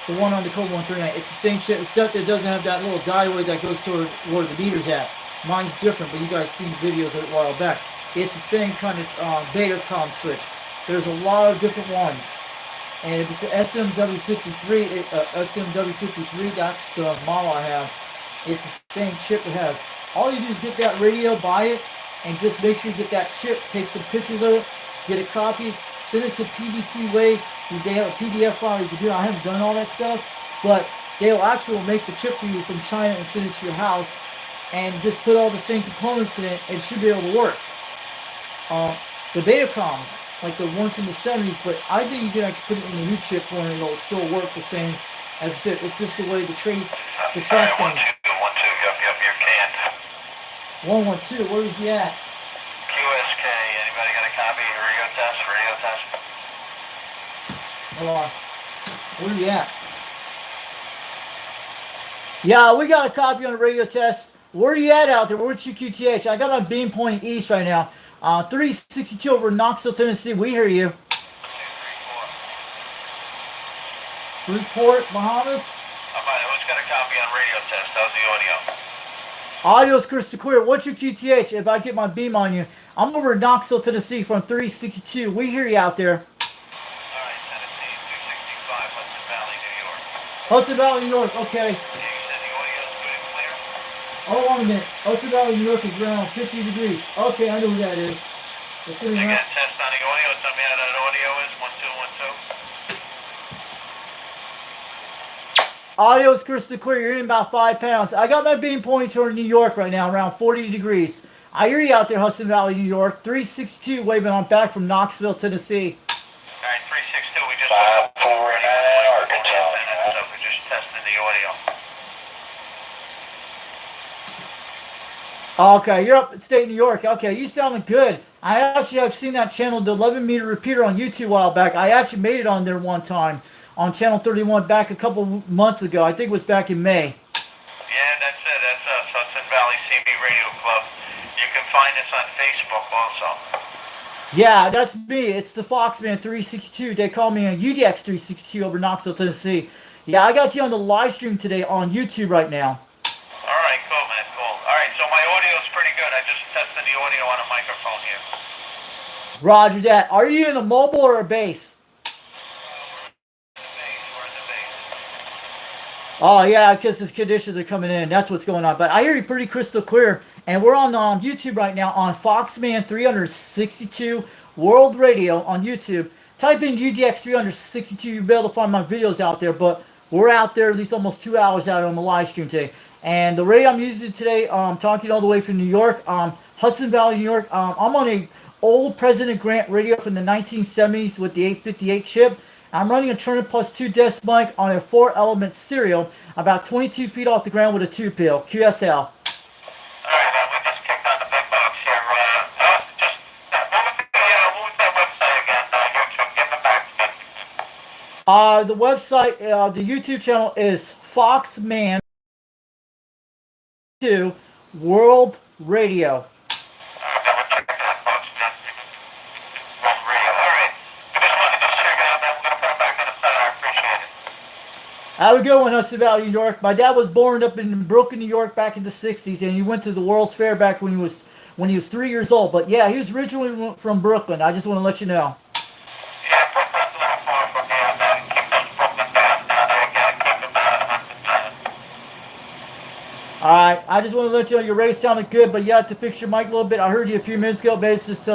The one on the Cobra 139. It's the same chip, except it doesn't have that little diode that goes toward where the meter's at. Mine's different, but you guys seen the videos a while back. It's the same kind of Betacom switch. There's a lot of different ones. And if it's an SMW53, SMW53, that's the model I have. It's the same chip it has. All you do is get that radio, buy it, and just make sure you get that chip. Take some pictures of it, get a copy, send it to PBC Way. They have a PDF file you can do. I haven't done all that stuff, but they'll actually make the chip for you from China and send it to your house, and just put all the same components in it, and it should be able to work. The Betacoms, like the ones from the 70s, but I think you can actually put it in the new chip one and it'll still work the same as the chip. It's just the way the track things. 1-2, yep, you can. 112, where is he at? QSK, anybody got a copy? Radio test. Hold on. Where are you at? Yeah, we got a copy on the radio test. Where are you at out there? Where's your QTH? I got my beam pointing east right now. 362 over Knoxville, Tennessee. We hear you. 2, 3, 4. Freeport, Bahamas. Who's got a copy on radio test? How's the audio? Audio's crystal clear. What's your QTH? If I get my beam on you, I'm over in Knoxville, Tennessee from 362. We hear you out there. Alright, Tennessee, 265, Hudson Valley, New York. Hudson Valley, New York. Okay. Yeah, you said the audio's good and clear? Hold on a minute. Hudson Valley, New York is around 50 degrees. Okay, I know who that is. It's I got a test on the audio. Tell me how that audio is. 1, 2, 1, 2. Audio's crystal clear. You're in about 5 pounds. I got my beam pointing toward New York right now, around 40 degrees. I hear you out there, Hudson Valley, New York. 362 waving on back from Knoxville, Tennessee. Alright, 362. We just 549 Arkansas. So we just tested the audio. Okay, you're upstate New York. Okay, you sounding good. I actually have seen that channel, the 11 meter repeater on YouTube a while back. I actually made it on there one time on channel 31 back a couple months ago. I think it was back in May. Yeah, that's it. That's us, Hudson Valley CB Radio Club. You can find us on Facebook also. Yeah, that's me. It's the Foxman 362. They call me a UDX 362 over Knoxville, Tennessee. Yeah, I got you on the live stream today on YouTube right now. Alright, cool, man, cool. Alright, so my audio's pretty good. I just tested the audio on a microphone here. Roger that. Are you in a mobile or a base? We're in the base. Oh, yeah, because the conditions are coming in. That's what's going on. But I hear you pretty crystal clear. And we're on YouTube right now on Foxman 362 World Radio on YouTube. Type in UDX 362. You'll be able to find my videos out there. But we're out there at least almost 2 hours out on the live stream today. And the radio I'm using today, talking all the way from New York, Hudson Valley, New York. I'm on a old President Grant radio from the 1970s with the 858 chip. I'm running a Turner Plus 2 desk mic on a 4-element serial, about 22 feet off the ground with a 2-pill, QSL. Alright, we just kicked on the big box here. What was that website again? YouTube, give it back to me. The website, the YouTube channel is Foxman 2 World Radio. Have a good one, Hudson Valley, New York. My dad was born up in Brooklyn, New York back in the 60s, and he went to the World's Fair back when he was 3 years old. But yeah, he was originally from Brooklyn. I just want to let you know. Alright, I just want to let you know your race sounded good, but you have to fix your mic a little bit. I heard you a few minutes ago, but it's just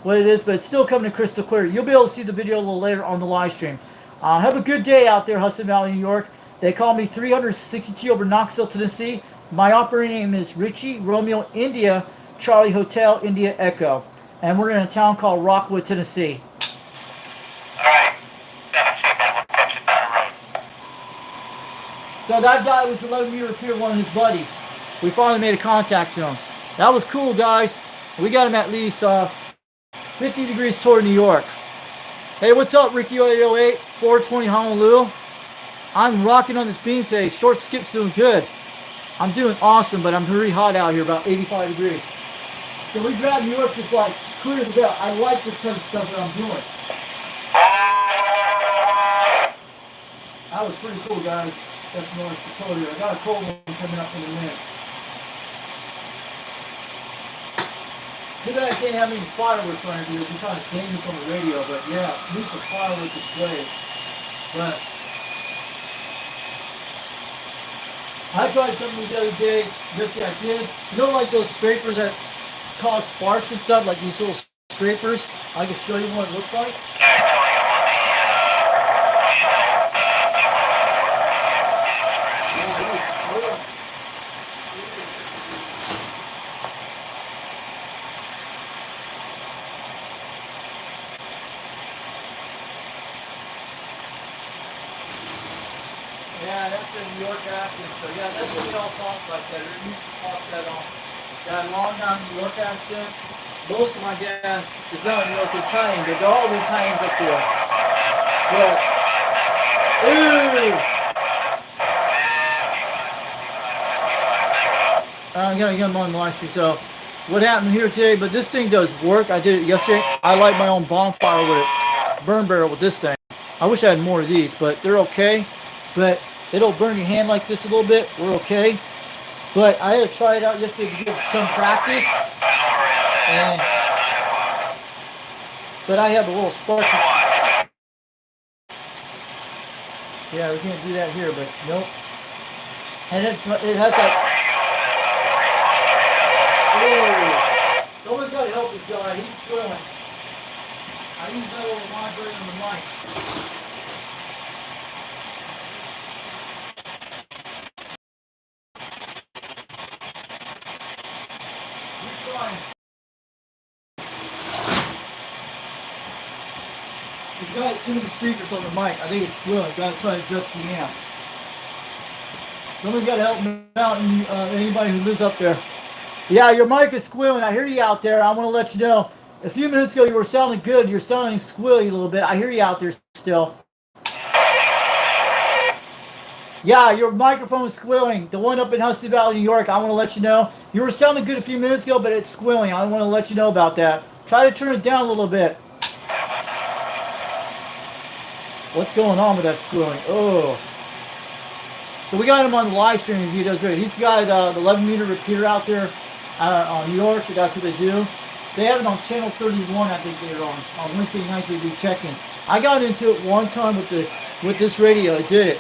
what it is, but it's still coming crystal clear. You'll be able to see the video a little later on the live stream. Have a good day out there, Hudson Valley, New York. They call me 362 over Knoxville, Tennessee. My operating name is Richie Romeo India Charlie Hotel India Echo, and we're in a town called Rockwood, Tennessee. Alright, catch it down the road. So that guy was 11-meter repair, one of his buddies. We finally made a contact to him. That was cool, guys. We got him at least 50 degrees toward New York. Hey, what's up, Ricky 808, 420 Honolulu? I'm rocking on this beam today. Short skip's doing good. I'm doing awesome, but I'm pretty hot out here, about 85 degrees. So we grabbed New York just like clear as a bell. I like this kind of stuff that I'm doing. That was pretty cool, guys. That's North Dakota. I got a cold one coming up in a minute. Too bad I can't have any fireworks on it, dude. It'd be kind of dangerous on the radio, but yeah, at least some firework displays. But I tried something the other day. Yesterday I did. You know, like those scrapers that cause sparks and stuff, like these little scrapers? I can show you what it looks like. Yeah, that's a New York accent. So yeah, that's what we all talk like that. We used to talk that long down New York accent. Most of my dad is not a New York Italian, but they're all the Italians up there. But ooh, I'm gonna get them on the live stream. So what happened here today? But this thing does work. I did it yesterday. I light my own bonfire with it, burn barrel with this thing. I wish I had more of these, but they're okay. But it'll burn your hand like this a little bit. We're okay. But I had to try it out yesterday to get some practice. But I have a little spark. Yeah, we can't do that here, but nope. And it has that. Ooh. Someone's got to help this guy. He's squirming. I use that little modulator on the mic. He's got too many speakers on the mic. I think it's squealing. Got to try to adjust the amp. Somebody's got to help me out, and anybody who lives up there. Yeah, your mic is squealing. I hear you out there. I want to let you know. A few minutes ago, you were sounding good. You're sounding squealy a little bit. I hear you out there still. Yeah, your microphone is squealing. The one up in Hudson Valley, New York, I want to let you know. You were sounding good a few minutes ago, but it's squealing. I want to let you know about that. Try to turn it down a little bit. What's going on with that squealing? Oh. So we got him on the live stream. He does great. He's got the 11-meter repeater out there on New York. That's what they do. They have it on channel 31. I think they're on Wednesday nights. They do check-ins. I got into it one time with this radio. I did it.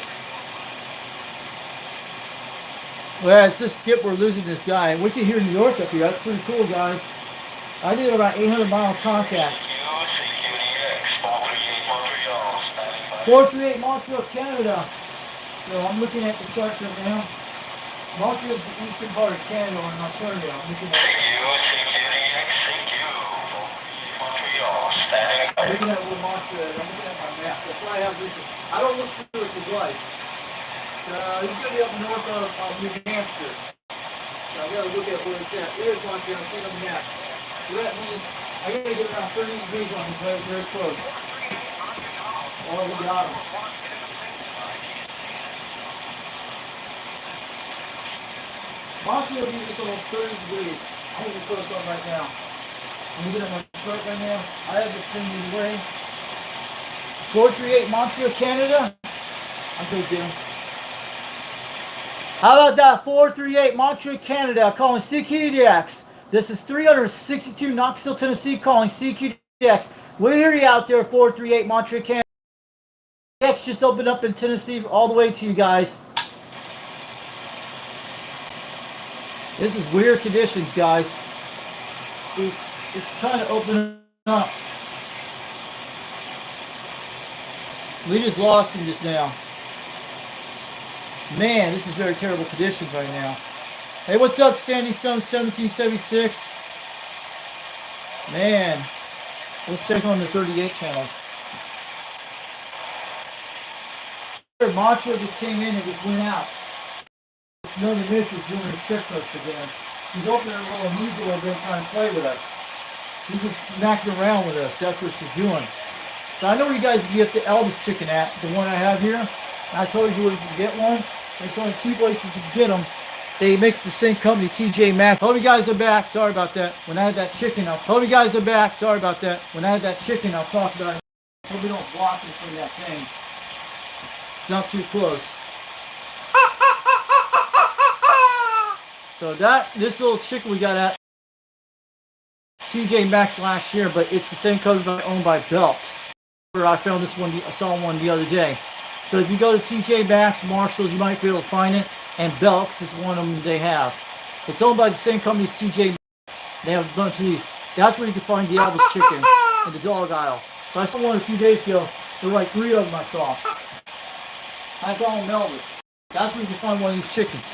Well, it's just Skip. We're losing this guy. We can hear New York up here. That's pretty cool, guys. I did about 800-mile contacts. 438 Montreal, Canada. So I'm looking at the charts right now. Montreal is the eastern part of Canada or Ontario. I'm looking at. CQ, Montreal, standing looking at what mantra, I'm looking at my map. That's why I have this. I don't look through it twice. So he's going to be up north of New Hampshire. So I got to look at where it's at. There's Montreal. I'm seeing on the maps. What that means, I got to get around 30 degrees on him, very, very close. Oh, we got him. Montreal beat us almost 30 degrees. I'm going to close on right now. I'm looking at my chart right now. I have this thing in the way. 438 Montreal, Canada. I'm good, Bill. How about that? 438 Montreal, Canada, calling CQDX. This is 362 Knoxville, Tennessee, calling CQDX. We hear you out there, 438 Montreal, Canada. X just opened up in Tennessee all the way to you guys. This is weird conditions, guys. It's trying to open up. We just lost him just now. Man, this is very terrible conditions right now. Hey, what's up, Standing Stone 1776? Man, let's check on the 38 channels. Montreal just came in and just went out. It's another Mitchell's doing the tricks us again. She's opening her little knees a little bit trying to play with us. She's just smacking around with us. That's what she's doing. So I know where you guys can get the Elvis chicken at, the one I have here. I told you where you can get one. There's only 2 places you can get them. They make it the same company, TJ Maxx. Hope you guys are back. Sorry about that. When I had that chicken, hope you guys are back. Sorry about that. When I had that chicken, I'll talk about it. Hope we don't block it from that thing. Not too close. So this little chicken we got at TJ Maxx last year, but it's the same company owned by Belks. I found this one, I saw one the other day. So if you go to TJ Maxx, Marshalls, you might be able to find it. And Belks is one of them they have. It's owned by the same company as TJ Maxx. They have a bunch of these. That's where you can find the Elvis chicken in the dog aisle. So I saw one a few days ago. There were like 3 of them I saw. I call them Elvis. That's where you can find one of these chickens.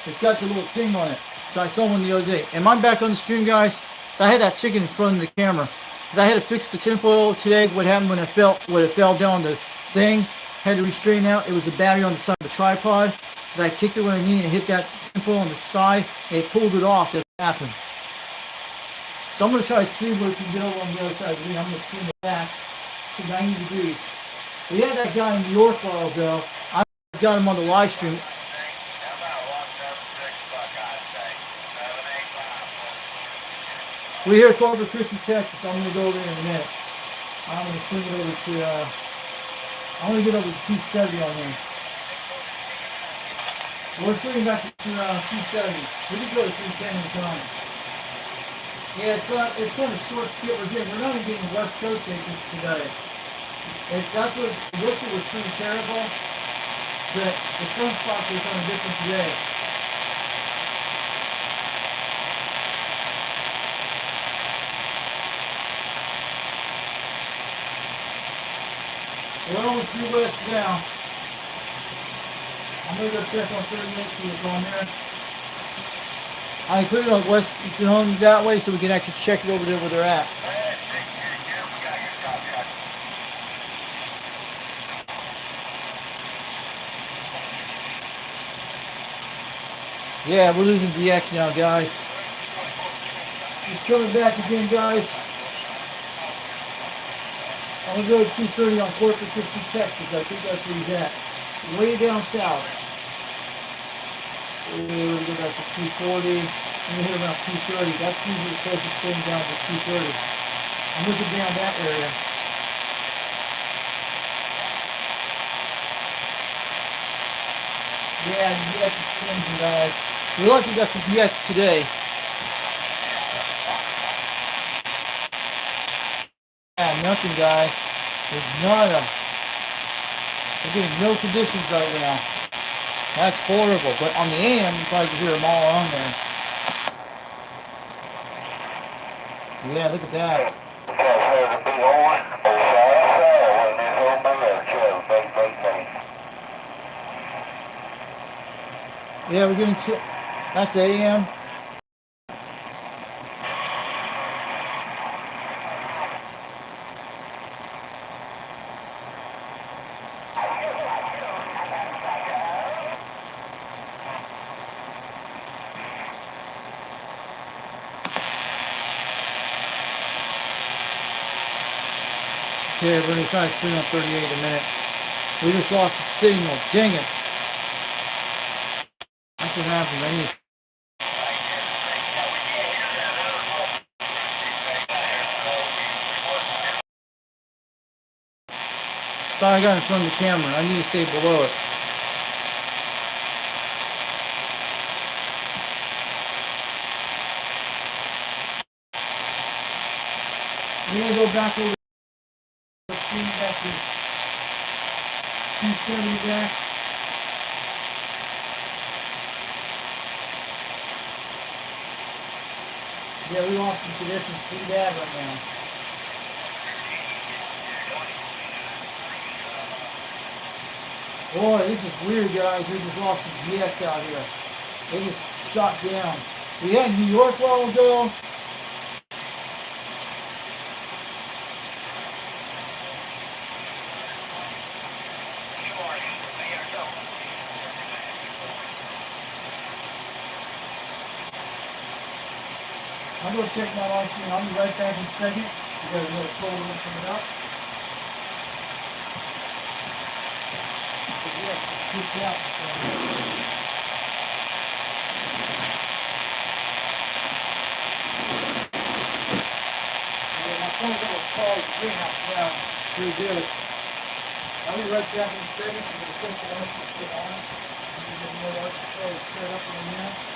It's got the little thing on it. So I saw one the other day. Am I back on the stream, guys? So I had that chicken in front of the camera. Because I had to fix the tinfoil today. What happened when it fell down the thing. Had to restrain out. It was the battery on the side of the tripod. Because I kicked it with my knee and it hit that tinfoil on the side. And it pulled it off. That's what happened. So I'm going to try to see where it can get over on the other side of the ring. I'm going to swing it back to 90 degrees. We had that guy in New York a while ago. I got him on the live stream. We're here at Corpus Christi, Texas. I'm going to go over there in a minute. I'm going to swing it over to, I'm going to get over to 270 on him. We're swinging back to 270. We can go to 310 in time. Yeah, it's kind of short skip we're getting. We're not even getting West Coast stations today. That's what listed was pretty terrible, but the sun spots are kind of different today. We're almost due west now. I'm gonna go check on 38, see what's on there. I put it on west zone that way so we can actually check it over there where they're at. Yeah, we're losing DX now, guys. He's coming back again, guys. I'm going to go to 230 on Corpus Christi, Texas. I think that's where he's at. Way down south. We're going to go back to 240. I'm going to hit around 230. That's usually the closest thing down to 230. I'm looking down that area. Yeah, the DX is changing, guys. We're lucky we got some DX today. Yeah, nothing, guys. There's nada. We're getting no conditions right now. That's horrible. But on the AM, you probably can hear them all on there. Yeah, look at that. Yeah, we're getting that's AM. Okay, we're gonna try to swing on 38 in a minute. We just lost the signal. Dang it. That's what happens. I need to. Sorry, I got in front of the camera. I need to stay below it. I'm gonna go back over. See back to 270 back. Yeah, we lost some conditions pretty bad right now. Boy, this is weird, guys. We just lost some GX out here. They just shot down. We had New York a while ago. I'm going to check my live stream. I'll be right back in a second. We got another cold one coming up. So yes, it's pooped out. Yeah, my phone's almost as tall as the greenhouse now. Pretty good. I'll be right back in a second. I'm going to check the live stream still on. I'm going to get another RC set up in a minute.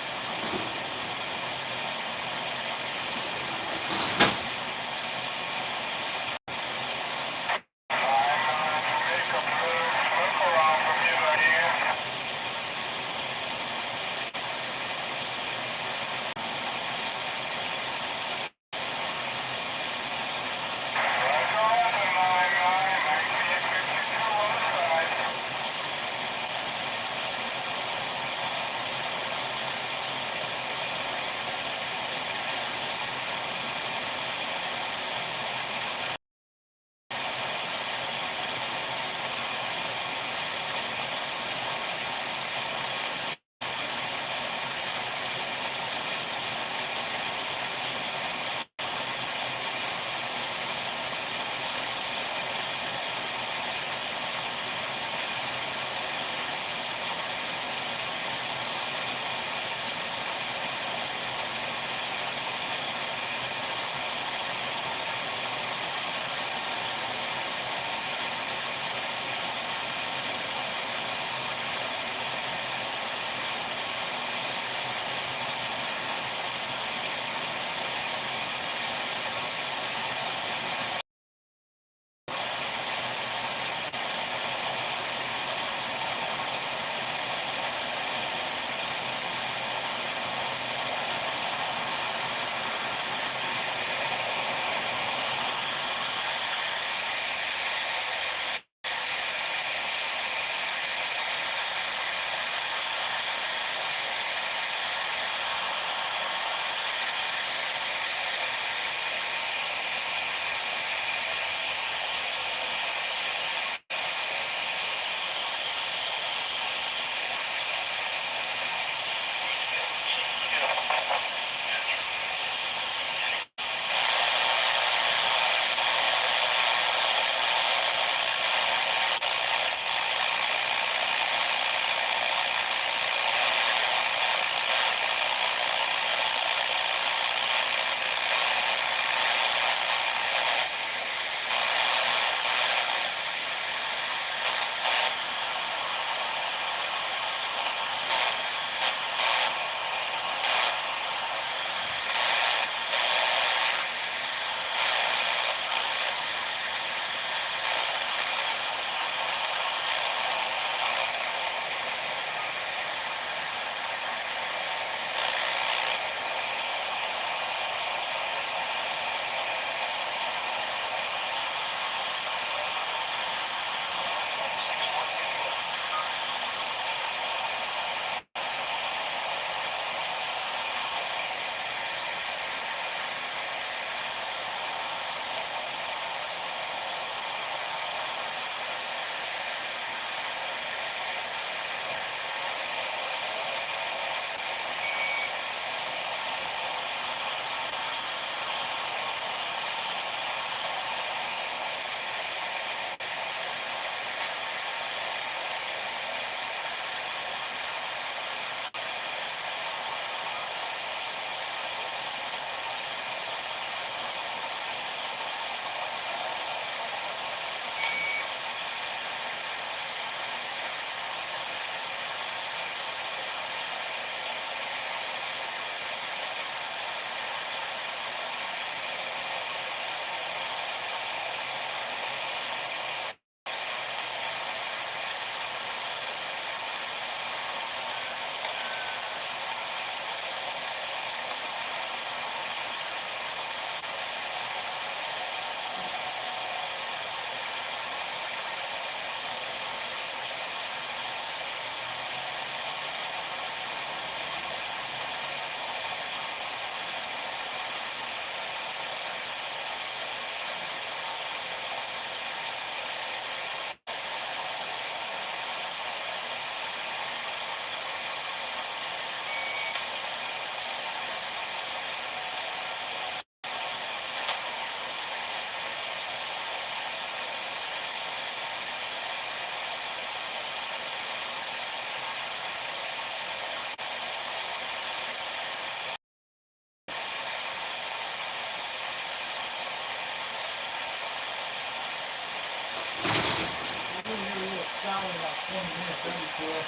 20 minutes, that'd be cool.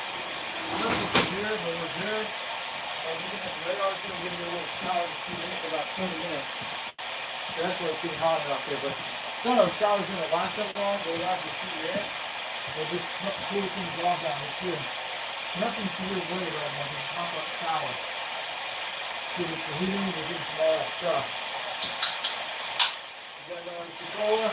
Nothing severe, but we're good. So I was looking at the radar, it's going to give me a little shower in a few minutes, about 20 minutes. So that's why it's getting hotter out there. But some of those showers going to last that long, they last a few minutes. They'll just cool things off down here too. Nothing severe weather right now, just a pop-up shower. Because it's the heating, we're getting from all that stuff. You got no Sokola.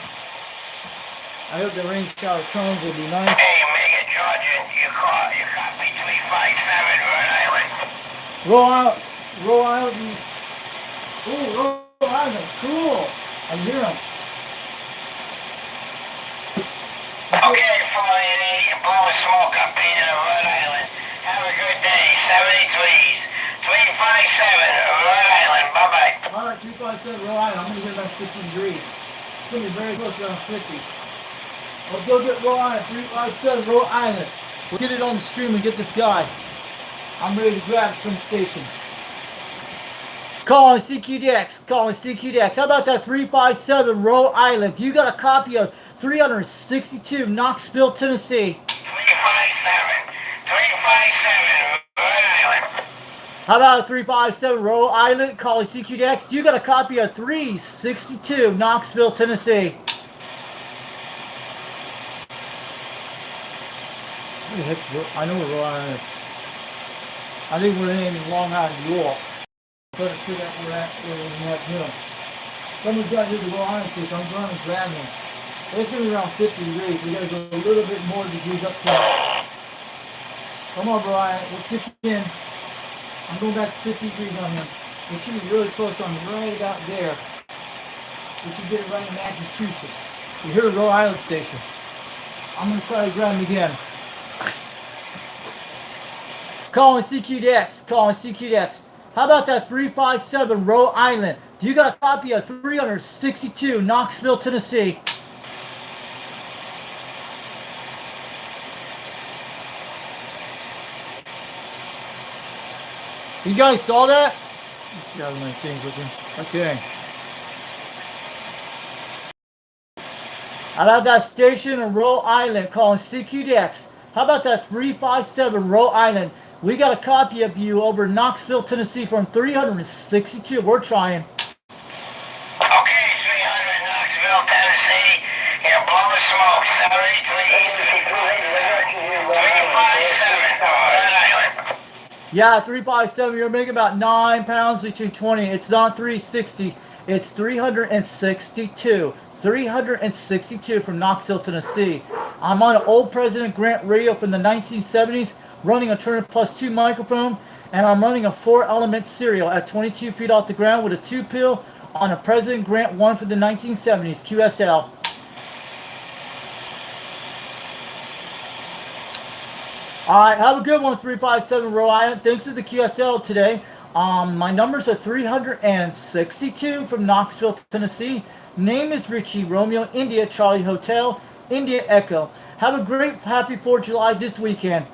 I hope the rain shower comes, it'd be nice. Hey, Mega Georgia, you caught me 357 Rhode Island. Rhode Island. Ooh, Rhode Island, cool. I hear him. Okay, 48, blowing smoke up here in Rhode Island. Have a good day, 73s. 357 Rhode Island, bye-bye. Alright, 357 Rhode Island. I'm gonna get about 60 degrees. It's gonna be very close, around 50. Let's go get Rhode Island, 357 Rhode Island. We'll get it on the stream and get this guy. I'm ready to grab some stations. Calling CQDX, calling CQDX. How about that 357 Rhode Island? Do you got a copy of 362 Knoxville, Tennessee? 357 Rhode Island. How about 357 Rhode Island? Calling CQDX. Do you got a copy of 362 Knoxville, Tennessee? Where the heck's I know where Rhode Island is. I think we're in Long Island, New York. Trying to figure out where we have him. Someone's got to hit the Rhode Island station. I'm going to grab him. It's going to be around 50 degrees. We got to go a little bit more degrees up to. Come on, Brian. Let's get you in. I'm going back to 50 degrees on him. It should be really close on him, right about there. We should get it right in Massachusetts. You hear the Rhode Island station. I'm going to try to grab him again. Calling CQDX. Calling CQDX. How about that 357 Rhode Island? Do you got a copy of 362 Knoxville, Tennessee? You guys saw that? Let's see how many things looking. Okay. How about that station in Rhode Island calling CQDX? How about that 357 Rhode Island? We got a copy of you over in Knoxville, Tennessee from 362. We're trying. Okay, 300 Knoxville, Tennessee. You're blowing smoke, 357 Rhode Island. Yeah, 357. You're making about 9 pounds between 20. It's not 360. It's 362. 362 from Knoxville, Tennessee. I'm on an old President Grant radio from the 1970s, running a Turner Plus 2 microphone, and I'm running a 4-element serial at 22 feet off the ground with a 2-pill on a President Grant 1 from the 1970s, QSL. Alright, have a good one, 357 Rhode Island. Thanks to the QSL today. My numbers are 362 from Knoxville, Tennessee. Name is Richie, Romeo, India, Charlie Hotel, India Echo. Have a great, happy 4th of July this weekend.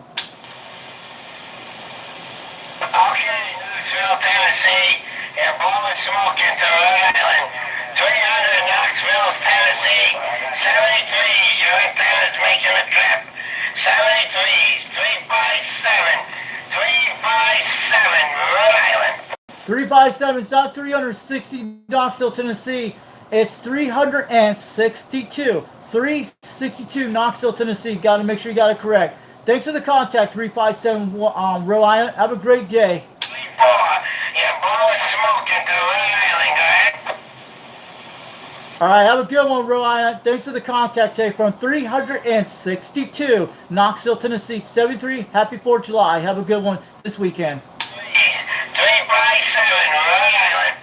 Okay, Knoxville, Tennessee. You're blowing smoke into Rhode Island. 300 Knoxville, Tennessee. 73s, your antenna's making a trip. 73s, 357 Rhode Island. 357, it's not 360 Knoxville, Tennessee. It's 362. 362 Knoxville, Tennessee. Got to make sure you got it correct. Thanks for the contact, 357 Rhode Island. Have a great day. 34, you're blowing smoke into Rhode Island, alright? All right, have a good one, Rhode Island. Thanks for the contact today from 362 Knoxville, Tennessee. 73. Happy 4th of July. Have a good one this weekend. 357 Rhode Island.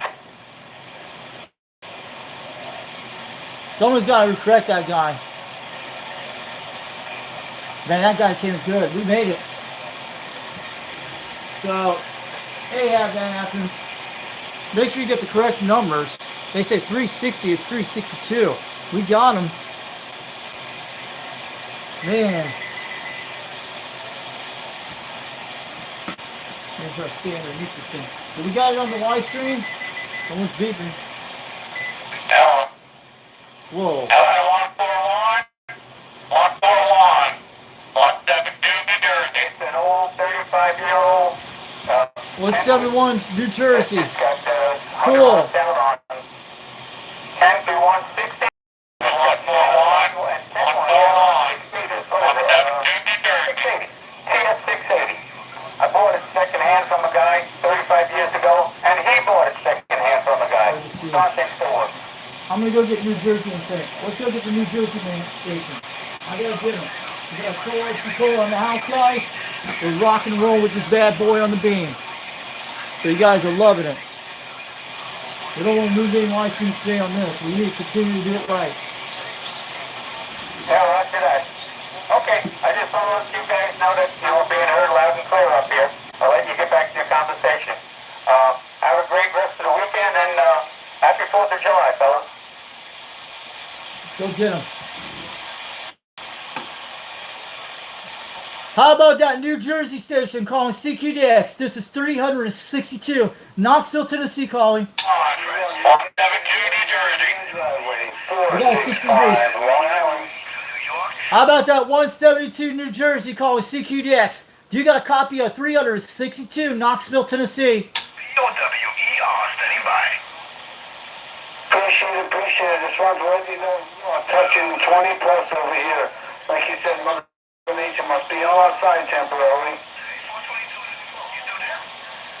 Someone's got to correct that guy. Man, that guy came good. We made it. So, hey, how that happens. Make sure you get the correct numbers. They say 360, it's 362. We got them. Man. I'm going to try to stay underneath this thing. Did we got it on the live stream? Someone's beeping. Hello. Whoa. Hello, 141. 141. 170. 171 New Jersey. Cool. I bought it secondhand from a guy 35 years ago, and he bought it secondhand from a guy. Let me see. Not next door. I'm gonna go get New Jersey in a second. Let's go get the New Jersey main station. I gotta get them. We got Cola Cola on the house, guys. We're rock and roll with this bad boy on the beam. So you guys are loving it. We don't want to lose any live streams today on this. We need to continue to do it right. Yeah, roger that. Okay, I just want to let you guys know that we're being heard loud and clear up here. I'll let you get back to your conversation. Have a great rest of the weekend, and happy 4th of July, fellas. Go get them. How about that New Jersey station calling CQDX? This is 362. Knoxville, Tennessee calling. 172 New Jersey. We got 60 degrees. How about that 172 New Jersey calling CQDX? Do you got a copy of 362 Knoxville, Tennessee? POWER, standing by. Appreciate it. Just wanted to let you know, touching 20 plus over here. Like you said, Mother Nature must be on our side temporarily.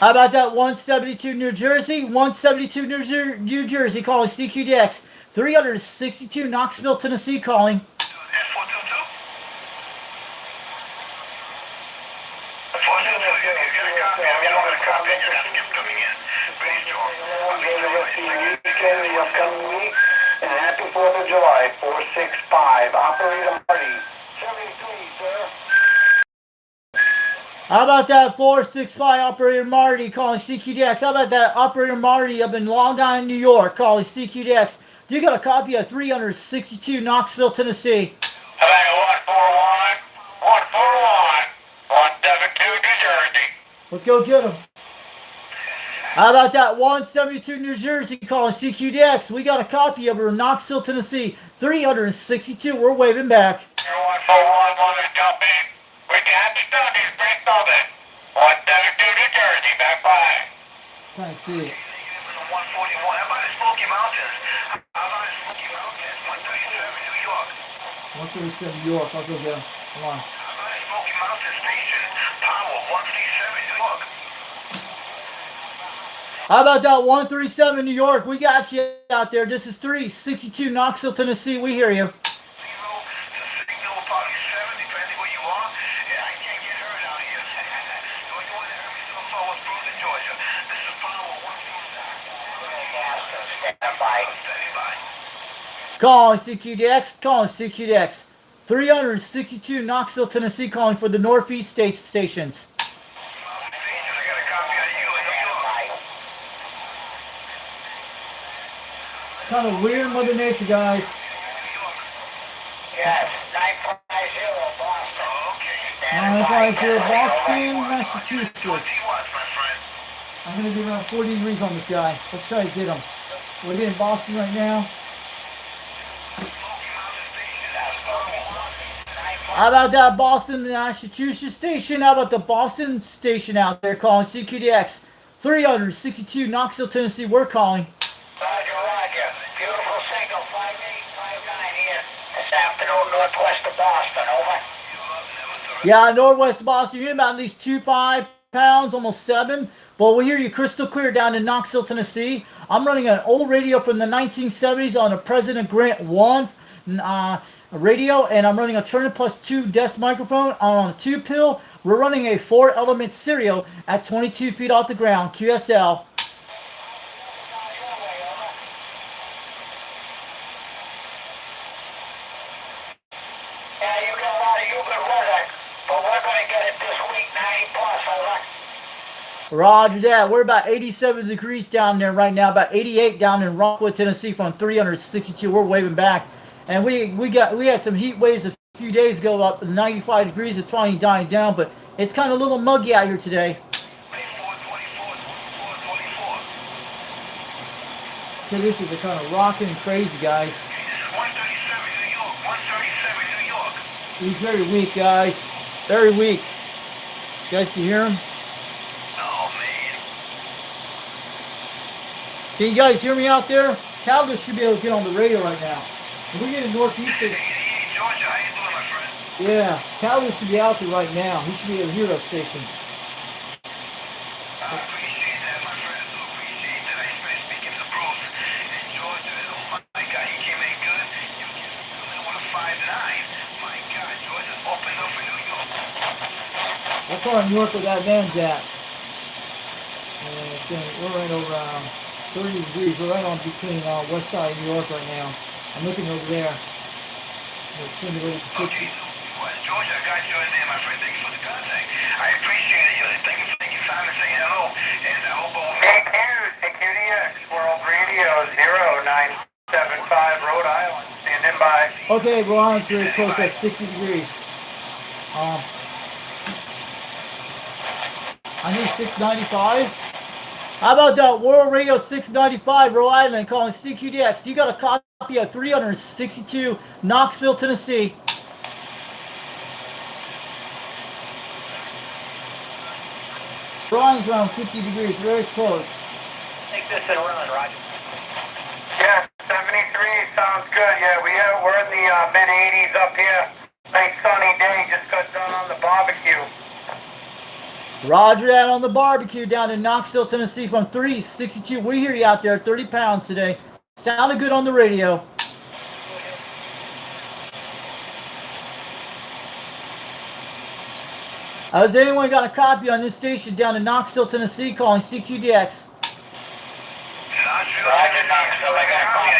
How about that 172 New Jersey? 172 New Jersey calling CQDX. 362 Knoxville, Tennessee calling. The upcoming week, and happy 4th of July, 465. Operator Marty. 73, sir. How about that 465 Operator Marty calling CQDX? How about that Operator Marty up in Long Island, New York calling CQDX? Do you got a copy of 362 Knoxville, Tennessee? How about 141, 172 New Jersey. Let's go get them. How about that 172 New Jersey calling CQDX? We got a copy of her in Knoxville, Tennessee. 362. We're waving back. 141, want to jump in? We got the studies, Brett Southern. 172 New Jersey, back by. Trying to see it. 141, how about the Smoky Mountains? How about the Smoky Mountains? 137 New York. 137 New York. I'll go get them. Come on. How about the Smoky Mountain Station? Power, 137 New York. How about that 137 New York? We got you out there. This is 362 Knoxville, Tennessee. We hear you. 0 to signal, probably 7, depending where you are. Yeah, I can't get heard out here. You want to hear me so far? What's Brooklyn, Georgia? This is Power 147. Stand by. Calling CQDX. Calling CQDX. 362 Knoxville, Tennessee. Calling for the Northeast State stations. Kind of weird Mother Nature, guys. Yes, 950 Boston. 950 Boston, Massachusetts. I'm going to be around 40 degrees on this guy. Let's try to get him. We're getting Boston right now. How about that Boston, Massachusetts station? How about the Boston station out there calling CQDX? 362 Knoxville, Tennessee. We're calling. Roger, roger. Beautiful signal, 5859 here. This afternoon, northwest of Boston, over. Yeah, northwest Boston. You're about at least 2.5 pounds, almost 7. But we hear you crystal clear down in Knoxville, Tennessee. I'm running an old radio from the 1970s on a President Grant 1 radio, and I'm running a Turner Plus 2 desk microphone on a 2-pill. We're running a 4-element stereo at 22 feet off the ground, QSL. Yeah, you got a lot of good weather, but we're going to get it this week, 90 plus, over. Roger that. We're about 87 degrees down there right now, about 88 down in Rockwood, Tennessee from 362. We're waving back. And we had some heat waves a few days ago up to 95 degrees. It's finally dying down, but it's kind of a little muggy out here today. Conditions are kind of rocking and crazy, guys. 137 New York, 137 New York. He's very weak, guys. Very weak. You guys can hear him? Oh, man. Can you guys hear me out there? Calgary should be able to get on the radio right now. We're getting northeast. Georgia, how you doing, my friend? Yeah, Calgary should be out there right now. He should be able to hear those stations. I appreciate that, my friend. I appreciate that. I expect speaking to Bruce in Georgia. Oh my God, he came in good. You came in with a 5'9". My God, Georgia's opened up for New York. What part of New York where that van's at? We're right over 30 degrees. We're right on between west side of New York right now. I'm looking over there. We'll swing it over to 50. Okay, well, Georgia, I got your name, my friend. Thank you for the contact. I appreciate it. Thank you for taking time to say hello. And I hope I will Thank you, CQDX, World Radio 0975, Rhode Island, standing by. Okay, Rhode Island's very close. That's 60 degrees. I need 695. How about that? World Radio 695, Rhode Island, calling CQDX. You got a copy of 362, Knoxville, Tennessee. Rhode Island's around 50 degrees, very close. Take this and run, Roger. Yeah, 73 sounds good. Yeah, we're in the mid-80s up here. Nice sunny day, just got done on the barbecue. Roger that on the barbecue down in Knoxville, Tennessee from 362. We hear you out there, 30 pounds today. Sounded good on the radio. Has anyone got a copy on this station down in Knoxville, Tennessee, calling CQDX? Roger, Knoxville. I got a copy.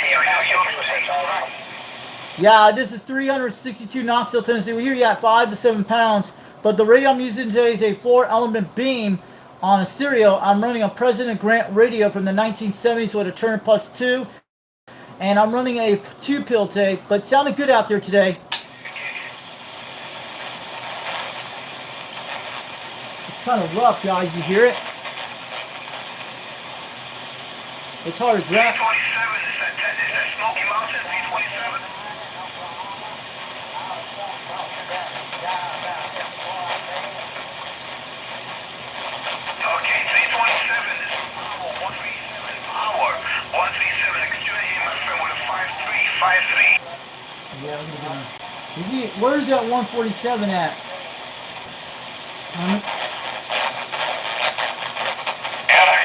Yeah, this is 362 Knoxville, Tennessee. We hear you at 5 to 7 pounds. But the radio I'm using today is a 4-element beam on a stereo. I'm running a President Grant radio from the 1970s with a turn plus 2. And I'm running a 2-pill tape, but it sounded good out there today. It's kind of rough, guys. You hear it? It's hard to grab. 327, is that Smoky Mountain, 327? Okay, 327 is 137 power. 137, I can still hear my friend with a 5353. Yeah, I'm gonna do it. Is he? Where's that 147 at? LA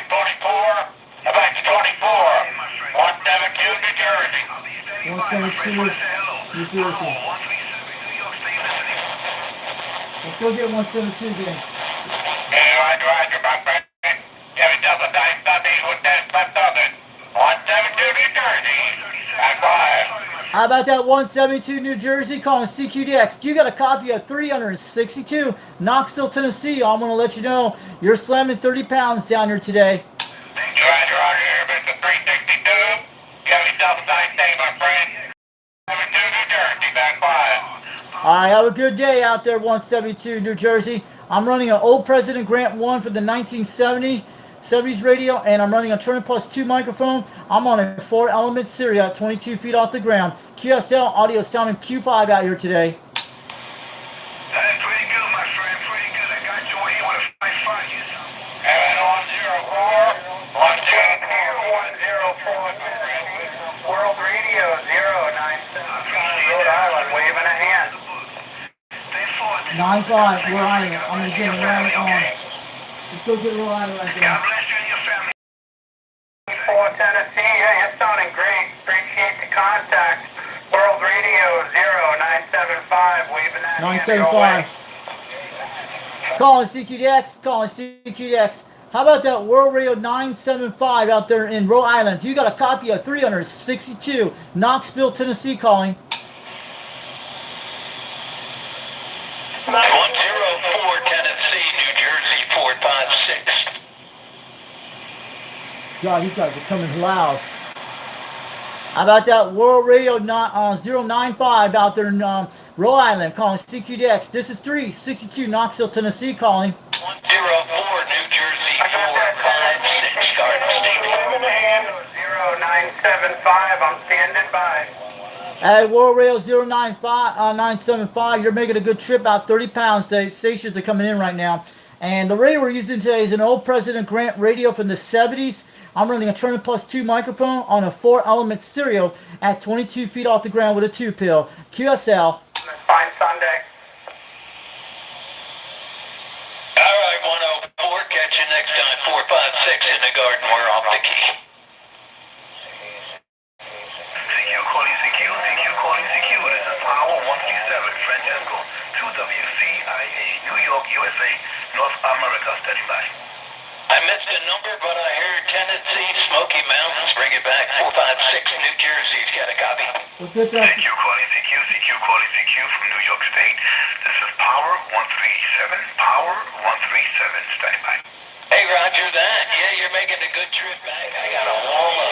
44, back to 24. 172, New Jersey. 172, New Jersey. 137, New York, stay listening. Let's go get 172 again. Hey, Roger, my friend. Every double time, nothing with that left other. 172, New Jersey. Back by. How about that 172 New Jersey calling CQDX? You got a copy of 362 Knoxville, Tennessee. I'm going to let you know you're slamming 30 pounds down here today. Roger, here, Mr. 362. Every double time, my friend. 172, New Jersey. Back by. All right, have a good day out there, 172 New Jersey. I'm running an old President Grant 1 for the 1970s radio, and I'm running a Turner Plus 2 microphone. I'm on a 4-element stereo at 22 feet off the ground. QSL audio sounding Q5 out here today. That's pretty good, my friend. Pretty good. I got you here with a 5.5. You sound. 104, 104, World Radio 0975, Rhode Island, waving a hand. 9-5, where I am. I'm going to get it right on. Let's go get Rhode Island right God there. bless you and your family. 4 Tennessee, yeah, you're sounding great. Appreciate the contact. World Radio 0975, waving that hand your 975. way. Calling CQDX, calling CQDX. How about that World Radio 975 out there in Rhode Island? You got a copy of 362 Knoxville, Tennessee calling. 104 Tennessee, New Jersey 456. God, these guys are coming loud. How about that World Radio 095 out there in Rhode Island calling CQDX? This is 362 Knoxville, Tennessee calling. 104 New Jersey 456. Garden State. 0975, I'm standing by. Hey, World Radio 975, you're making a good trip, about 30 pounds. The stations are coming in right now. And the radio we're using today is an old President Grant radio from the 70s. I'm running a Turner Plus 2 microphone on a 4-element stereo at 22 feet off the ground with a 2-pill. QSL. Fine Sunday. All right, 104. Catch you next time. 456 in the garden. We're off the key. CQ calling CQ. CQ calling CQ. This is Power 137 Francesco. 2WCIA, New York, USA, North America. Standing by. I missed a number, but I heard Tennessee, Smoky Mountains. Bring it back. 456 New Jersey's got a copy. Let's get that. CQ calling CQ. CQ calling CQ from New York State. This is Power 137. Power 137. Standing by. Hey, Roger that. Yeah, you're making a good trip back. I got a wall of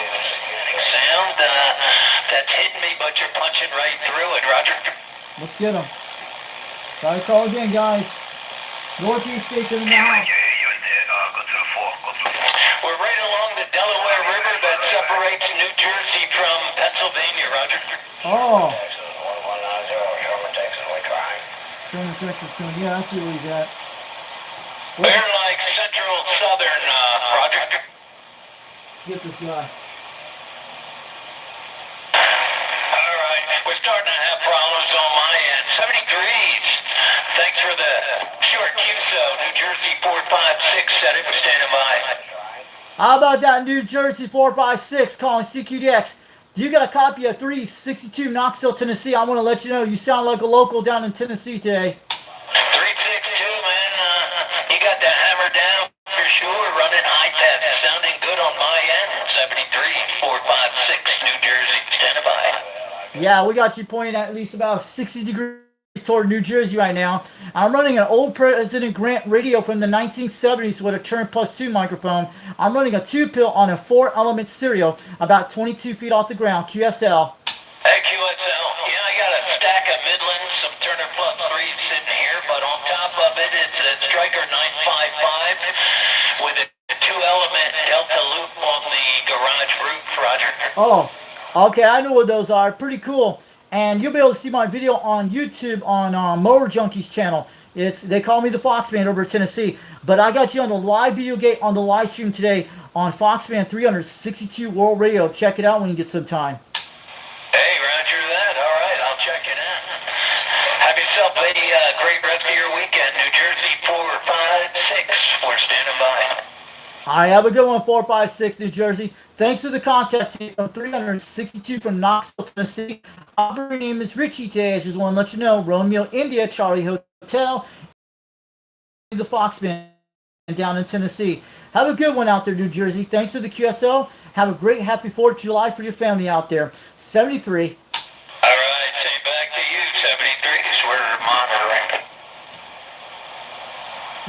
sound that's hitting me, but you're punching right through it, Roger. Let's get them. Try to call again, guys. Northeast States in the house. Yeah, you in there. Go to the 4. Go to the 4. We're right along the Delaware River that separates New Jersey from Pennsylvania, Roger. Oh, 1190, Sherman, Texas, we're trying. Sherman, Texas. Going. Yeah, I see where he's at. We're like central southern, Roger. Let's get this guy. All right, we're starting to have problems on my end. 73s. Thanks for the short QSO. New Jersey 456 said it was standing by. How about that, New Jersey 456 calling CQDX? Do you got a copy of 362 Knoxville, Tennessee? I want to let you know you sound like a local down in Tennessee today. 362, man. You got the hammer down for sure. Running high tech. Sounding good on my end. 73, 456, New Jersey, standing by. Yeah, we got you pointing at least about 60 degrees toward New Jersey right now. I'm running an old President Grant radio from the 1970s with a Turner Plus 2 microphone. I'm running a 2-pill on a 4-element stereo about 22 feet off the ground. QSL. Hey, QSL. Yeah, I got a stack of Midlands, some Turner Plus 3s sitting here, but on top of it, it's a Striker 955 with a 2-element Delta loop on the garage roof, Roger. Oh, okay, I know what those are. Pretty cool. And you'll be able to see my video on YouTube on Mower Junkies channel. They call me the Foxman over in Tennessee. But I got you on the live video gate on the live stream today on Foxman 362 World Radio. Check it out when you get some time. Hey, Roger that. All right, I'll check it out. Have yourself a great rest of your weekend. New Jersey 456. We're standing by. All right, have a good one, 456 New Jersey. Thanks for the contact team from 362 from Knoxville, Tennessee. My name is Richie today. I just want to let you know, Romeo India, Charlie Hotel, the Foxman down in Tennessee. Have a good one out there, New Jersey. Thanks for the QSL. Have a great, happy 4th of July for your family out there. 73. All right, say back to you, 73, because we're monitoring.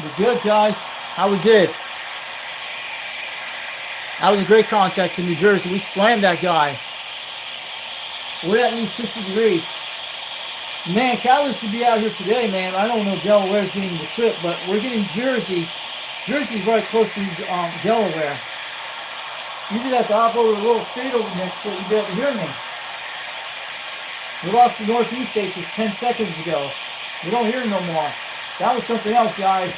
We're good, guys. How we did. That was a great contact to New Jersey. We slammed that guy. We're at least 60 degrees. Man, Kyler should be out here today, man. I don't know Delaware's getting the trip, but we're getting Jersey. Jersey's right close to Delaware. You just have to hop over to a little state over next to it. You'll be able to hear me. We lost the Northeast States just 10 seconds ago. We don't hear him no more. That was something else, guys.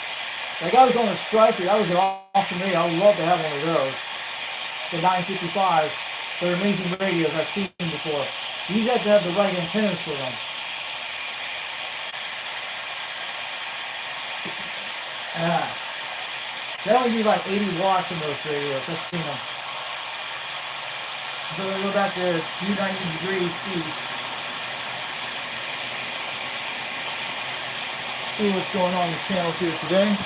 That guy was on a striker. That was an awesome radio. I would love to have one of those. The 955s. They're amazing radios. I've seen them before. You just have to have the right antennas for them. They only need like 80 watts in those radios. I've seen them. I'm going to go back to 290 degrees east. See what's going on in the channels here today.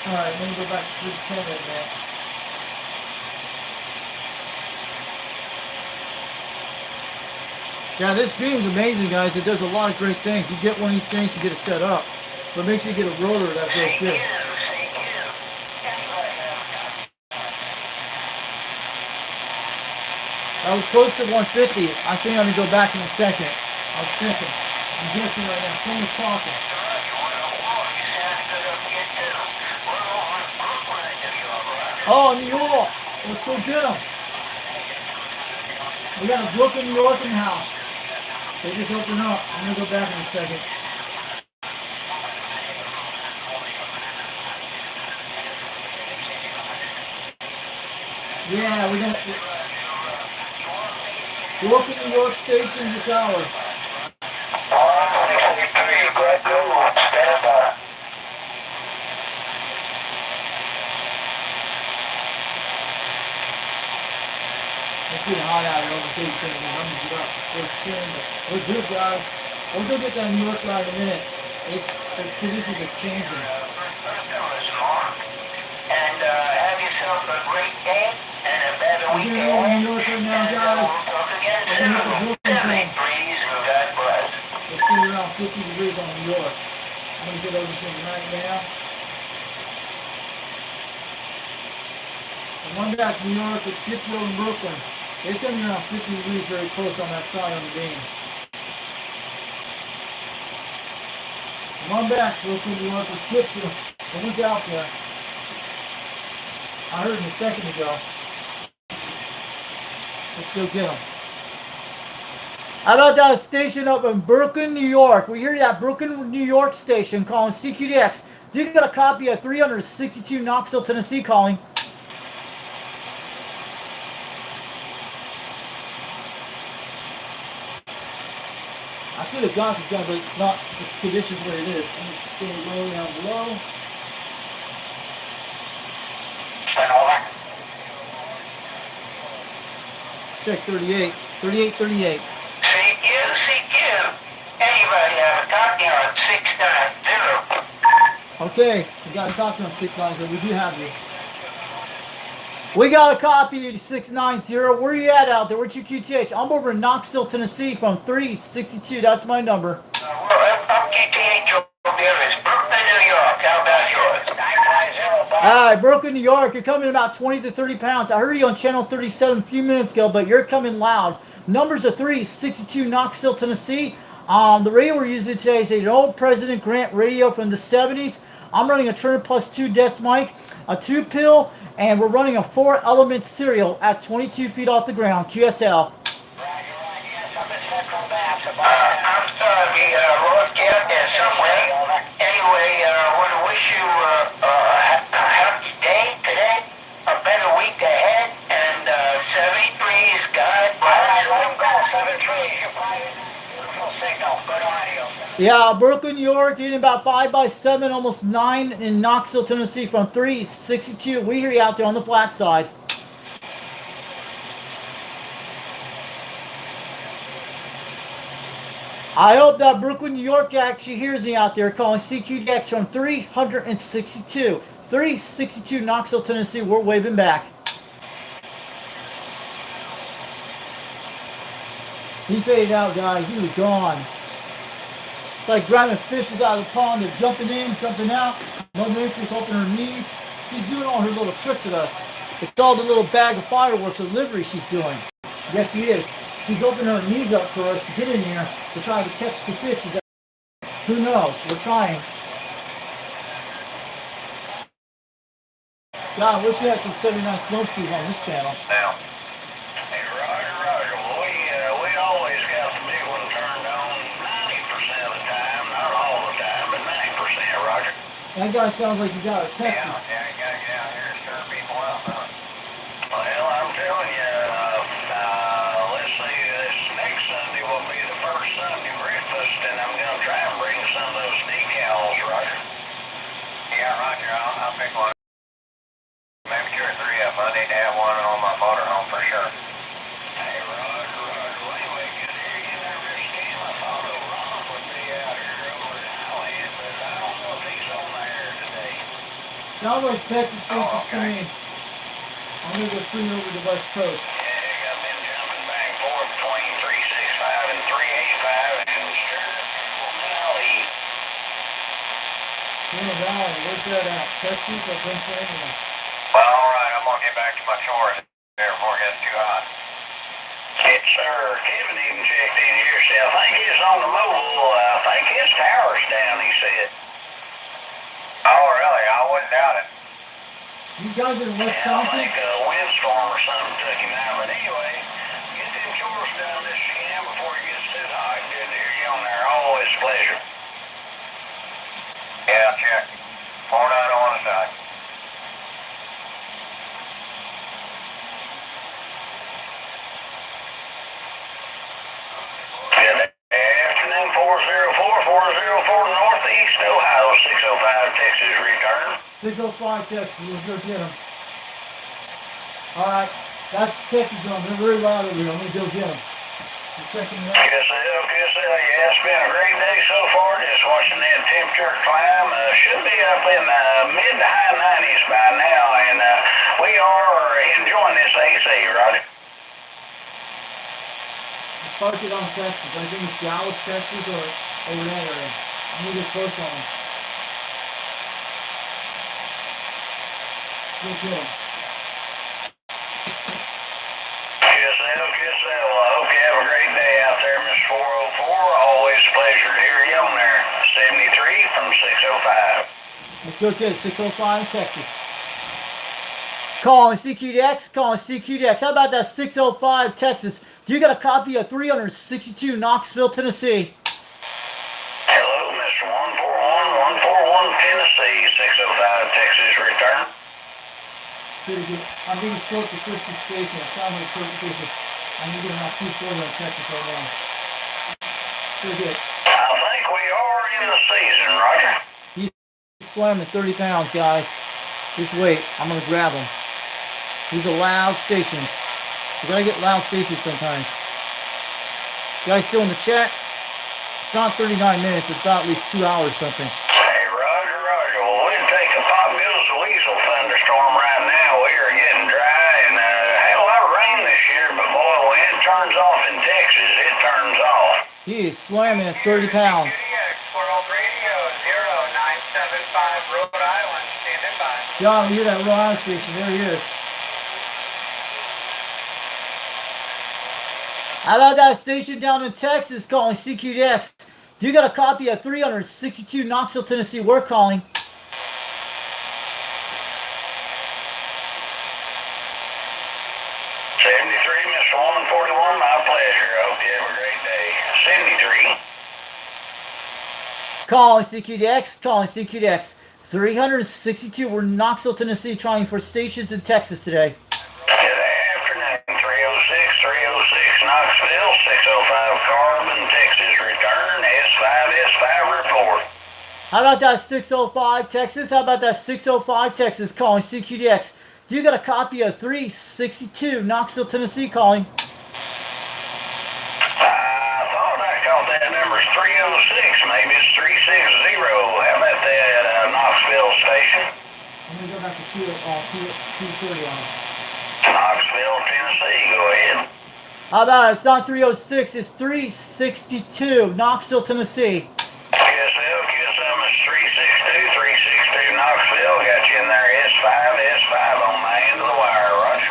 Alright, let me go back to 310 in there. Yeah, this beam's amazing, guys. It does a lot of great things. You get one of these things, you get it set up. But make sure you get a rotor that feels good. I was close to 150. I think I'm going to go back in a second. I was checking. I'm guessing right now. Someone's talking. Oh, New York. Let's go get them. We got a Brooklyn, New York in the house. They just opened up. I'm going to go back in a second. Yeah, we don't. Welcome New York Station this hour. 163, Brad Google, stand by. It's getting hot out here over 87 degrees. I'm gonna get up first soon, but we're good, guys. We'll go get that New York line in a minute. Its conditions are changing. And have yourself a great day and a better We're getting over weekend. New York right now, guys. We'll talk again We're gonna hit the soon. Brooklyn zone. Please, and God bless. It's gonna be around 50 degrees on New York. I'm gonna get over to him right now. Come on back, New York. Let's get you over in Brooklyn. It's gonna be around 50 degrees very close on that side on the beam. Come on back, Brooklyn, New York. Let's get you. Someone's out there. I heard him a second ago. Let's go get him. How about that station up in Brooklyn, New York? We hear that Brooklyn, New York station calling CQDX. Do you got a copy of 362 Knoxville, Tennessee calling? I should have got this guy, but it's not. It's conditions where it is. I'm gonna stay low down below. Let's check 38. 38, 38. CQ. Anybody have a copy on 690? Okay, we got a copy on 690. We do have you. We got a copy of 690. Where are you at out there? Where's your QTH? I'm over in Knoxville, Tennessee from 362. That's my number. I'm QTH over there. It's Brooklyn, New York. How about yours? 950. Alright, Brooklyn, New York. You're coming about 20 to 30 pounds. I heard you on channel 37 a few minutes ago, but you're coming loud. Numbers are 362 Knoxville, Tennessee. The radio we're using today is an old President Grant radio from the 70s. I'm running a Turner Plus 2 desk mic, a 2-pill, and we're running a 4-element serial at 22 feet off the ground, QSL. I'm sorry, lost you out there somewhere. Anyway, I want to wish you a happy day today, a better week ahead, and 73's God bless. All right, let him go, 73. Beautiful signal, good audio. Yeah, Brooklyn, New York, getting about 5 by 7, almost 9 in Knoxville, Tennessee from 362. We hear you out there on the flat side. I hope that Brooklyn, New York actually hears me out there calling CQDX from 362. 362 Knoxville, Tennessee. We're waving back. He faded out, guys. He was gone. It's like grabbing fishes out of the pond. They're jumping in, jumping out. Mother Nature's opening her knees. She's doing all her little tricks with us. It's all the little bag of fireworks of livery she's doing. Yes, she is. She's opening her knees up for us to get in here to try to catch the fish. Who knows? We're trying. God, I wish we had some 79 smoke screws on this channel. Now, hey, Roger, we always got the big one turned on 90% of the time, not all the time, but 90%, Roger. That guy sounds like he's out of Texas. Yeah, you gotta get out here and stir people up, huh? Well, I'm telling you, let's see, this next Sunday will be the first Sunday breakfast, and I'm gonna try and bring some of those decals, Roger. Yeah, Roger, I'll pick one. Maybe 2 or 3 of them. I need to have one on my motorhome for sure. Hey, Roger, well, anyway, good to hear you never scam. I thought Ron would be out here over at Howland, but I don't know if he's on there today. Sounds like Texas stations to okay. me. I'm gonna go swing over to the West Coast. Yeah, I've been jumping back and forth between 365 and 385 and Sherman Valley. Sherman Valley, where's that at? Texas or Pennsylvania? Well, all right, I'm gonna get back to my chores there before it gets too hot. Yes, sir. Kevin even checked in here, said, I think it's on the mobile. I think his tower's down, he said. Oh, really? I wouldn't doubt it. These guys are in Yeah, I Wisconsin? think a windstorm or something took him out. But anyway, get them chores done this weekend before it gets too hot. Good to hear you on there. Always a pleasure. Yeah, check. 49 on the side. Texas return. 605 Texas. Let's go get them. All right. That's Texas zone. They're very loud over here. I'm going to go get them. I'm checking it out. QSL, yeah, it's been a great day so far. Just watching that temperature climb. Should be up in the mid to high 90s by now, and we are enjoying this AC, Roger. Let's park it on Texas. I think it's Dallas, Texas, or over that area. I'm going to get close on them. Let's go get them. QSL, I hope you have a great day out there, Mr. 404. Always a pleasure to hear you on there. 73 from 605. Let's go get it. 605 Texas. Calling CQDX. Calling CQDX. How about that 605 Texas? Do you got a copy of 362 Knoxville, Tennessee? Hello, Mr. 141 Tennessee, 605 Texas return. Pretty good. I'm getting spoke to Christie Station. It sounds like Corpus Christi. I need to get about 240 in Texas right now. Pretty good. I think we are in the season, Roger. He's slamming 30 pounds, guys. Just wait. I'm going to grab him. These are loud stations. We got to get loud stations sometimes. Guys still in the chat? It's not 39 minutes. It's about at least 2 hours something. Hey, Roger. Well, we'd take a Pop Goes the Weasel thunderstorm right now. We are getting dry, and had a lot of rain this year, but boy, when it turns off in Texas, it turns off. He is slamming at 30 pounds. World Radio 0975 Rhode Island, standing by. Y'all hear that Rhode Island station? There he is. How about that station down in Texas calling CQDX? Do you got a copy of 362 Knoxville, Tennessee? We're calling. Mr. 141, my pleasure. I hope you have a great day. 73. Calling CQDX. Calling CQDX. 362. We're in Knoxville, Tennessee, trying for stations in Texas today. Good afternoon. 306 Knoxville, 605 Carbon, Texas return. S5 report. How about that 605 Texas? How about that 605 Texas calling CQDX? Do you got a copy of 362 Knoxville, Tennessee calling? I thought I caught that number 306. Maybe it's 360. How about that Knoxville station? I'm going to go back to 230 on it. Knoxville, Tennessee. Go ahead. How about it? It's not 306. It's 362 Knoxville, Tennessee. QSL is 362 Knoxville. Got you in there. S5 on my end of the wire, Roger.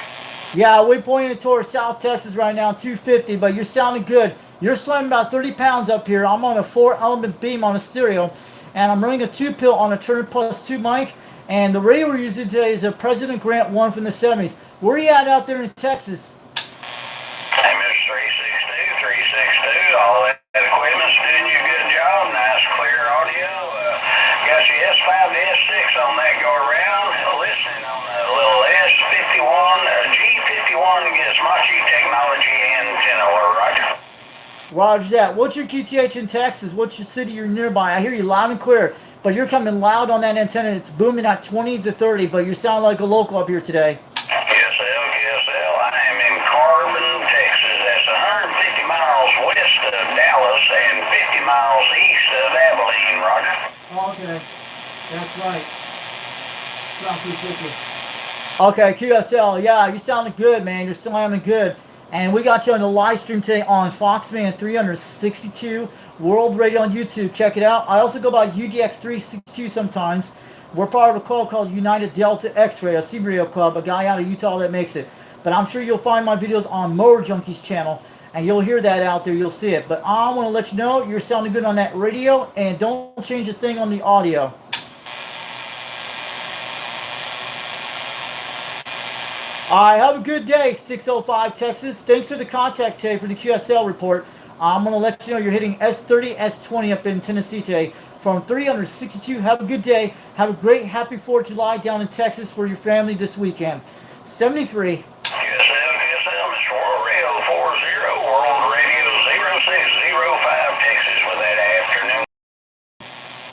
Yeah, we pointed towards South Texas right now, 250, but you're sounding good. You're slamming about 30 pounds up here. I'm on a 4-element beam on a stereo, and I'm running a 2-pill on a Turner Plus 2 mic, and the radio we're using today is a President Grant 1 from the 70s. Where are you at out there in Texas? Hey, Mr. 362. All that equipment's doing you a good job. Nice, clear audio. Got your S5 to S6 on that go around. Listening on a little S51, G51 Gizmochi technology antenna. Roger. Roger that. What's your QTH in Texas? What's your city you're nearby? I hear you loud and clear, but you're coming loud on that antenna. It's booming at 20 to 30, but you sound like a local up here today. QSL. I am in Carbon, Texas. That's 150 miles west of Dallas and 50 miles east of Abilene, Roger. Okay, that's right. It's not 250. Okay, QSL. Yeah, you sounding good, man. You're slamming good. And we got you on the live stream today on Foxman 362 World Radio on YouTube. Check it out. I also go by UDX 362 sometimes. We're part of a club called United Delta X-Ray, a CB radio club, a guy out of Utah that makes it. But I'm sure you'll find my videos on Motor Junkies channel, and you'll hear that out there. You'll see it. But I want to let you know you're sounding good on that radio, and don't change a thing on the audio. All right, have a good day, 605 Texas. Thanks for the contact today for the QSL report. I'm going to let you know you're hitting S30, S20 up in Tennessee today from 362. Have a good day. Have a great, happy 4th of July down in Texas for your family this weekend. 73. QSL, Mr. World Radio 40, World Radio 0605 Texas with that afternoon.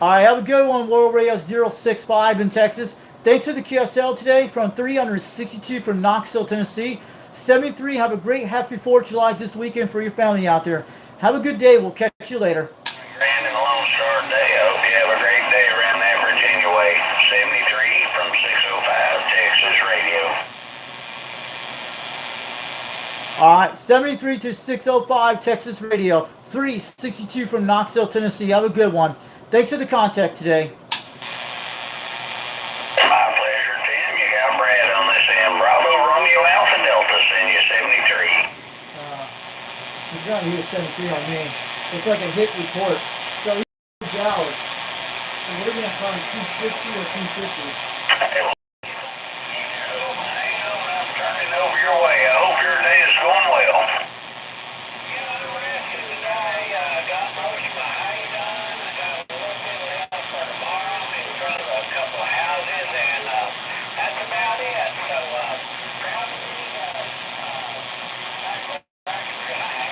All right, have a good one, World Radio 065 in Texas. Thanks for the QSL today from 362 from Knoxville, Tennessee. 73, have a great happy 4th of July this weekend for your family out there. Have a good day. We'll catch you later. Grand and Lone Star Day. I hope you have a great day around that Virginia way. 73 from 605 Texas Radio. All right, 73 to 605 Texas Radio. 362 from Knoxville, Tennessee. Have a good one. Thanks for the contact today. My pleasure, Tim. You got Brad on this end. Bravo Romeo Alpha Delta send you 73. You got here 73 on me. It's like a hit report. So he's in Dallas. So we're looking at probably 260 or 250. I'm turning over your way. I hope your day is going well. Got most of my hay done. I got a little bit left for tomorrow. I'm in front of a couple of houses, and that's about it. So, probably back and relax.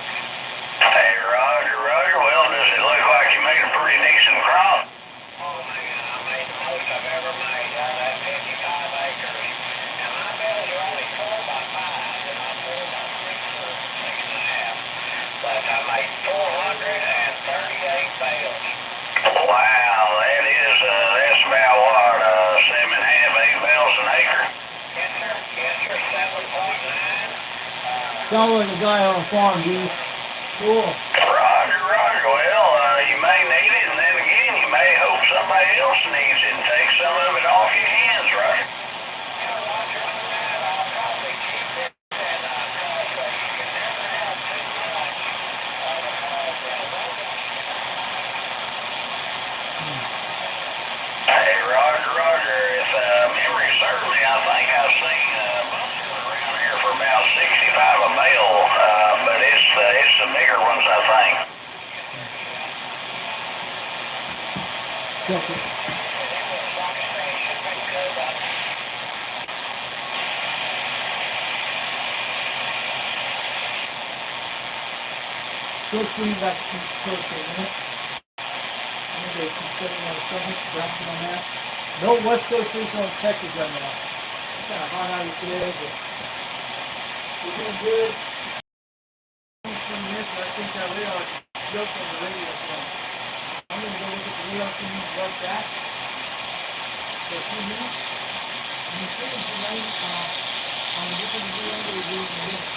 Hey, Roger. Well, does it look like you made a pretty decent crop? Oh, man, I made the most I've ever made out of that 55 acres. And my bales are only 4 by 5, and I'm 4 by 6 or 6.5. But I made 438 bales. Wow, that's about what, 7.5, 8 bales an acre? Yes, sir, 7.9. Sounds like a guy on a farm, dude. Cool. Roger. Well, you may need it, and then again, you may hope somebody else needs it and take some of it off your hands, right? Roger on that. I'll probably keep it, and because you can never have too much of a Hey, Roger. If memory serves me, I think I've seen most of them around here for about 65 a bale, but it's the bigger ones, I think. Let's check it. Still shooting back East Coast for a minute. Maybe 270 on the second, bouncing on that. No West Coast station on Texas right now. It's kind of hot out here today, but we're doing good. 20 minutes, and I think that radar is joke on the radio phone. I'm going to go look at the radar stream right back for a few minutes. And you're seeing tonight on the different video we're doing in a minute.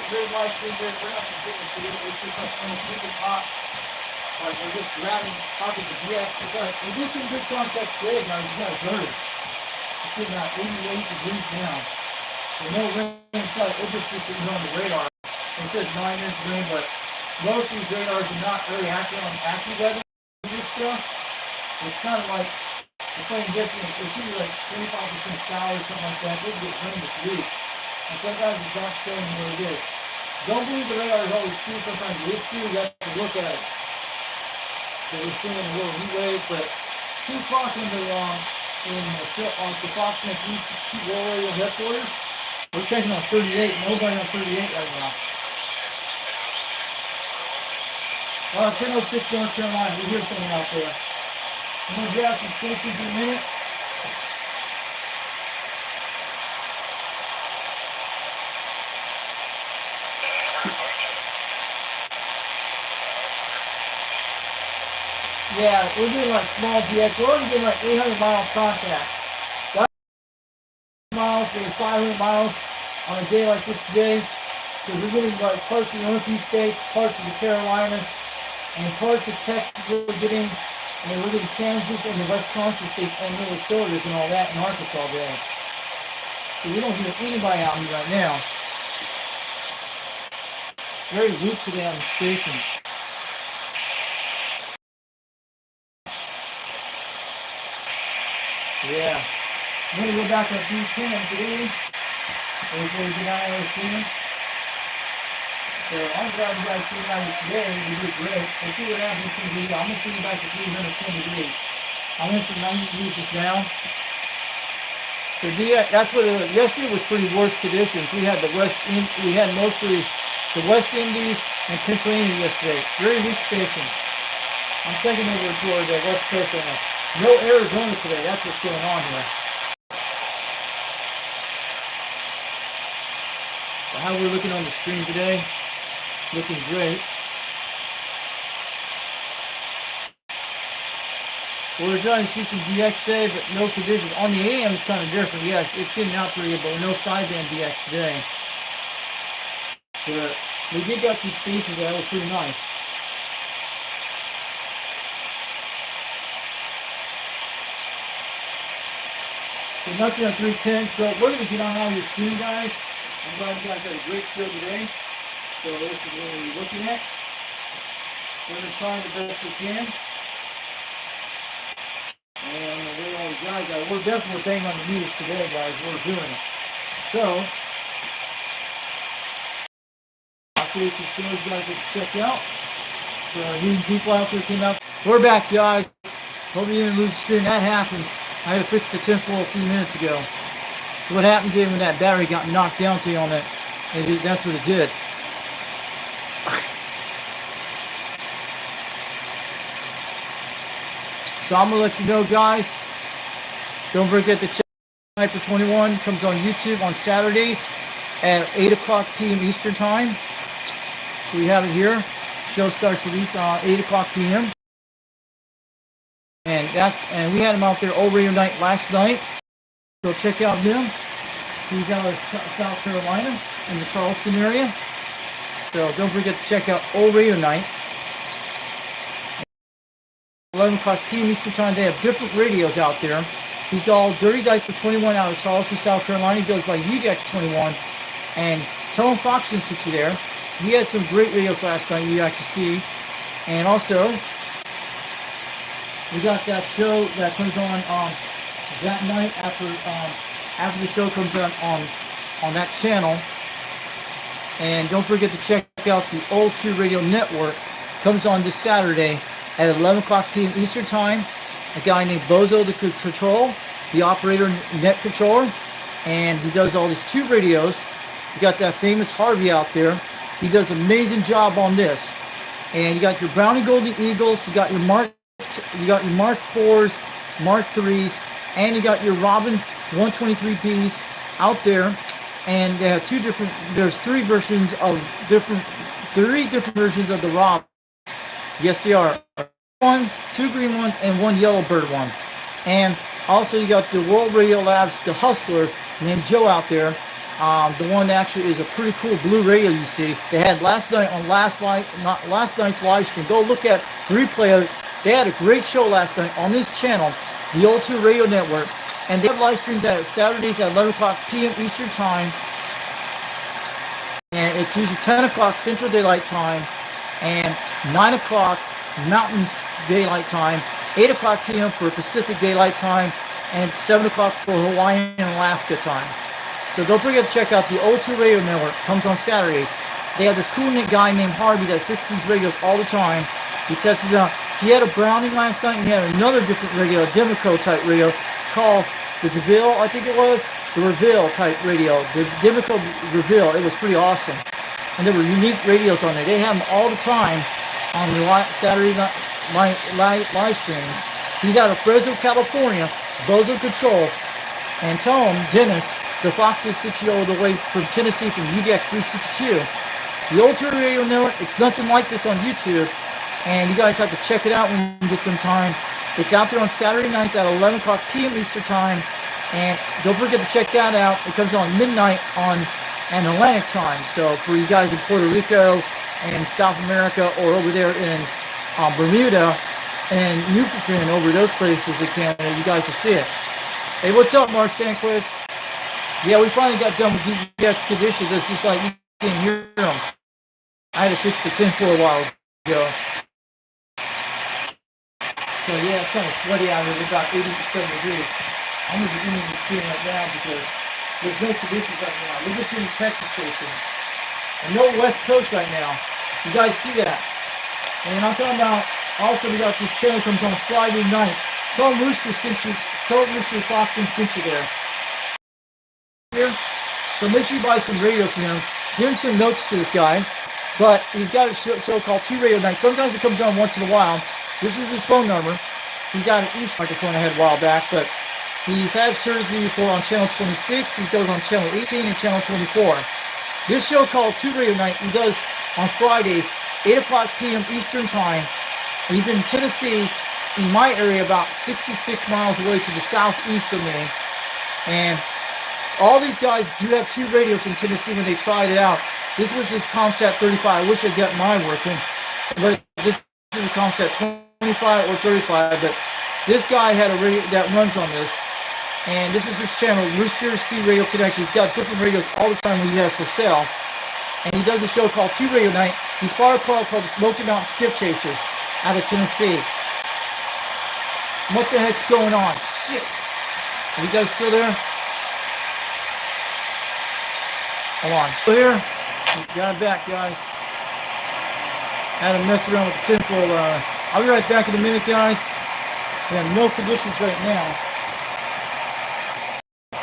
Great live streams there. We're not just getting into it. It's just like picking pots. Like we're just grabbing pockets of GX. It's like we do some good context today, guys. You guys heard it. It's getting about 88 degrees now. There's no rain in sight. We're just sitting on the radar. It says 9 minutes of rain, but most of these radars are not really active on active weather. This stuff, it's kind of like we're playing guessing. There should be like 25% shower or something like that. This is getting rain this week. And sometimes it's not showing you what it is. Don't believe the radar is always true. Sometimes it is true. You have to look at it. So we're still in a little heat waves, but 2 o'clock in the show on the approximate 362 World Radio headquarters. We're checking on 38. Nobody on 38 right now. 1006 North Carolina. We hear someone out there. I'm gonna grab some stations in a minute. Yeah, we're doing like small DX. We're only getting like 800-mile contacts. Miles, maybe 500 miles on a day like this today, because we're getting like parts of the Northeast states, parts of the Carolinas, and parts of Texas we're getting, and we're getting Kansas and the Wisconsin states and Minnesota and all that in Arkansas today. So we don't hear anybody out here right now. Very weak today on the stations. Yeah. I'm going to go back up through 10 today. Before we get out of here soon. So I'm glad you guys came out here today. You did great. We'll see what happens from here. I'm going to send you back to 310 degrees. I went from 90 degrees just now. So that's what yesterday was pretty worse conditions. We had we had mostly the West Indies and Pennsylvania yesterday. Very weak stations. I'm checking over toward the West Coast right now. No Arizona today. That's what's going on here. So how we're looking on the stream today? Looking great. We're trying to shoot some DX today, but no conditions. On the AM, it's kind of different. Yes, it's getting out pretty good, but no sideband DX today. But we did got some stations that was pretty nice. So nothing on 310. So we're going to get on out here soon, guys. I'm glad you guys had a great show today. So this is what we're looking at. We're going to try the best we can. And where all the guys are. We're definitely banging on the meters today, guys. We're doing it. So I'll show you some shows you guys can check out. New people out there came out. We're back, guys. Hope you didn't lose the stream. That happens. I had to fix the tempo a few minutes ago. So what happened to him when that battery got knocked down to you on that? That's what it did. So I'm gonna let you know, guys. Don't forget to check Sniper 21 comes on YouTube on Saturdays at 8 o'clock p.m. Eastern time. So we have it here. Show starts at least 8 o'clock p.m. And we had him out there all radio night last night. So check out him. He's out of South Carolina in the Charleston area. So don't forget to check out Old Radio Night. 11 o'clock p.m. Eastern time. They have different radios out there. He's called Dirty Diaper 21 out of Charleston, South Carolina. He goes by UJAX 21. And Tone Foxman sits you there. He had some great radios last night you actually see. And also, we got that show that comes on that night after the show comes on that channel. And don't forget to check out the Old 2 Radio Network. Comes on this Saturday at 11 o'clock p.m. Eastern time. A guy named Bozo the Control, the operator net controller. And he does all these tube radios. You got that famous Harvey out there. He does an amazing job on this. And you got your Brownie Golden Eagles. You got your Mark 4s, Mark 3s, and you got your Robin 123Bs out there. And they have there's three different versions of the Rob. Yes, they are. 2 green ones, and 1 yellow bird one. And also you got the World Radio Labs, the Hustler, named Joe out there. The one that actually is a pretty cool blue radio you see. They had last night on last night's live stream. Go look at the replay of it. They had a great show last night on this channel, the Old 2 Radio Network. And they have live streams at Saturdays at 11 o'clock p.m. Eastern time. And it's usually 10 o'clock Central Daylight Time and 9 o'clock Mountain Daylight Time, 8 o'clock p.m. for Pacific Daylight Time, and 7 o'clock for Hawaiian and Alaska time. So don't forget to check out the Old 2 Radio Network. Comes on Saturdays. They have this cool guy named Harvey that fixes these radios all the time. He tests it out. He had a Browning last night, and he had another different radio, a Demico type radio, called the DeVille, I think it was, the Reville type radio, the Demico Reville. It was pretty awesome. And there were unique radios on there. They have them all the time on the Saturday night live streams. He's out of Fresno, California, Bozo Control, and Tom Dennis, the Foxman 60 all the way from Tennessee from UJAX 362. The Old 2 Radio Network, it's nothing like this on YouTube. and you guys have to check it out when you get some time. It's out there on Saturday nights at 11 o'clock p.m. Eastern Time, and don't forget to check that out. It comes on midnight on an Atlantic time, so for you guys in Puerto Rico and South America, or over there in Bermuda and Newfoundland, over those places in Canada, you guys will see it. Hey, what's up, Mark Sanquist? Yeah, we finally got done with DX conditions. It's just like you can't hear them. I had to fix the tinfoil a while ago. So yeah, it's kind of sweaty out here. We're about 87 degrees. I'm going to be ending the stream right now because there's no conditions right now. We're just getting Texas stations. And no West Coast right now. You guys see that? And I'm talking about, also we got this channel comes on Friday nights. Tell Rooster sent you, tell Rooster Foxman sent you there. Here. So make sure you buy some radios for him. Give him some notes to this guy. But he's got a show called 2 Radio Nights. Sometimes it comes on once in a while. This is his phone number. He's got an East microphone I had a while back, but he's had surgery before on channel 26. He goes on channel 18 and channel 24. This show called 2 Radio Night, he does on Fridays, 8 o'clock p.m. Eastern Time. He's in Tennessee, in my area, about 66 miles away to the southeast of me. And all these guys do have 2 radios in Tennessee when they tried it out. This was his Concept 35. I wish I'd got mine working, but this is a Concept 25 or 35. But this guy had a radio that runs on this, and this is his channel, Rooster C Radio Connection. He's got different radios all the time when he has for sale, and he does a show called 2 Radio Night. He's part of a club called the Smoky Mountain Skip Chasers out of Tennessee. What the heck's going on? Shit! Are you guys still there? Hold on. Still here? Got it back, guys. Had to mess around with the tinfoil. I'll be right back in a minute, guys. We have no conditions right now. We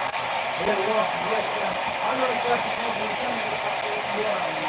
have lost some jets. I'll be right back in a minute. We're trying to get back to ATR on you.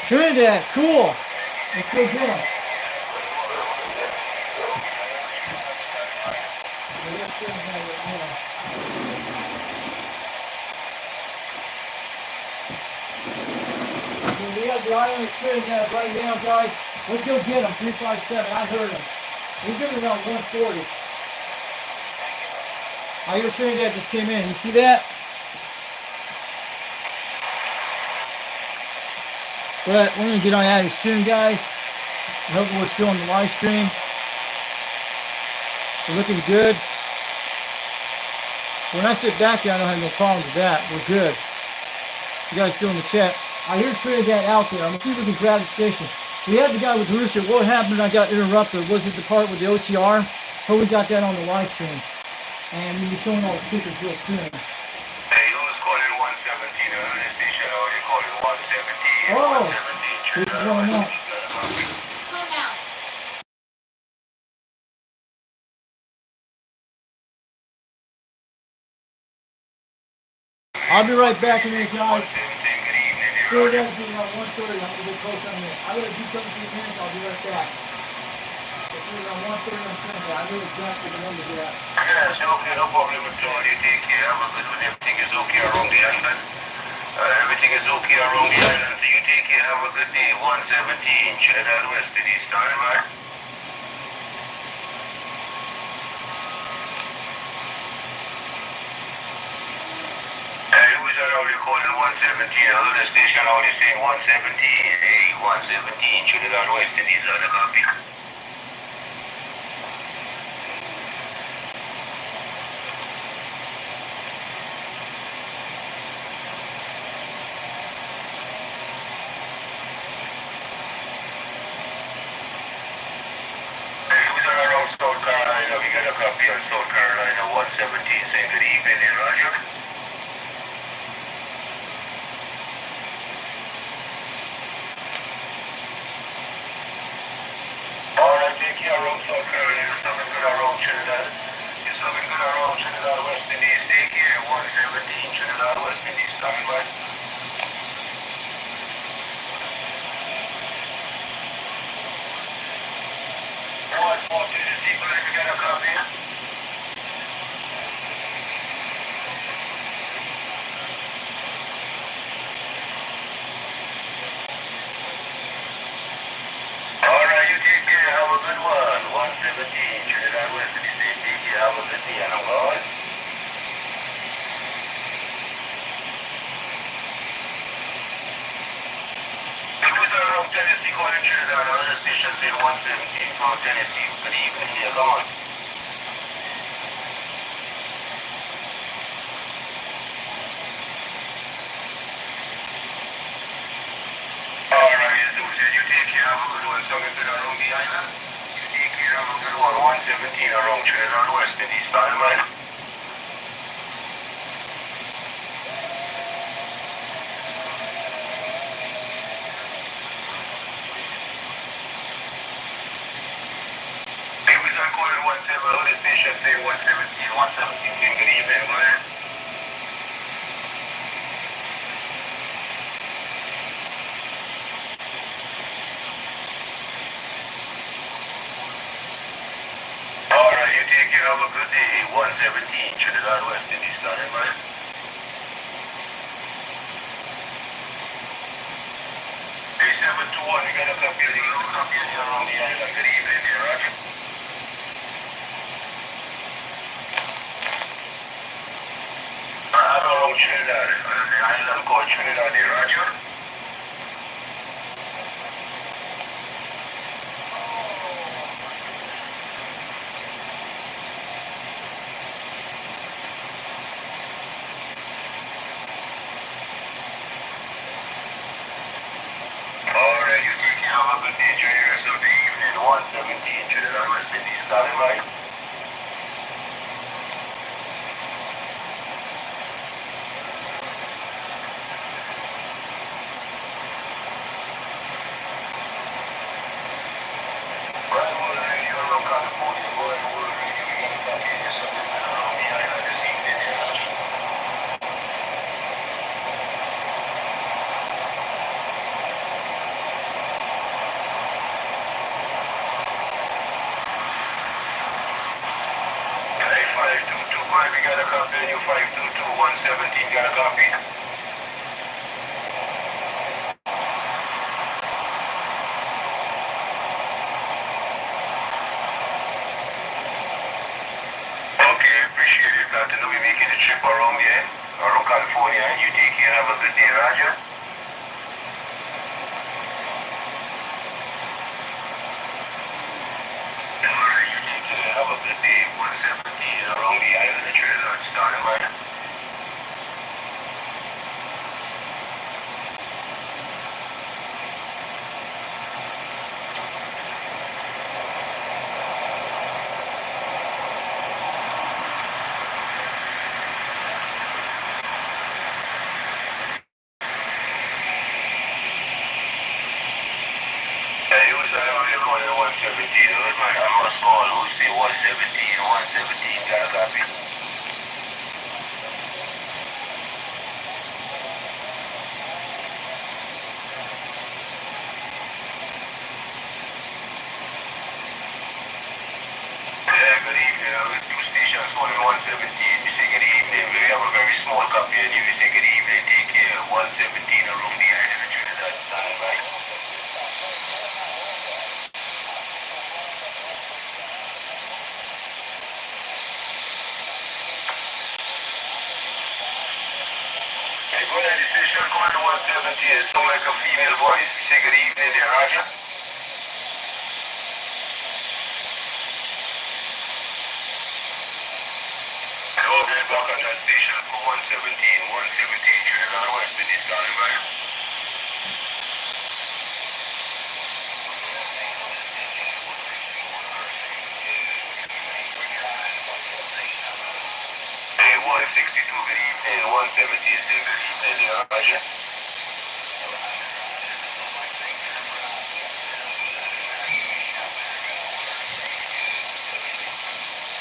Trinidad, cool. Let's go get him. got the eye on the Trinidad right now, guys. Let's go get him. 357. I heard him. He's going to be around 140. I hear Trinidad just came in. You see that? But we're going to get on out of here soon, guys. I hope we're still on the live stream. We're looking good. When I sit back here, I don't have no problems with that. We're good. You guys still in the chat. I hear Trinidad out there. I'm going to see if we can grab the station. We had the guy with the rooster. What happened? I got interrupted. Was it the part with the OTR? But we got that on the live stream. And we'll be showing all the stickers real soon. Hey, who's calling 117? On the station, or you calling 117? Oh, 117. this is going on. I'll be right back in here, guys. Sure, you guys be around 1:30. I'm gonna get close on here. I gotta do something in 2 minutes. I'll be right back. It's around 1:30 on Trinidad. I know exactly the numbers are at. Yes, okay, no problem at all. You take care. Have a good one. Everything is okay around the island. Everything is okay around the island. So you take care. Have a good day. 117. Trinidad West Indies. Stand by. Who's around? You calling 117? Another station only saying 117. Hey, 117. Trinidad West Indies. On the copy. South Carolina, we got a copy on South Carolina 117 saying good evening, Roger. Alright, take care around South Carolina, something good around Trinidad. There's something good around Trinidad West Indies. Take care, 117 Trinidad West Indies, coming by. Tennessee, calling Trinidad, another station saying 117 from Tennessee. Good evening here, come on. Alright, you take care, have a good one. Something good around the island. You take care, have a good one. 117 around Trinidad West Indies, stand by. Station say 117, 117, good evening, man. Alright, you take care, have a good day. 117, Trinidad West Indies, starting by. Hey, 721, you got a copy of you around the island. Good evening, dear Roger. Around Trinidad, the island called Trinidad, Roger. Alright, you take care, have a good day, enjoy the rest of the evening. 117, Trinidad West Indies, starting by. We got a copy, you 522, 117, got a copy. making the trip around here, around California. You take care, have a good day, Roger. Alright, you take care, have a good day. 117 around the island of Trinidad, starting by. It was recording 117. It was my must call. Who say 117? 117 got a copy. Yeah, good evening. I was two stations calling 117. You say good evening. We have a very small copy and you say good evening. Take care. 117 around the island of Trinidad. Stand by. Go ahead, the station calling 117. It sounds like a female voice. You say good evening there, Roger. I'll get back on that station for 117. 117 Trinidad West in this standing by. Hey, 162, good evening. 117, say good evening there, Roger.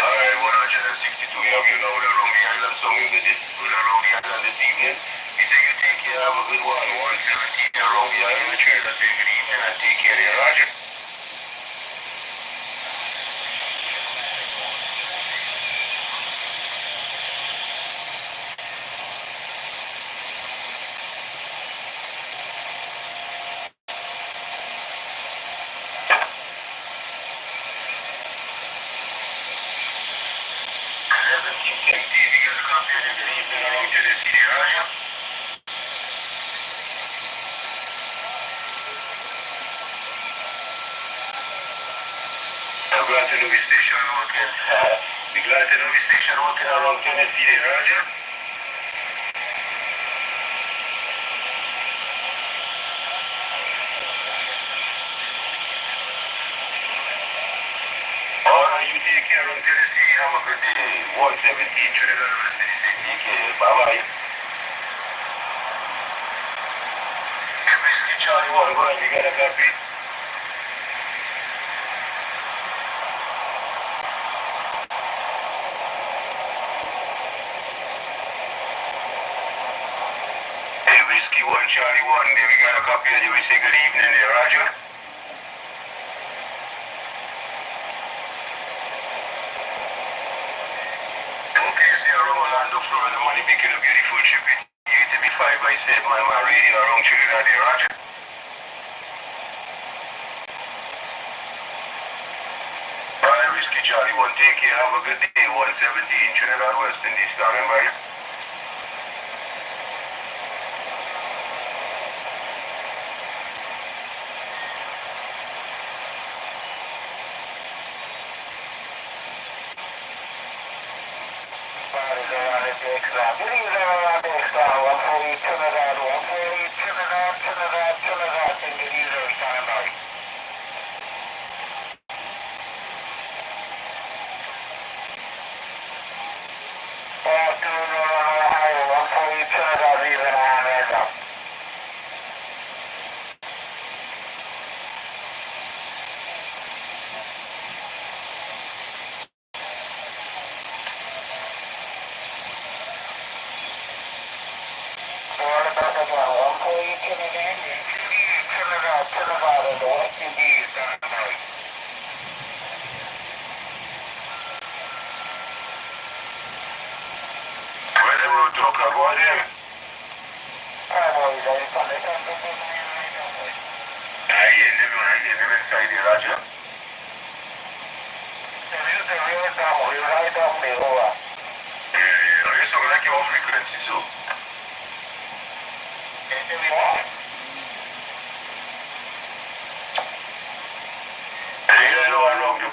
Alright, 162, you have your load around the island, so we'll get this good around the island this evening. You say you take care, have a good one. 117 around the island, Trinidad, say good evening and take care there, Roger. I'm glad to know the station working. Be glad to know the station working around Tennessee there, Roger. Alright, you take care of Tennessee. Have a good day. 117 Trinidad West. Take care. Bye-bye. Whiskey Charlie 1, go ahead. You got a copy? Hey, Whiskey 1, Charlie 1. There, we got a copy of you. We say good evening there, Roger. Okay, see around Orlando, Florida, money making a beautiful trip. You to be 5 by 7, my radio around Trinidad there, Roger. Alright, Whiskey Charlie 1, take care, have a good day. 117 Trinidad West Indies, standing by you. Good evening, Trinidad, 140 Trinidad, 140 Trinidad, and good evening, standing by.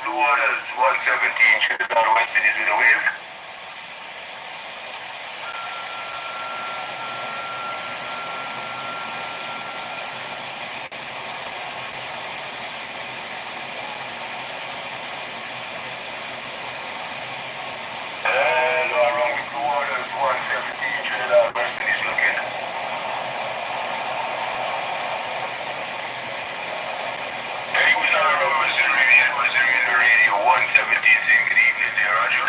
Blue Waters 117, Trinidad West Indies with a wave. Hello, wrong with Blue Waters 117, Trinidad West Indies looking. Hey, who's on Missouri Radio 117, saying good evening there, Roger.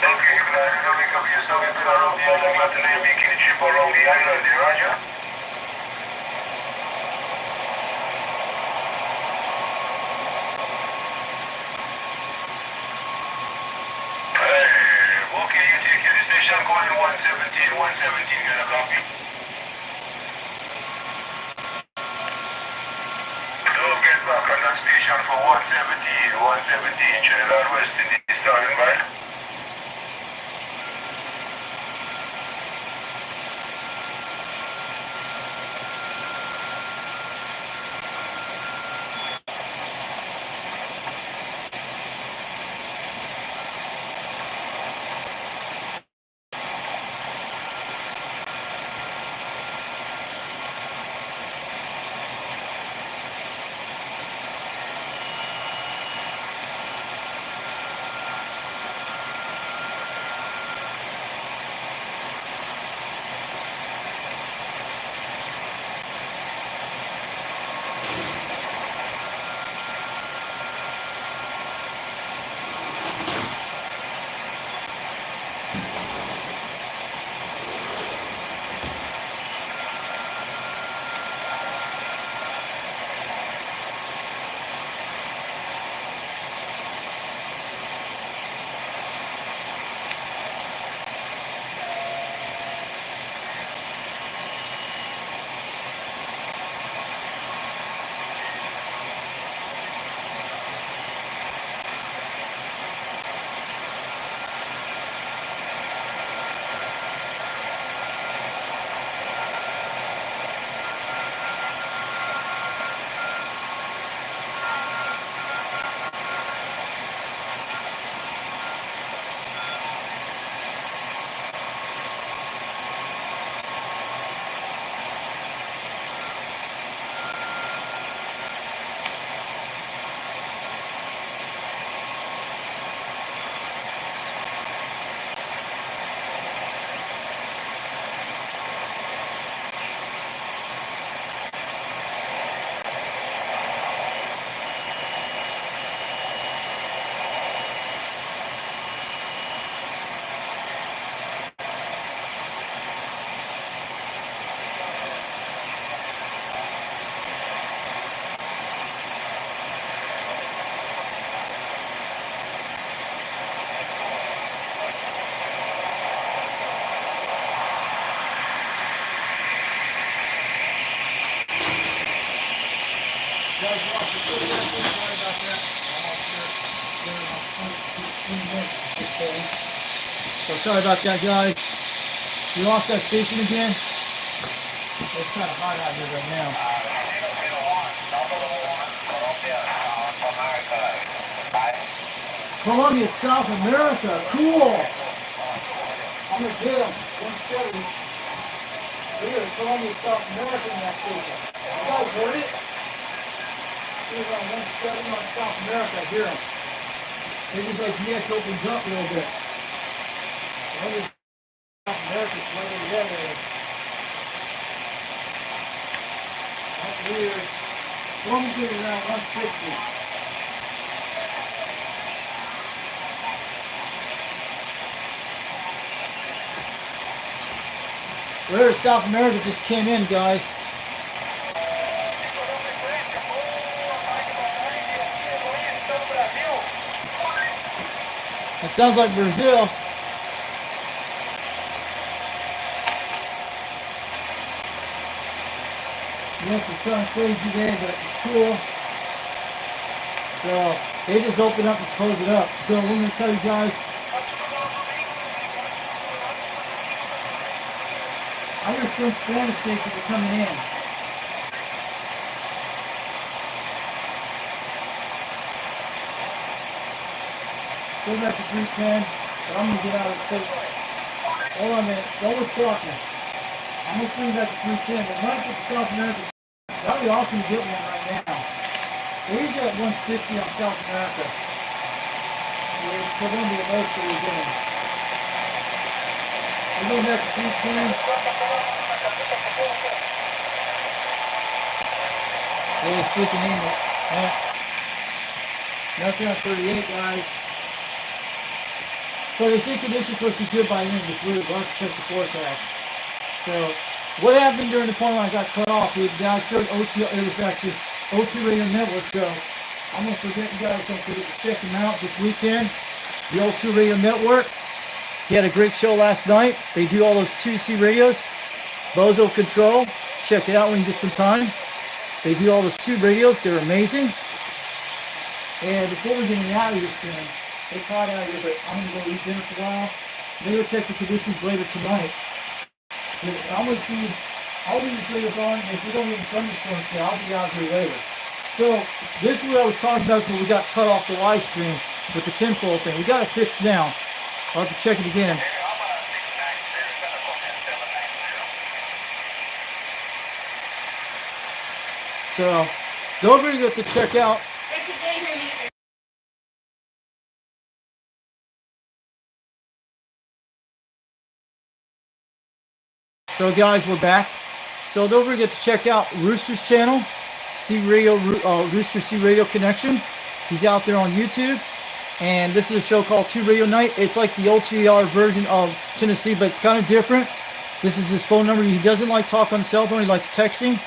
Okay, if not, you know, make up yourself, you've been around the island, glad to know you're making a trip around the island there, Roger. Okay, you take your station going 117, 117, gonna copy. Don't get back on that station for 117, 117, Trinidad West Indies, starting by. Guys, lost your video. Sorry about that. Almost here. Really lost 20, 15 minutes. Just kidding. So sorry about that, guys. We lost that station again. It's kind of hot out here right now. Columbia, South America. Cool. I'm gonna get them. 170. Here, Columbia, South America in that station. You guys heard it? We're around 170 on South America. I hear them. Maybe as EX opens up a little bit. Columbia, South America's right over that area. That's weird. Columbia's getting around 160. Where South America just came in, guys. It sounds like Brazil. Yes, it's kind of crazy day, but it's cool. So they just open up and close it up. So we're going to tell you guys. I hear some Spanish stations are coming in. Go back to 310, but I'm gonna get out of this quick. Hold on a minute, someone's talking. I'm gonna swing back to 310, but might get to South America. That'd be awesome to get one right now. They usually at 160 on South America. Yeah, it's Colombia most of the game. We're going back to 310. Yeah, speaking English. Yeah. Nothing on 38, guys. But they say conditions supposed to be good by the end of this week. We'll have to check the forecast. So, what happened during the point when I got cut off? I showed OT, it was actually OT Radio Network. So, I'm going to forget, you guys don't forget to check him out this weekend. The O2 Radio Network. He had a great show last night. They do all those 2C radios. Bozo Control. Check it out when you get some time. They do all those 2 radios. They're amazing. And before we get out of here soon, it's hot out here, but I'm going to go eat dinner for a while. Maybe we'll check the conditions later tonight. But I'm going to see, I'll leave these radios on, and if we don't get any thunderstorms today, I'll be out here later. So, this is what I was talking about when we got cut off the live stream with the tinfoil thing. We got it fixed now. I'll have to check it again. So, don't forget to check out. So guys, we're back. So don't forget to check out Rooster's channel, Rooster C Radio Connection. He's out there on YouTube. And this is a show called 2 Radio Night. It's like the OTR version of Tennessee, but it's kind of different. This is his phone number. He doesn't like talk on the cell phone. He likes texting.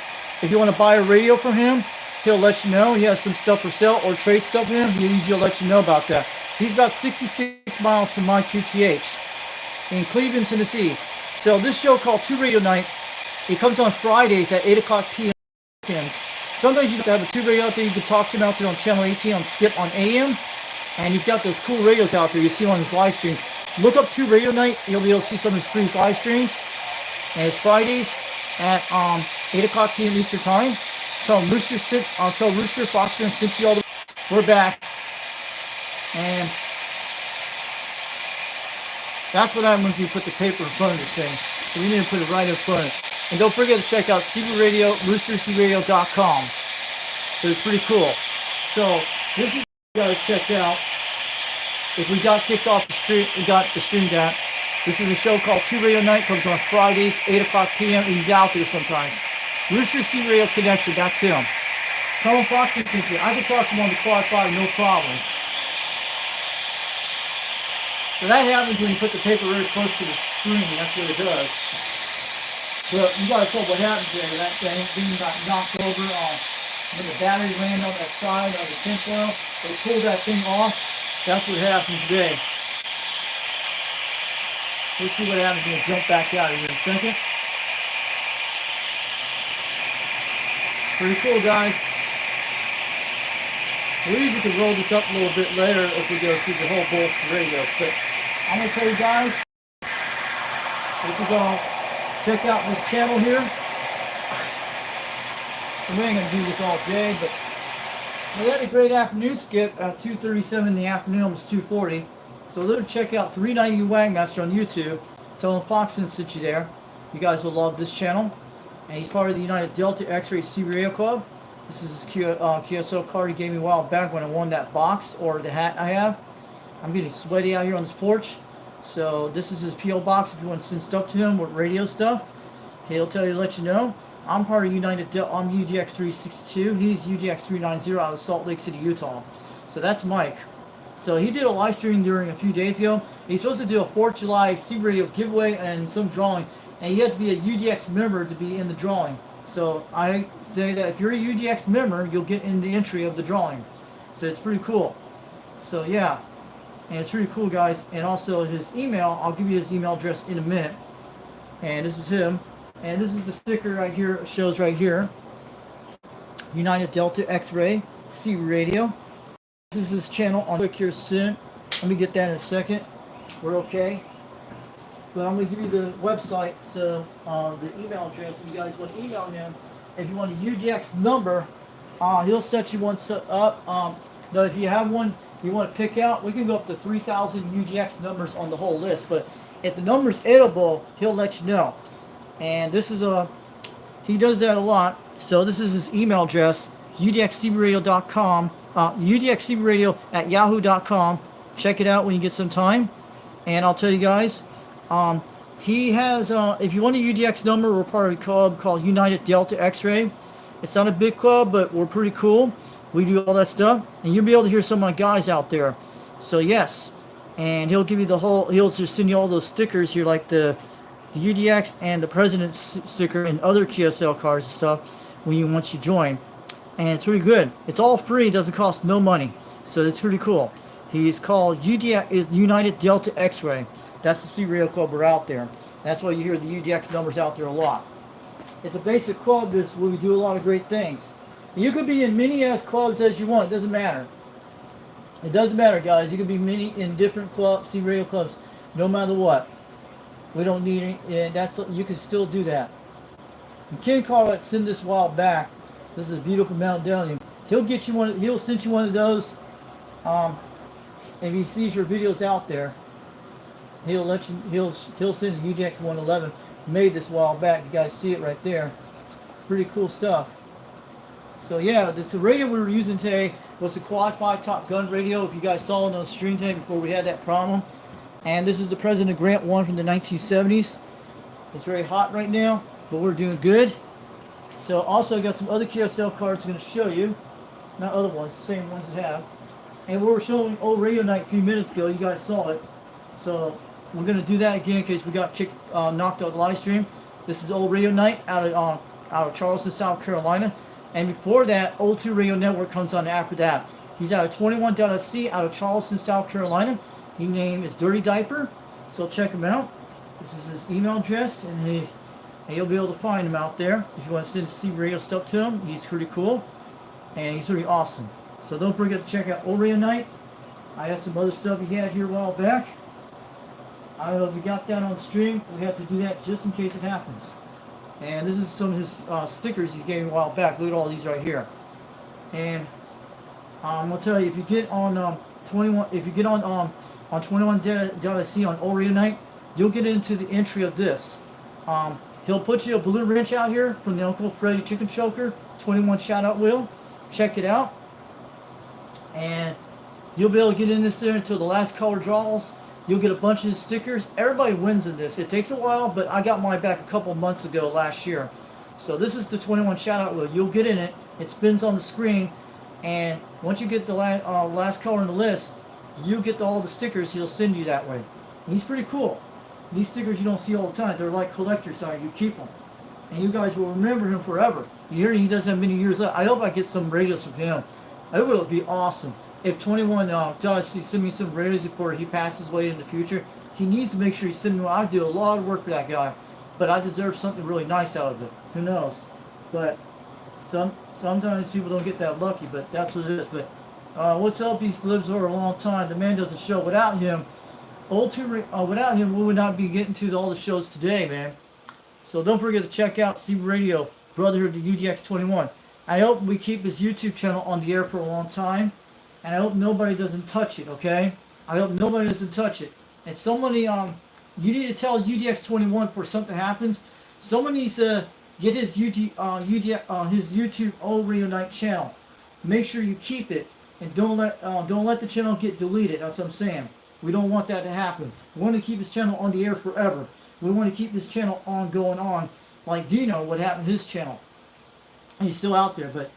If you want to buy a radio from him, he'll let you know. He has some stuff for sale or trade stuff with him. He'll usually let you know about that. He's about 66 miles from my QTH in Cleveland, Tennessee. So this show called 2 Radio Night, it comes on Fridays at 8 o'clock p.m. weekends. Sometimes you have to have a 2 radio out there. You can talk to him out there on Channel 18 on Skip on AM. And he's got those cool radios out there. You see on his live streams. Look up 2 Radio Night. You'll be able to see some of his previous live streams. And it's Fridays at 8 o'clock p.m. Eastern Time. Tell Rooster Foxman sent you all the. We're back. And that's what happens when you put the paper in front of this thing. So we need to put it right in front. And don't forget to check out CB Radio, roostercradio.com. So it's pretty cool. So this is what you got to check out. If we got kicked off the stream, we got the stream down. This is a show called 2 Radio Night. Comes on Fridays, 8 o'clock p.m. He's out there sometimes. Rooster C Radio Connection, that's him. Tell him Foxman sent you. I can talk to him on the Quad 5, no problems. So that happens when you put the paper very close to the screen. That's what it does. But you guys saw what happened today. That thing got knocked over when the battery landed on that side of the tinfoil. They pulled that thing off. That's what happened today. We'll see what happens when we jump back out here in a second. Pretty cool, guys. We usually could roll this up a little bit later if we go see the whole both radios. But I'm going to tell you guys, this is all. Check out this channel here. So we ain't going to do this all day, but we had a great afternoon, Skip, at 2:37 in the afternoon, almost 2:40. So let's check out 390 Wagmaster on YouTube. Tell him Foxman sent you there. You guys will love this channel. And he's part of the United Delta X-Ray C Radio Club. This is his QSL card he gave me a while back when I won that box, or the hat I have. I'm getting sweaty out here on this porch. So this is his P.O. box if you want to send stuff to him with radio stuff. He'll tell you to let you know. I'm part of United Delta. I'm UGX 362. He's UGX 390 out of Salt Lake City, Utah. So that's Mike. So he did a live stream during a few days ago. He's supposed to do a 4th of July C Radio giveaway and some drawing. And you have to be a UGX member to be in the drawing. So I say that if you're a UGX member, you'll get in the entry of the drawing. So it's pretty cool. So yeah. And it's pretty cool, guys. And also his email, I'll give you his email address in a minute. And this is him. And this is the sticker right here, it shows right here. United Delta X-Ray C Radio. This is his channel on click here soon. Let me get that in a second. We're okay. but I'm going to give you the website, so the email address. If you guys want to email him, if you want a UDX number, he'll set you one up. Now, if you have one you want to pick out, we can go up to 3,000 UDX numbers on the whole list. But if the number's edible, he'll let you know. And this is he does that a lot. So this is his email address, udxcbradio.com, udxcbradio@yahoo.com. Check it out when you get some time. And I'll tell you guys, he has, if you want a UDX number, we're part of a club called United Delta X-Ray. It's not a big club, but we're pretty cool. We do all that stuff, and you'll be able to hear some of my guys out there. So yes, and he'll give you he'll just send you all those stickers here, like the UDX and the President's sticker and other QSL cards and stuff once you join. And it's pretty good. It's all free. It doesn't cost no money. So it's pretty cool. He's called UDX, is United Delta X-Ray. That's the C Radio Club we're out there. That's why you hear the UDX numbers out there a lot. It's a basic club where we do a lot of great things. You could be in many as clubs as you want. It doesn't matter. It doesn't matter, guys. You could be in different clubs, C Radio clubs, no matter what. We don't need any, and you can still do that. And Ken Carlett sent this a while back. This is a beautiful Mount Delium. He'll get you one. He'll send you one of those. If he sees your videos out there, he'll let you. He'll send a UDX 111. Made this a while back. You guys see it right there. Pretty cool stuff. So yeah, the radio we were using today was the Quad 5 Top Gun radio. If you guys saw it on the stream today before we had that problem. And this is the President Grant one from the 1970s. It's very hot right now, but we're doing good. So also I got some other QSL cards I'm going to show you. Not other ones, the same ones that have. And we were showing old Radio Night a few minutes ago. You guys saw it. So we're going to do that again in case we got knocked out the live stream. This is old Radio Night out of Charleston, South Carolina. And before that, Old 2 Radio Network comes on after that. He's out of 21.C out of Charleston, South Carolina. His name is Dirty Diaper. So check him out. This is his email address, and you'll be able to find him out there. If you want to send C Radio stuff to him, he's pretty cool. And he's pretty awesome. So don't forget to check out Old Radio Night. I have some other stuff he had here a while back. I don't know if we got that on stream. We have to do that just in case it happens. And this is some of his stickers he's gave me a while back. Look at all these right here. And I'm gonna tell you, if you get on 21.C on Old Radio Night, you'll get into the entry of this. He'll put you a balloon wrench out here from the Uncle Freddy Chicken Choker 21 shout out wheel. Check it out. And you'll be able to get in this there until the last color draws. You'll get a bunch of stickers. Everybody wins in this. It takes a while, but I got mine back a couple months ago last year. So this is the 21 shout out wheel. You'll get in it. It spins on the screen. And once you get the last color on the list, you get all the stickers he'll send you that way. And he's pretty cool. These stickers you don't see all the time. They're like collector's items. You keep them. And you guys will remember him forever. You hear he doesn't have many years left. I hope I get some radios from him. It would be awesome. If 21 does send me some radios before he passes away in the future, he needs to make sure he sends me one. I do a lot of work for that guy. But I deserve something really nice out of it. Who knows? But sometimes people don't get that lucky, but that's what it is. But what's up? He lives for a long time. The man doesn't show. Without him, without him, we would not be getting to all the shows today, man. So don't forget to check out C Radio Brotherhood to UDX 21. I hope we keep his YouTube channel on the air for a long time, and I hope nobody doesn't touch it. Okay? I hope nobody doesn't touch it. And somebody, you need to tell UDX 21 before something happens. Someone needs to get his his YouTube Old Radio Night channel. Make sure you keep it, and don't let the channel get deleted. That's what I'm saying. We don't want that to happen. We want to keep his channel on the air forever. We want to keep his channel going on, like Dino, what happened to his channel. He's still out there, but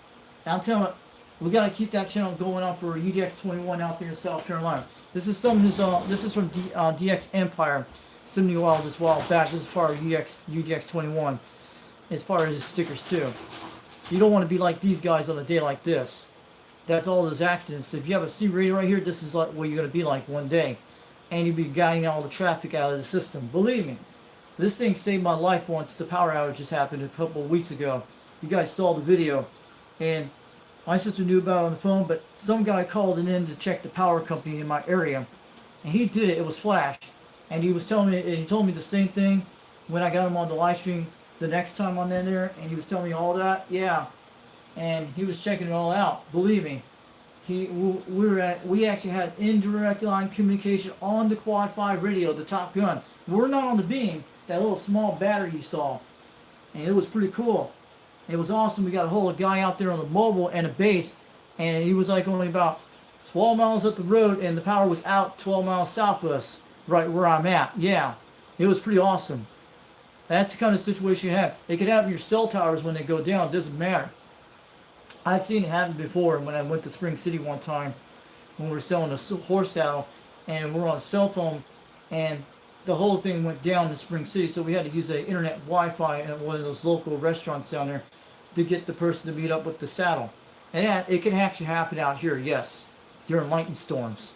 I'm telling you, we got to keep that channel going on for UDX 21 out there in South Carolina. This is some of his. This is from DX Empire. Sent me a while back. This is part of UDX 21. It's part of his stickers too. So you don't want to be like these guys on a day like this. That's all those accidents. If you have a C radio right here, this is like what you're going to be like one day. And you'll be guiding all the traffic out of the system. Believe me, this thing saved my life once the power outage just happened a couple of weeks ago. You guys saw the video. And my sister knew about it on the phone, but some guy called in to check the power company in my area. And he did it. It was flash. and he was telling me, he told me the same thing when I got him on the live stream the next time on there, and he was telling me all that. Yeah, and he was checking it all out. Believe me, we actually had indirect line communication on the Quad 5 radio, the Top Gun. We're not on the beam, that little small battery you saw, and it was pretty cool. It was awesome. We got a hold of a guy out there on the mobile and a base, and he was like only about 12 miles up the road, and the power was out 12 miles south of us, right where I'm at. Yeah, it was pretty awesome. That's the kind of situation you have. It could happen to your cell towers when they go down. It doesn't matter. I've seen it happen before when I went to Spring City one time when we were selling a horse saddle, and we were on a cell phone, and the whole thing went down in Spring City, so we had to use a internet Wi-Fi at one of those local restaurants down there to get the person to meet up with the saddle. And it can actually happen out here, yes, during lightning storms.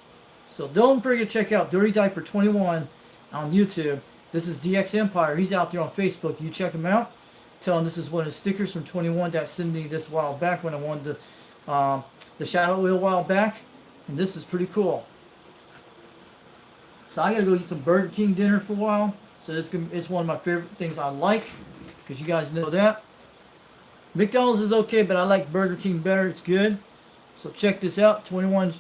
So don't forget to check out Dirty Diaper 21 on YouTube. This is DX Empire. He's out there on Facebook. You check him out. Tell him this is one of the stickers from 21 that sent me this while back when I won the Shadow Wheel a while back. And this is pretty cool. So I gotta go eat some Burger King dinner for a while. So it's one of my favorite things I like, because you guys know that. McDonald's is okay, but I like Burger King better. It's good. So check this out. 21's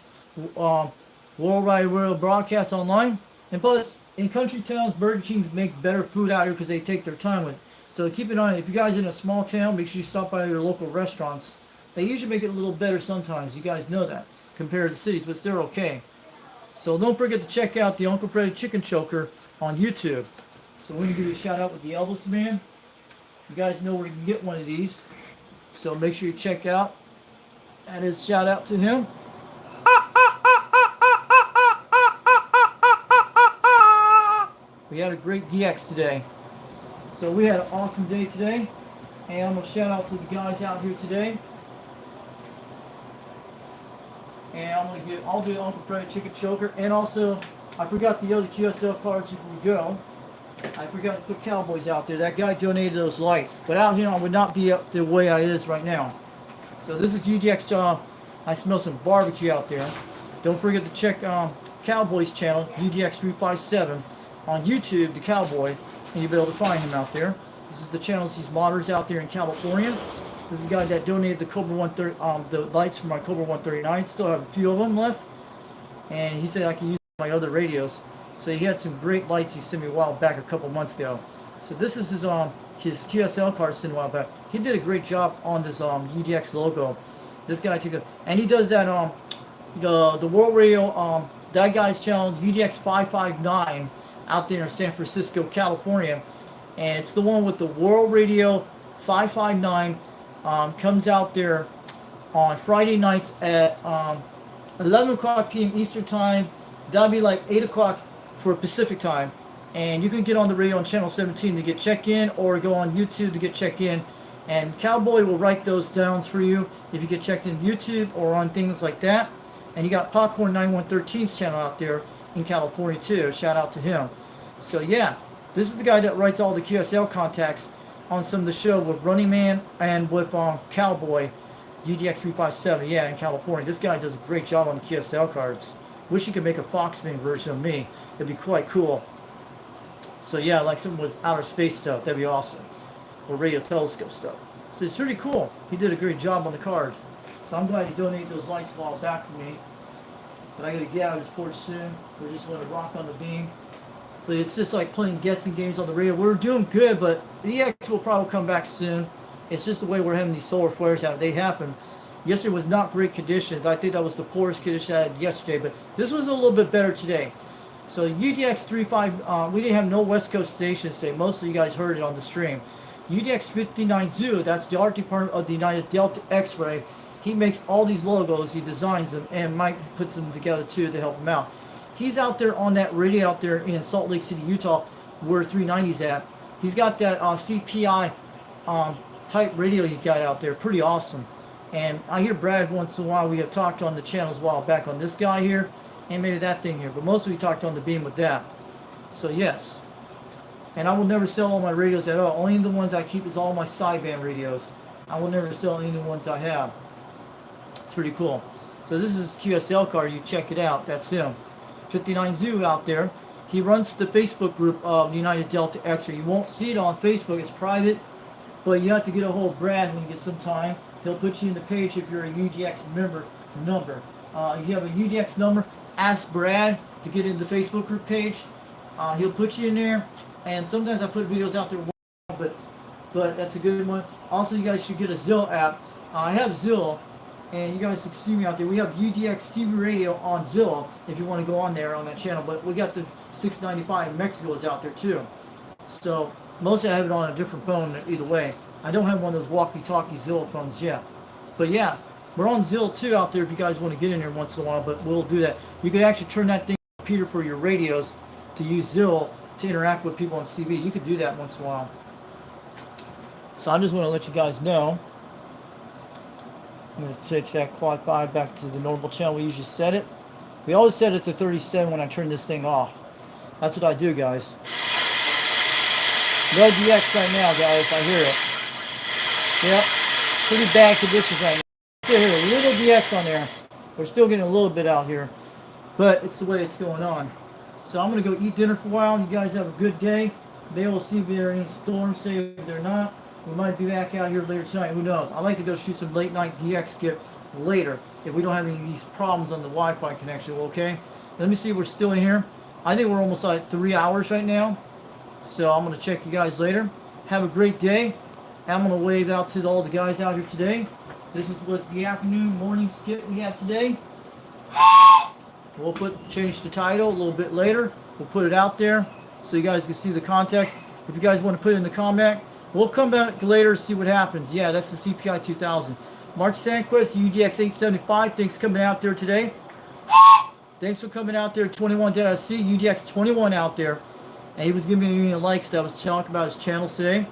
Worldwide World Broadcast online. And plus, in country towns, Burger Kings make better food out here because they take their time with it. So keep it on. If you guys are in a small town, make sure you stop by your local restaurants. They usually make it a little better sometimes. You guys know that compared to the cities, but they're okay. So don't forget to check out the Uncle Freddy Chicken Choker on YouTube. So we're going to give you a shout out with the Elvis Man. You guys know where you can get one of these. So make sure you check out. That is shout out to him. We had a great DX today. So we had an awesome day today. And I'm going to shout out to the guys out here today. And I'll do Uncle Freddy Chicken Choker. And also, I forgot the other QSL cards before we go. I forgot to put Cowboys out there. That guy donated those lights. But out here, I would not be up the way I is right now. So this is UDX. I smell some barbecue out there. Don't forget to check Cowboys channel, UDX357, on YouTube, the Cowboy, and you'll be able to find him out there. This is the channels he's modders out there in California. This is the guy that donated the Cobra 130, the lights for my Cobra 139. Still have a few of them left, and he said I can use my other radios. So he had some great lights he sent me a while back, a couple months ago. So this is his QSL card sent a while back. He did a great job on this UDX logo. This guy took it, and he does that the World Radio that guy's channel, UDX 559, out there in San Francisco, California, and it's the one with the World Radio 559. Comes out there on Friday nights at 11 o'clock p.m. Eastern Time. That'll be like 8 o'clock for Pacific Time. And you can get on the radio on Channel 17 to get check-in, or go on YouTube to get check-in. And Cowboy will write those downs for you if you get checked in YouTube or on things like that. And you got Popcorn 9113's channel out there in California too. Shout out to him. So yeah, this is the guy that writes all the QSL contacts on some of the show with Running Man and with Cowboy, UDX357, yeah, in California. This guy does a great job on the QSL cards. Wish he could make a Foxman version of me. It'd be quite cool. So yeah, like something with outer space stuff. That'd be awesome. Or radio telescope stuff. So it's pretty cool. He did a great job on the card. So I'm glad he donated those lights a while back for me. But I gotta get out of this porch soon. We just want to rock on the beam. But it's just like playing guessing games on the radio. We're doing good, but the EX will probably come back soon. It's just the way we're having these solar flares out. They happen. Yesterday was not great conditions. I think that was the poorest condition I had yesterday, but this was a little bit better today. So UDX 35, we didn't have no West Coast stations today. Most of you guys heard it on the stream. UDX 59 Zoo, that's the art department of the United Delta X-Ray. He makes all these logos, he designs them, and Mike puts them together too to help him out. He's out there on that radio out there in Salt Lake City, Utah, where 390's at. He's got that CPI type radio he's got out there. Pretty awesome. And I hear Brad once in a while. We have talked on the channels a while back on this guy here, and maybe that thing here. But mostly we talked on the beam with that. So yes. And I will never sell all my radios at all. Only the ones I keep is all my sideband radios. I will never sell any of the ones I have. It's pretty cool. So this is QSL card. You check it out. That's him. 59 Zoo out there. he runs the Facebook group of United Delta Xer. You won't see it on Facebook. It's private, but you have to get a hold of Brad when you get some time. He'll put you in the page if you're a UDX member number. If you have a UDX number, ask Brad to get in the Facebook group page. He'll put you in there, and sometimes I put videos out there, but that's a good one. Also, you guys should get a Zillow app. I have Zillow, and you guys can see me out there. We have UDX TV radio on Zillow if you want to go on there on that channel, but we got the 695 Mexico is out there too. So mostly I have it on a different phone either way. I don't have one of those walkie-talkie Zillow phones yet. But yeah, we're on Zillow too out there if you guys want to get in there once in a while, but we'll do that. You can actually turn that thing on computer for your radios to use Zillow to interact with people on CB. You could do that once in a while. So I just want to let you guys know. I'm going to switch that quad 5 back to the normal channel we usually set it. We always set it to 37 when I turn this thing off. That's what I do, guys. No DX right now, guys. I hear it. Yep. Pretty bad conditions right now. Still hear a little DX on there. We're still getting a little bit out here. But it's the way it's going on. So I'm going to go eat dinner for a while. You guys have a good day. Maybe we'll see if there are any storms. Say if they're not. We might be back out here later tonight. Who knows? I like to go shoot some late night DX skip later if we don't have any of these problems on the Wi-Fi connection. Okay. Let me see. We're still in here. I think we're almost like 3 hours right now. So I'm going to check you guys later. Have a great day. I'm going to wave out to all the guys out here today. This was the afternoon morning skip we had today. We'll change the title a little bit later. We'll put it out there so you guys can see the context. If you guys want to put it in the comment, we'll come back later and see what happens. Yeah, that's the CPI 2000. Mark Sandquist, UDX 875. Thanks for coming out there today. Thanks for coming out there. 21 did I see UDX 21 out there, and he was giving me a like because I was talking about his channels today.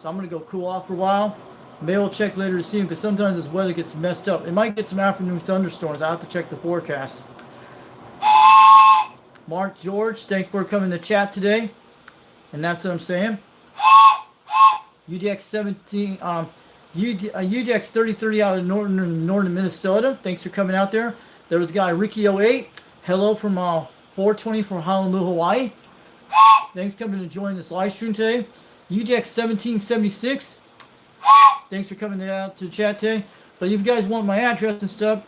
So I'm gonna go cool off for a while. Maybe we'll check later to see him because sometimes this weather gets messed up. It might get some afternoon thunderstorms. I have to check the forecast. Mark George, thanks for coming to chat today, and that's what I'm saying. UDX 17, UDX 3030 out of northern Minnesota. Thanks for coming out there. There was a guy Ricky 08. Hello from 420 from Honolulu, Hawaii. Thanks for coming to join this live stream today. UDX 1776. Thanks for coming out to chat today. But if you guys want my address and stuff,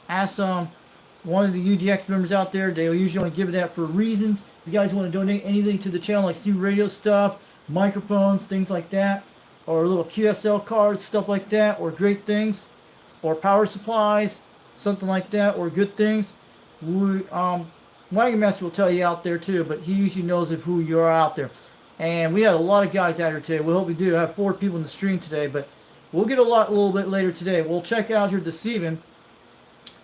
ask one of the UDX members out there. They'll usually only give it that for reasons. If you guys want to donate anything to the channel, like CB radio stuff, microphones, things like that, or little QSL cards, stuff like that, or great things, or power supplies, something like that, or good things, Wagon Master will tell you out there too, but he usually knows of who you are out there. And we had a lot of guys out here today. We hope we do. I have 4 people in the stream today, but we'll get a little bit later today. We'll check out here this evening.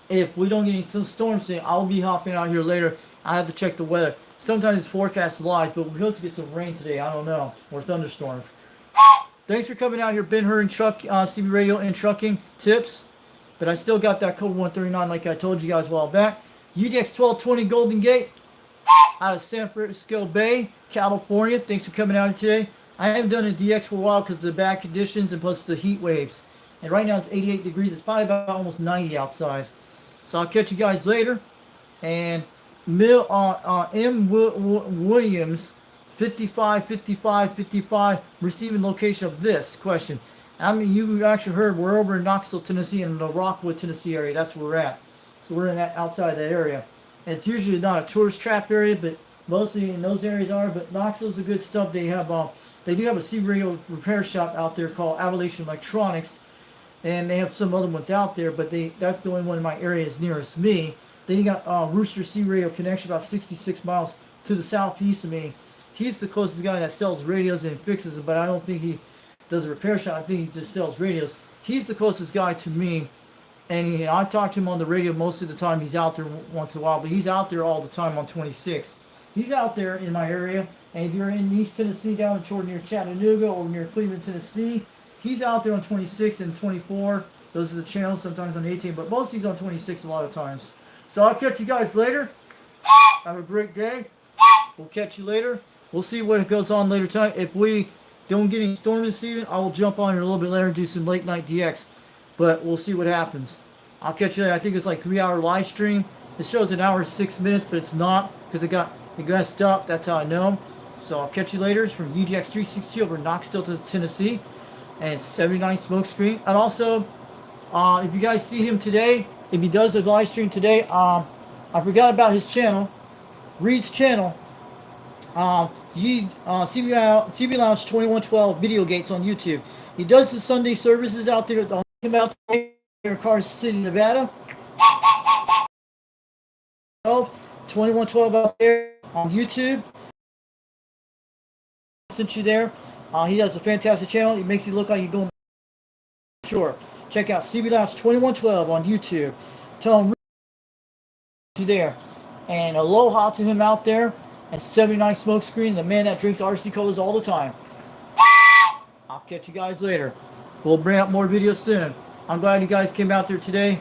If we don't get any storms today, I'll be hopping out here later. I have to check the weather. Sometimes it's forecast lies, but we're supposed to get some rain today. I don't know. Or thunderstorms. Thanks for coming out here, Ben Hur and Truck, CB Radio and Trucking Tips. But I still got that code 139 like I told you guys a while back. UDX 1220 Golden Gate out of San Francisco Bay, California. Thanks for coming out today. I haven't done a DX for a while because of the bad conditions and plus the heat waves. And right now it's 88 degrees. It's probably about almost 90 outside. So I'll catch you guys later. And M. Williams, 55 receiving location of this question. I mean, you actually heard we're over in Knoxville, Tennessee, in the Rockwood, Tennessee area. That's where we're at. So we're in that outside that area. And it's usually not a tourist trap area, but mostly in those areas are. But Knoxville's a good stuff. They have they do have a CB radio repair shop out there called Avalation Electronics, and they have some other ones out there. But that's the only one in my area is nearest me. Then you got Rooster CB Radio Connection about 66 miles to the southeast of me. He's the closest guy that sells radios and fixes them, but I don't think he does a repair shop. I think he just sells radios. He's the closest guy to me, and I talk to him on the radio most of the time. He's out there once in a while, but he's out there all the time on 26. He's out there in my area, and if you're in East Tennessee, down in Jordan near Chattanooga or near Cleveland, Tennessee, he's out there on 26 and 24. Those are the channels, sometimes on 18, but most he's on 26 a lot of times. So I'll catch you guys later. Have a great day. We'll catch you later. We'll see what goes on later tonight. If we don't get any storms this evening, I will jump on here a little bit later and do some late night DX. But we'll see what happens. I'll catch you later. I think it's like 3-hour live stream. It shows 1 hour and 6 minutes, but it's not. because it got stuck. That's how I know. So I'll catch you later. It's from UGX 362 over in Knoxville, Tennessee, and 79 Smokescreen. And also, if you guys see him today, if he does a live stream today, I forgot about his channel, Reed's channel. CB Lounge 2112 Video Gates on YouTube. He does his Sunday services out there. I'll him out there in Carson City, Nevada. 2112 out there on YouTube. Sent you there. He does a fantastic channel. He makes you look like you're going. Sure. Check out CB Lounge 2112 on YouTube. Tell him you there. And aloha to him out there. And 79 Smokescreen, the man that drinks RC Colas all the time. I'll catch you guys later. We'll bring out more videos soon. I'm glad you guys came out there today.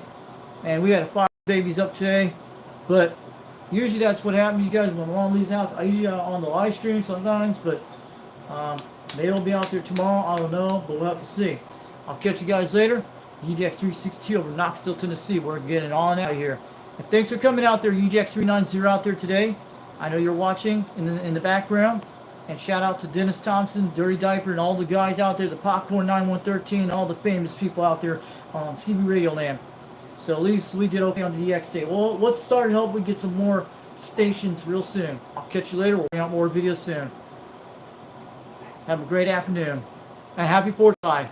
And we had 5 babies up today. But usually that's what happens, you guys, when Mom leaves the house. I usually on the live stream sometimes, but maybe I'll be out there tomorrow. I don't know, but we'll have to see. I'll catch you guys later. UGX 362 over Knoxville, Tennessee. We're getting on out of here. And thanks for coming out there, UGX 390 out there today. I know you're watching in the background. And shout out to Dennis Thompson, Dirty Diaper, and all the guys out there, the Popcorn 9113, all the famous people out there on CB Radio Land. So at least we did okay on the DX day. Well, let's start and hope we get some more stations real soon. I'll catch you later. We'll bring out more videos soon. Have a great afternoon. And happy 4th of July.